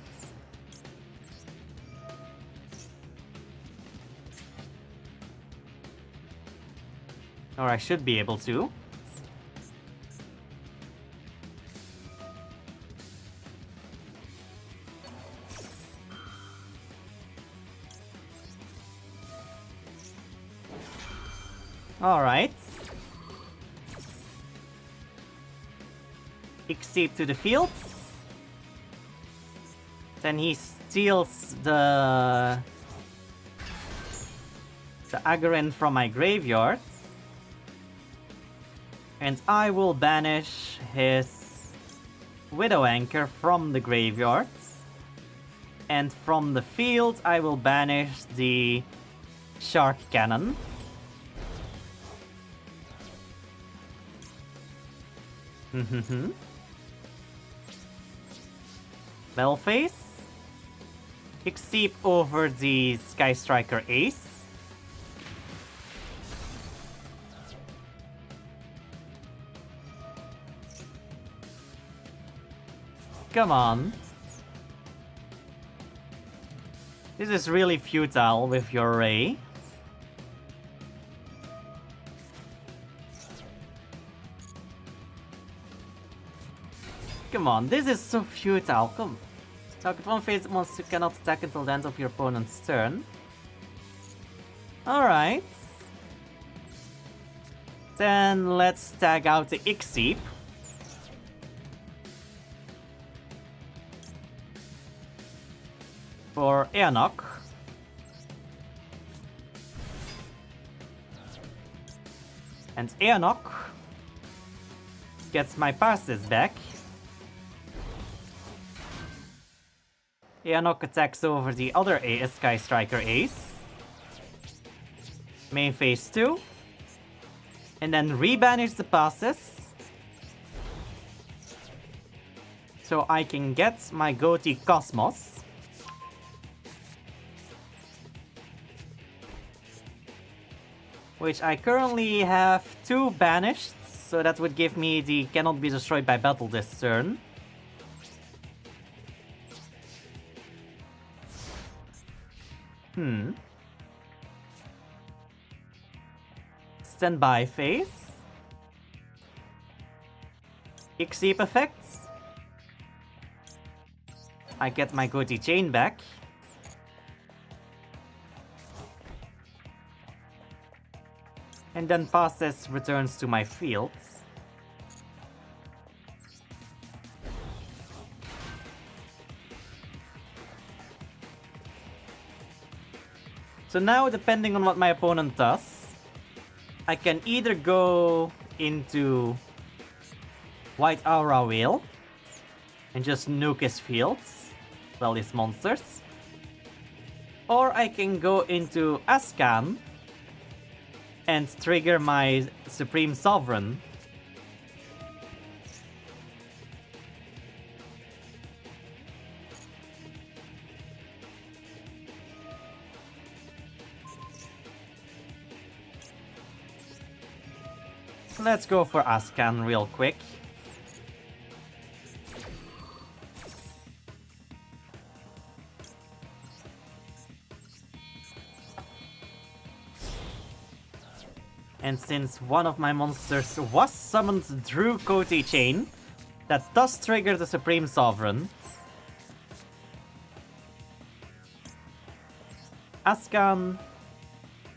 Or I should be able to. Alright. Exceed to the field. Then he steals the Agarin from my graveyard. And I will banish his Widow Anchor from the graveyard. And from the field I will banish the Shark Cannon. Bellface. Exceed over the Sky Striker Ace. Come on. This is really futile with your Ray. Come on, this is so futile. Come. Target one face monster cannot attack until the end of your opponent's turn. Alright. Then let's tag out the Ixip. For Eonok. And Eonok gets my passes back. Eonok attacks over the other Sky Striker Ace. Main phase 2. And then rebanish the passes. So I can get my Goatee Cosmos. Which I currently have 2 banished, so that would give me the cannot be destroyed by battle this turn. Standby phase. Exceep effects. I get my Goatee Chain back. And then Passes returns to my fields. So now, depending on what my opponent does, I can either go into White Aura Whale and just nuke his fields, well, his monsters. Or I can go into Ascan and trigger my Supreme Sovereign. Let's go for Ascan real quick. And since one of my monsters was summoned through Goatee Chain, that does trigger the Supreme Sovereign. Ascan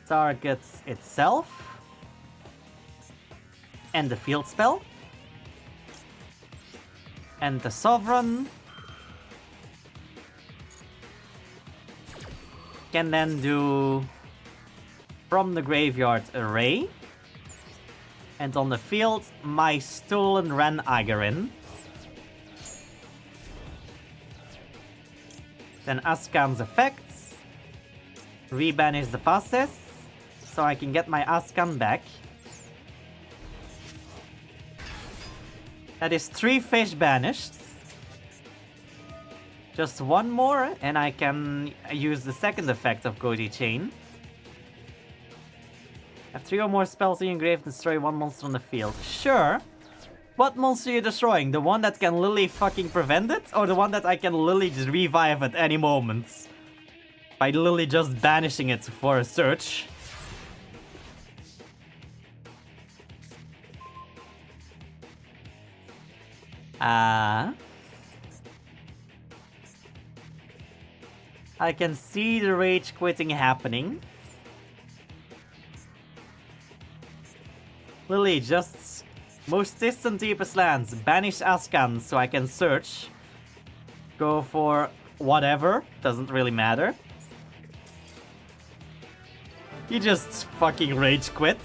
targets itself and the field spell. And the Sovereign can then do from the graveyard Array. And on the field, my Stolen Ren Agarin. Then Ascan's effects. Rebanish the passes, so I can get my Ascan back. That is 3 fish banished. Just one more, and I can use the second effect of Goatee Chain. Have 3 or more spells in your grave, destroy 1 monster on the field. Sure. What monster are you destroying? The one that can literally fucking prevent it? Or the one that I can literally just revive at any moment? By literally just banishing it for a search. I can see the rage quitting happening. Lily, just most distant deepest lands, banish Ascan so I can search. Go for whatever, doesn't really matter. He just fucking rage quits.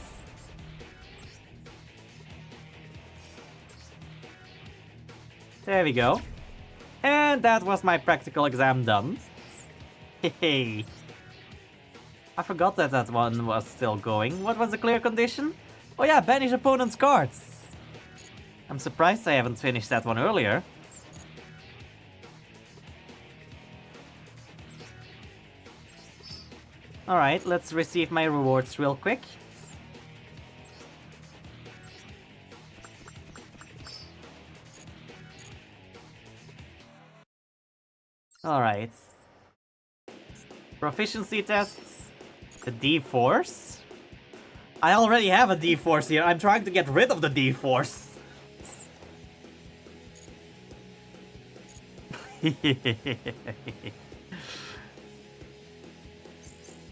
There we go. And that was my practical exam done. Hey. I forgot that that one was still going. What was the clear condition? Oh yeah, banish opponent's cards. I'm surprised I haven't finished that one earlier. Alright, let's receive my rewards real quick. Alright. Proficiency tests. The D-Force. I already have a D-Force here. I'm trying to get rid of the D-Force.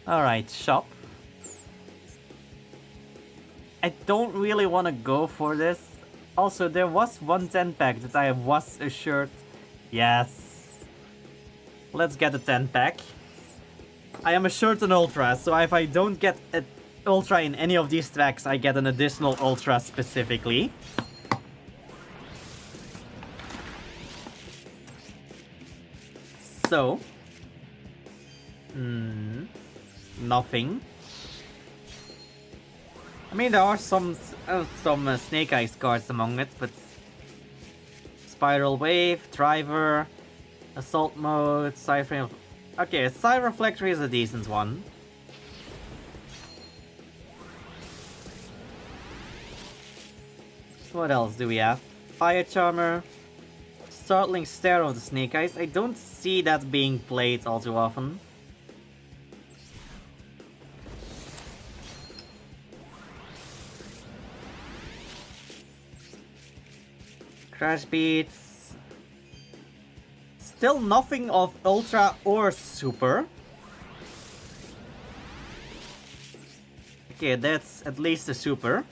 Alright, shop. I don't really want to go for this. Also, there was one 10-pack that I was assured. Yes. Let's get a 10-pack. I am assured an Ultra, so if I don't get an Ultra in any of these packs, I get an additional Ultra specifically. So. Nothing. I mean, there are some Snake Eyes cards among it, but Spiral Wave, Driver, Assault Mode, Cypher... Okay, Side Reflector is a decent one. What else do we have? Fire Charmer, Startling Stare of the Snake Eyes. I don't see that being played all too often. Crash Beats. Still nothing of Ultra or Super. Okay, that's at least a Super.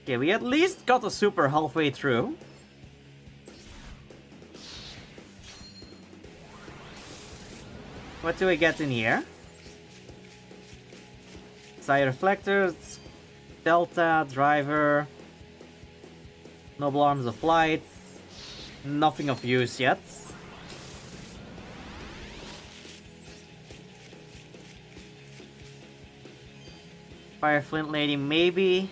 Okay, we at least got a Super halfway through. What do we get in here? Side Reflectors, Delta, Driver, Noble Arms of Light. Nothing of use yet. Fire Flint Lady, maybe.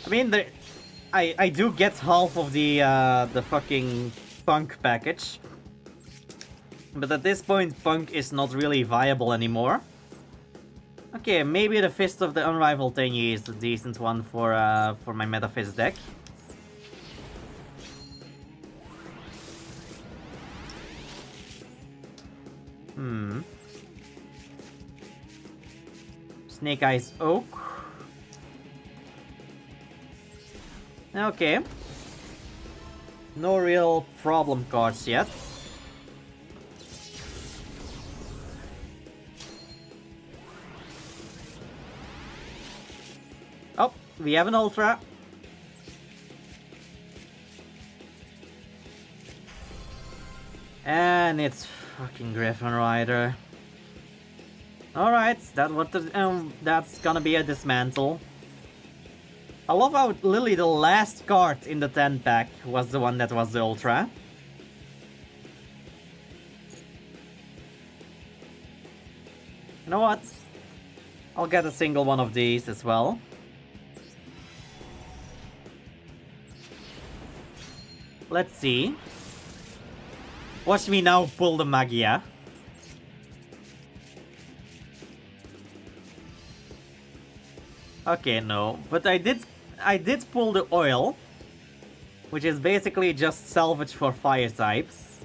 I mean, I do get half of the fucking Punk package. But at this point, Punk is not really viable anymore. Okay, maybe the Fist of the Unrivaled Tenyi is a decent one for my Metafist deck. Snake Eyes Oak. Okay. No real problem cards yet. Oh, we have an Ultra. And it's fucking Griffin Rider. Alright, that's gonna be a dismantle. I love how literally the last card in the 10 pack was the one that was the Ultra. You know what? I'll get a single one of these as well. Let's see. Watch me now pull the Magia. Okay, no, but I did pull the Oil, which is basically just salvage for fire types.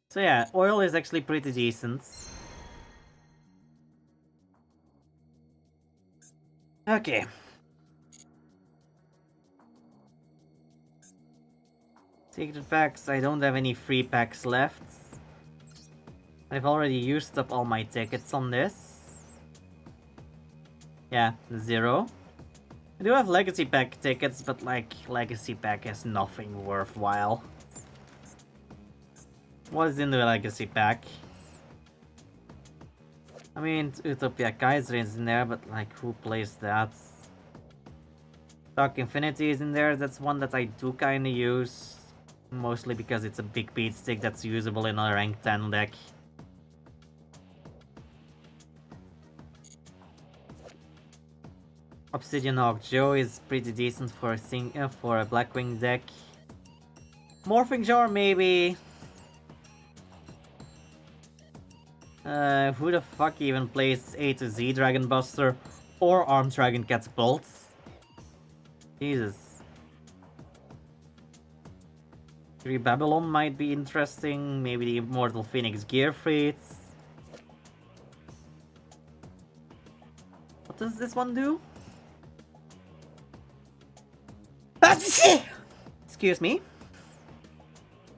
So yeah, Oil is actually pretty decent. Okay. Secret packs, I don't have any free packs left. I've already used up all my tickets on this. Yeah, 0. I do have Legacy Pack tickets, but like, Legacy Pack has nothing worthwhile. What is in the Legacy Pack? I mean, Utopia Kaiser is in there, but like, who plays that? Dark Infinity is in there, that's one that I do kinda use. Mostly because it's a big beat stick that's usable in a rank 10 deck. Obsidian Hawk Joe is pretty decent for a Blackwing deck. Morphing Jar maybe. Who the fuck even plays A to Z Dragon Buster or Armed Dragon Catapults? Jesus. 3 Babylon might be interesting. Maybe the Immortal Phoenix Gear Freights. What does this one do? Excuse me.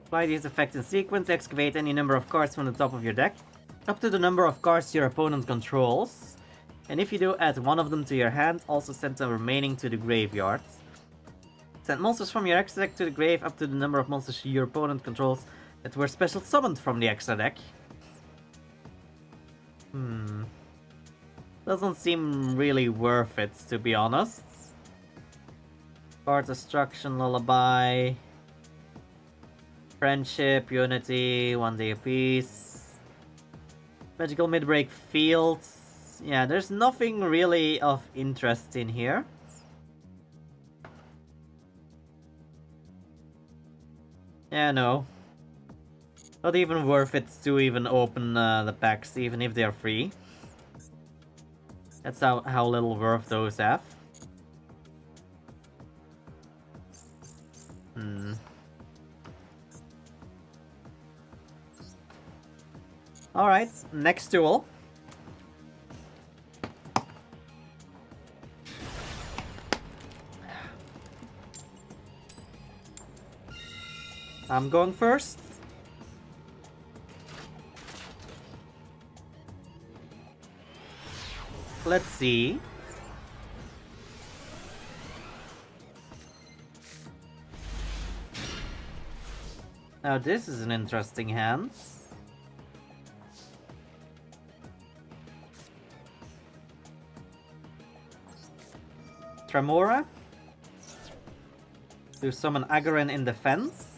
Apply these effects in sequence. Excavate any number of cards from the top of your deck, up to the number of cards your opponent controls. And if you do, add one of them to your hand. Also send the remaining to the graveyard. Send monsters from your extra deck to the grave up to the number of monsters your opponent controls that were special summoned from the extra deck. Doesn't seem really worth it, to be honest. Card Destruction, Lullaby, Friendship, Unity, 1 day apiece. Magical Midbreak Fields. Yeah, there's nothing really of interest in here. Yeah, no. Not even worth it to even open the packs, even if they're free. That's how little worth those have. Alright, next duel. I'm going first. Let's see. Now this is an interesting hand. Tremora. To summon Agarin in defense.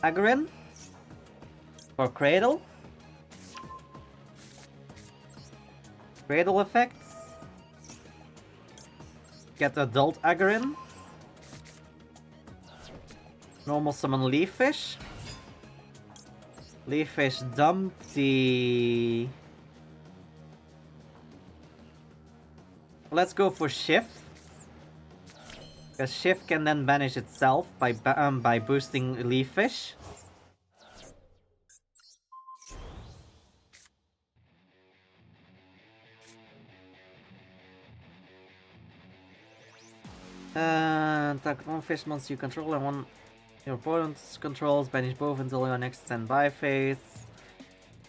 Agarin. For Cradle. Cradle effects. Get Adult Agarin. Normal summon Leaffish. Leaffish dump the... Let's go for Shift. Because Shift can then banish itself by boosting Leaffish. Attack one fish monster you control and one your opponent's controls, banish both until your next standby phase.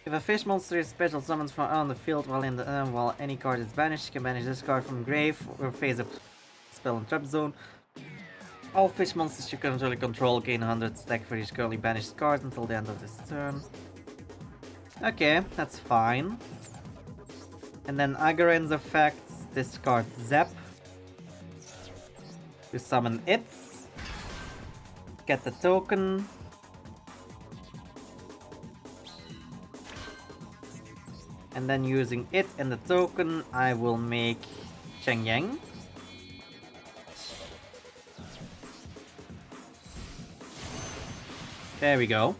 If a fish monster is special summoned from on the field while any card is banished, you can banish this card from grave or phase of spell and trap zone. All fish monsters you currently control gain 100 stack for each currently banished card until the end of this turn. Okay, that's fine. And then Agarin's effects, discard Zap. To summon it. Get the token. And then using it and the token, I will make Cheng Yang. There we go.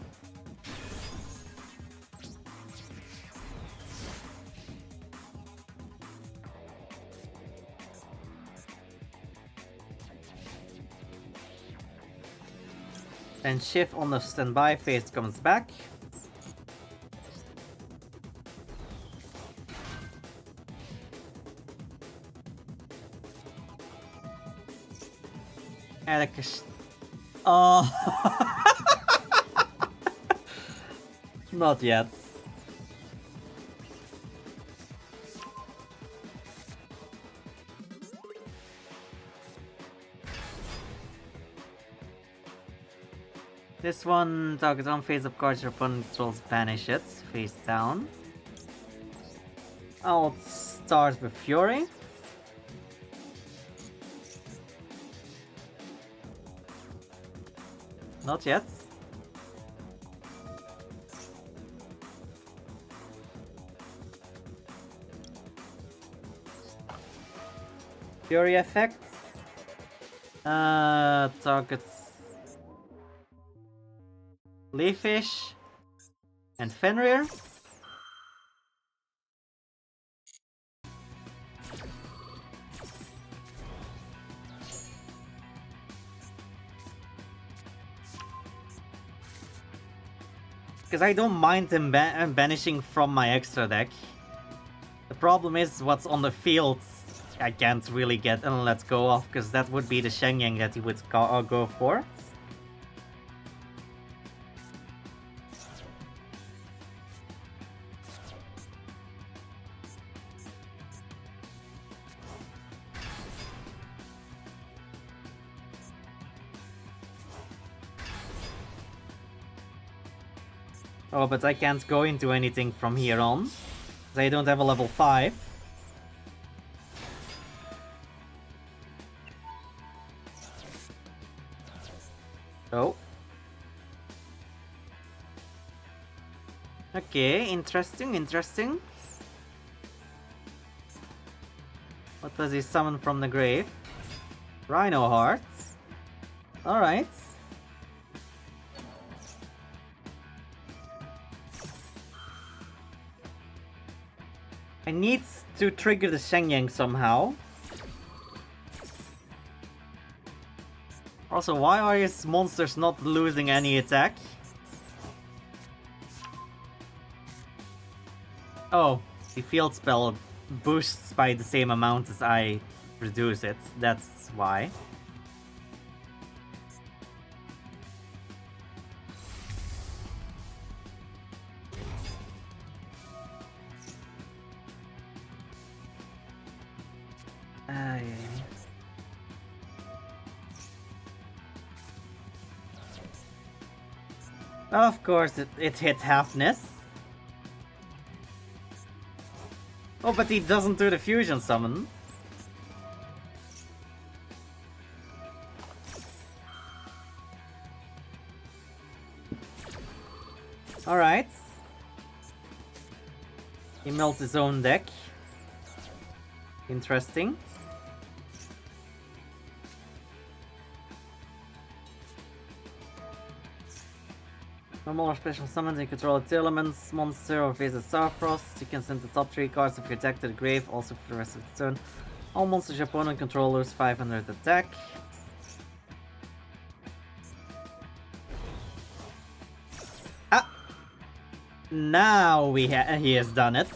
And Shift on the standby phase comes back. And oh, not yet. This one targets on face up cards your opponent controls, banish it, face down. I'll start with Fury. Not yet. Fury effect. Targets Leaffish and Fenrir. Because I don't mind them banishing from my extra deck. The problem is what's on the field I can't really get and let go of, because that would be the Shenyang that he would go for. Oh, but I can't go into anything from here on. I don't have a level 5. Oh. Okay, interesting, interesting. What does he summon from the grave? Rhino hearts. Alright. I need to trigger the Shenyang somehow. Also, why are his monsters not losing any attack? Oh, the field spell boosts by the same amount as I reduce it. That's why. Yeah. Of course, it hit halfness. Oh, but he doesn't do the fusion summon. Alright. He melts his own deck. Interesting. Normal or special summons and control the elements monster or faces Starfrost. You can send the top 3 cards of your deck to the grave, also for the rest of the turn. All monsters your opponent control lose 500 attack. Ah! Now he has done it.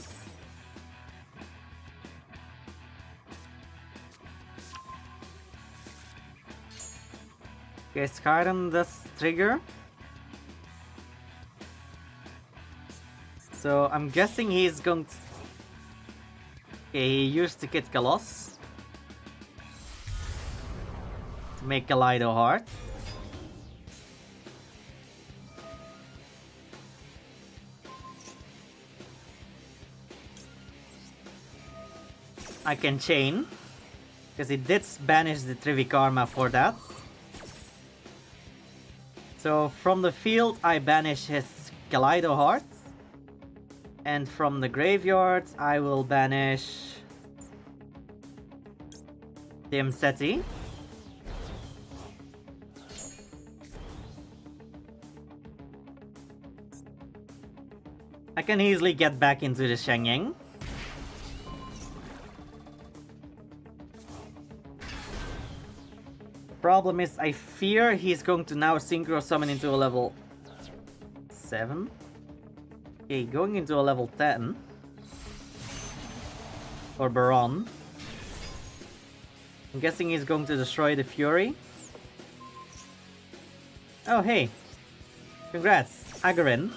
Okay, Skyrim does trigger. So I'm guessing he's going to... Okay, he used to Kid Kalos to make Kaleido Heart. I can chain, because he did banish the Trivikarma for that. So from the field I banish his Kaleido Heart. And from the graveyard, I will banish Dimseti. I can easily get back into the Shenyang. The problem is, I fear he's going to now synchro summon into a level 7. Okay, going into a level 10. Or Baron. I'm guessing he's going to destroy the Fury. Oh, hey. Congrats, Agarin.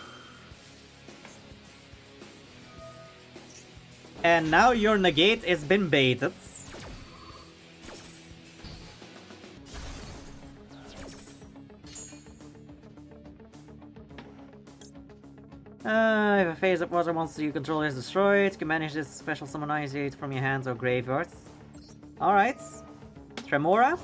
And now your negate has been baited. If a phase of water monster you control is destroyed, you can manage this special summon Isolate from your hands or graveyards. Alright. Tremora.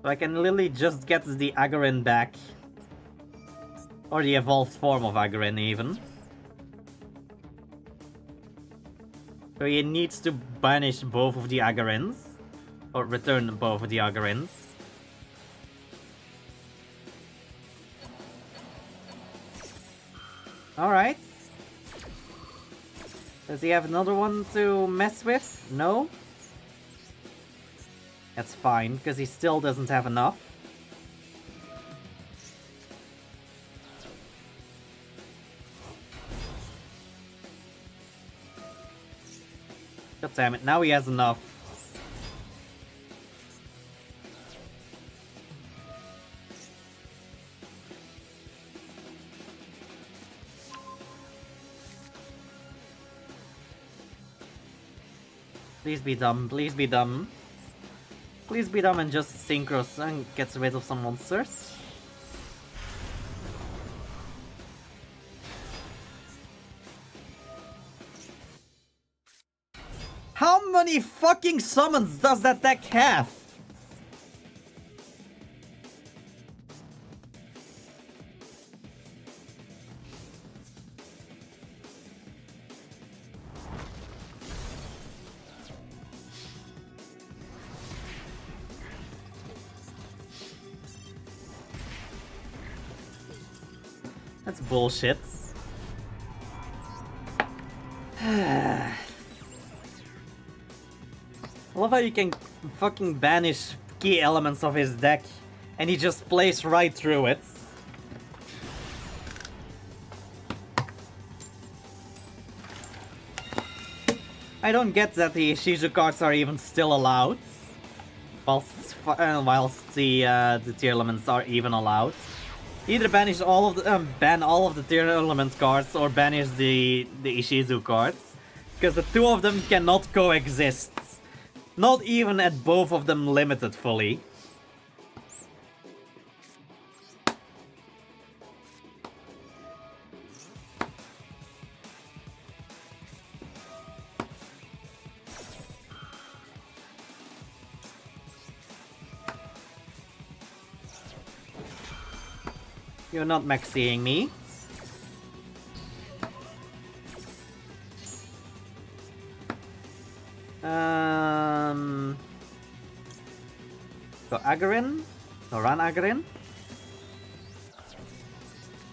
So I can literally just get the Agarin back. Or the evolved form of Agarin even. So he needs to banish both of the Agarins. Or return both of the Agarins. Alright. Does he have another one to mess with? No? That's fine, because he still doesn't have enough. God damn it, now he has enough. Please be dumb, please be dumb. Please be dumb and just synchros and gets rid of some monsters. How many fucking summons does that deck have? That's bullshit. I love how you can fucking banish key elements of his deck and he just plays right through it. I don't get that the Shizu cards are even still allowed, whilst the tier elements are even allowed. Either banish all of the ban all of the tier element cards or banish the Ishizu cards, because the two of them cannot coexist. Not even at both of them limited fully. You're not maxing me. Go Agarin. No, run Agarin.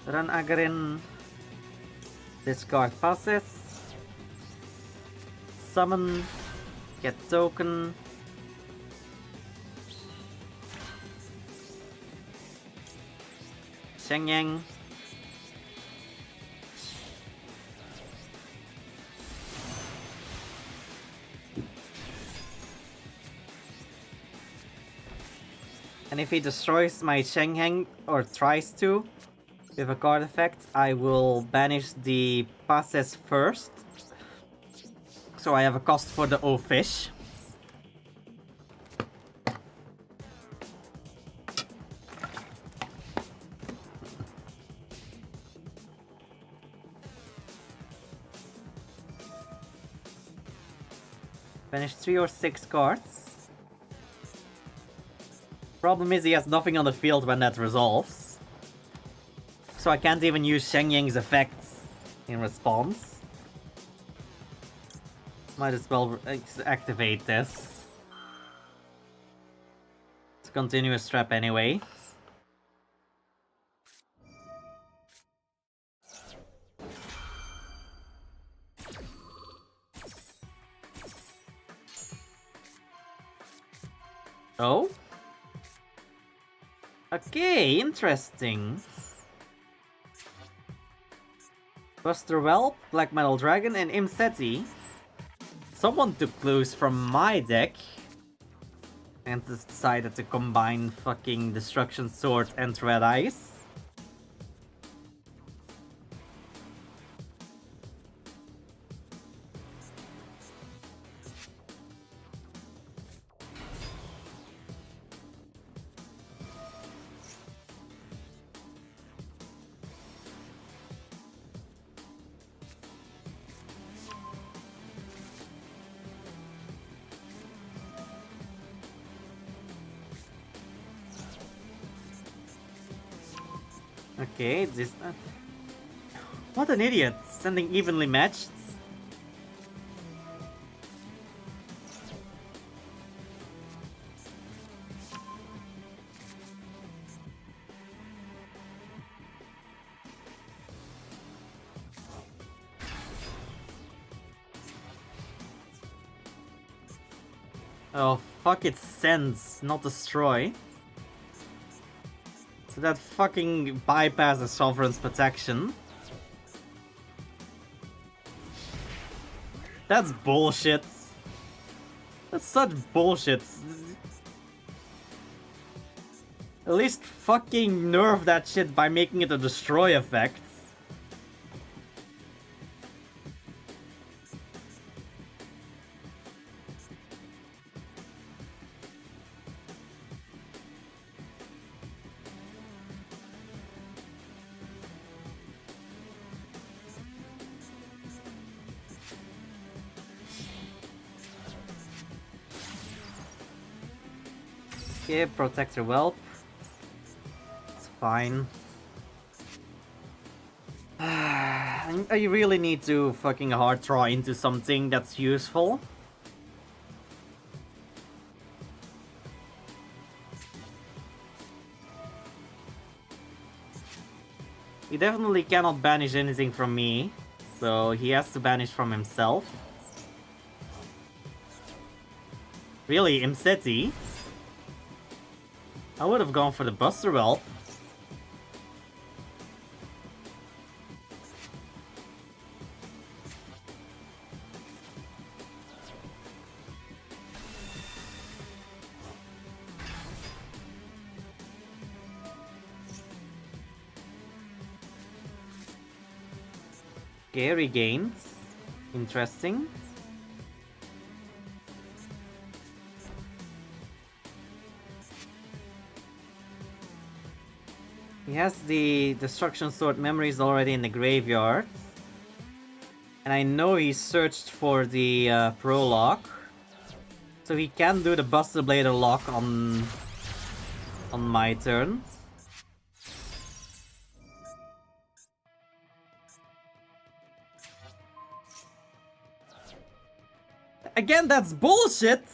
Run Agarin. Discard passes. Summon. Get token. Shengyang. And if he destroys my Shengyang or tries to with a card effect, I will banish the passes first. So I have a cost for the O-Fish. Banish 3 or 6 cards. Problem is he has nothing on the field when that resolves. So I can't even use Shengyang's effects in response. Might as well activate this. It's a continuous trap anyway. Oh? Okay, interesting. Buster Whelp, Black Metal Dragon, and Imseti. Someone took clues from my deck and decided to combine fucking Destruction Sword and Red Ice. Okay, this... what an idiot! Sending evenly matched. Oh, fuck, it sends, not destroy. So that fucking bypasses Sovereign's protection. That's bullshit. That's such bullshit. At least fucking nerf that shit by making it a destroy effect. Okay, Protector Whelp. It's fine. I really need to fucking hard draw into something that's useful. He definitely cannot banish anything from me, so he has to banish from himself. Really, Imseti? I would have gone for the Buster Belt. Scary gains. Interesting. He has the Destruction Sword memories already in the graveyard. And I know he searched for the prologue. So he can do the Buster Blader lock on my turn. Again, that's bullshit!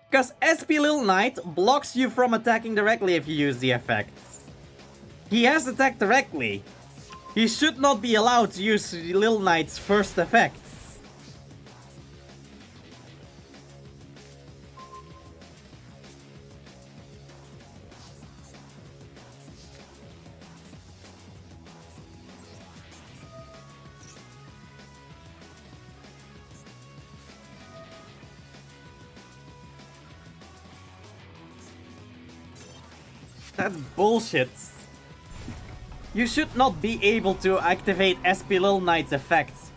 Because SP Little Knight blocks you from attacking directly if you use the effect. He has attacked directly. He should not be allowed to use Little Knight's first effects. That's bullshit. You should not be able to activate SP Little Knight's effects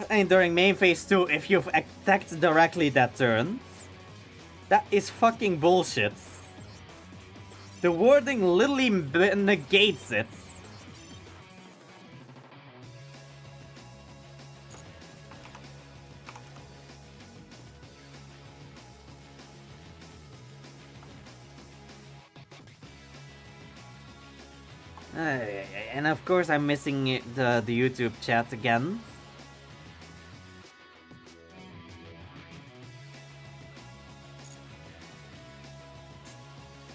during main phase 2 if you've attacked directly that turn. That is fucking bullshit. The wording literally negates it. And of course I'm missing the YouTube chat again.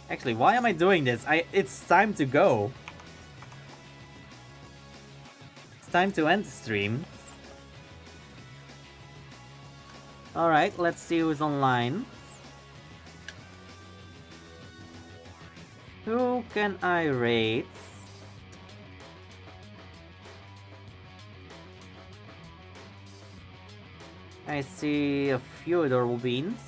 Actually, why am I doing this? It's time to go. It's time to end the stream. Alright, let's see who's online. Who can I rate? I see a few adorable beans.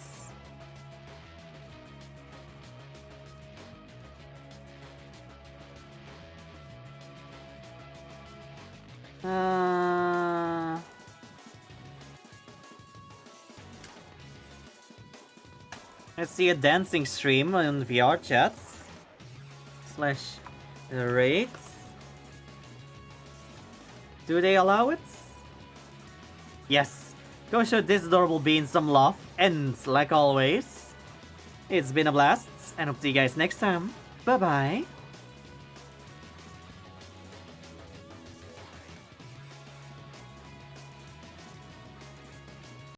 I see a dancing stream on VR chats. Slash rates. Do they allow it? Yes. Go show this adorable bean some love. And like always, it's been a blast. And hope to see you guys next time. Bye bye.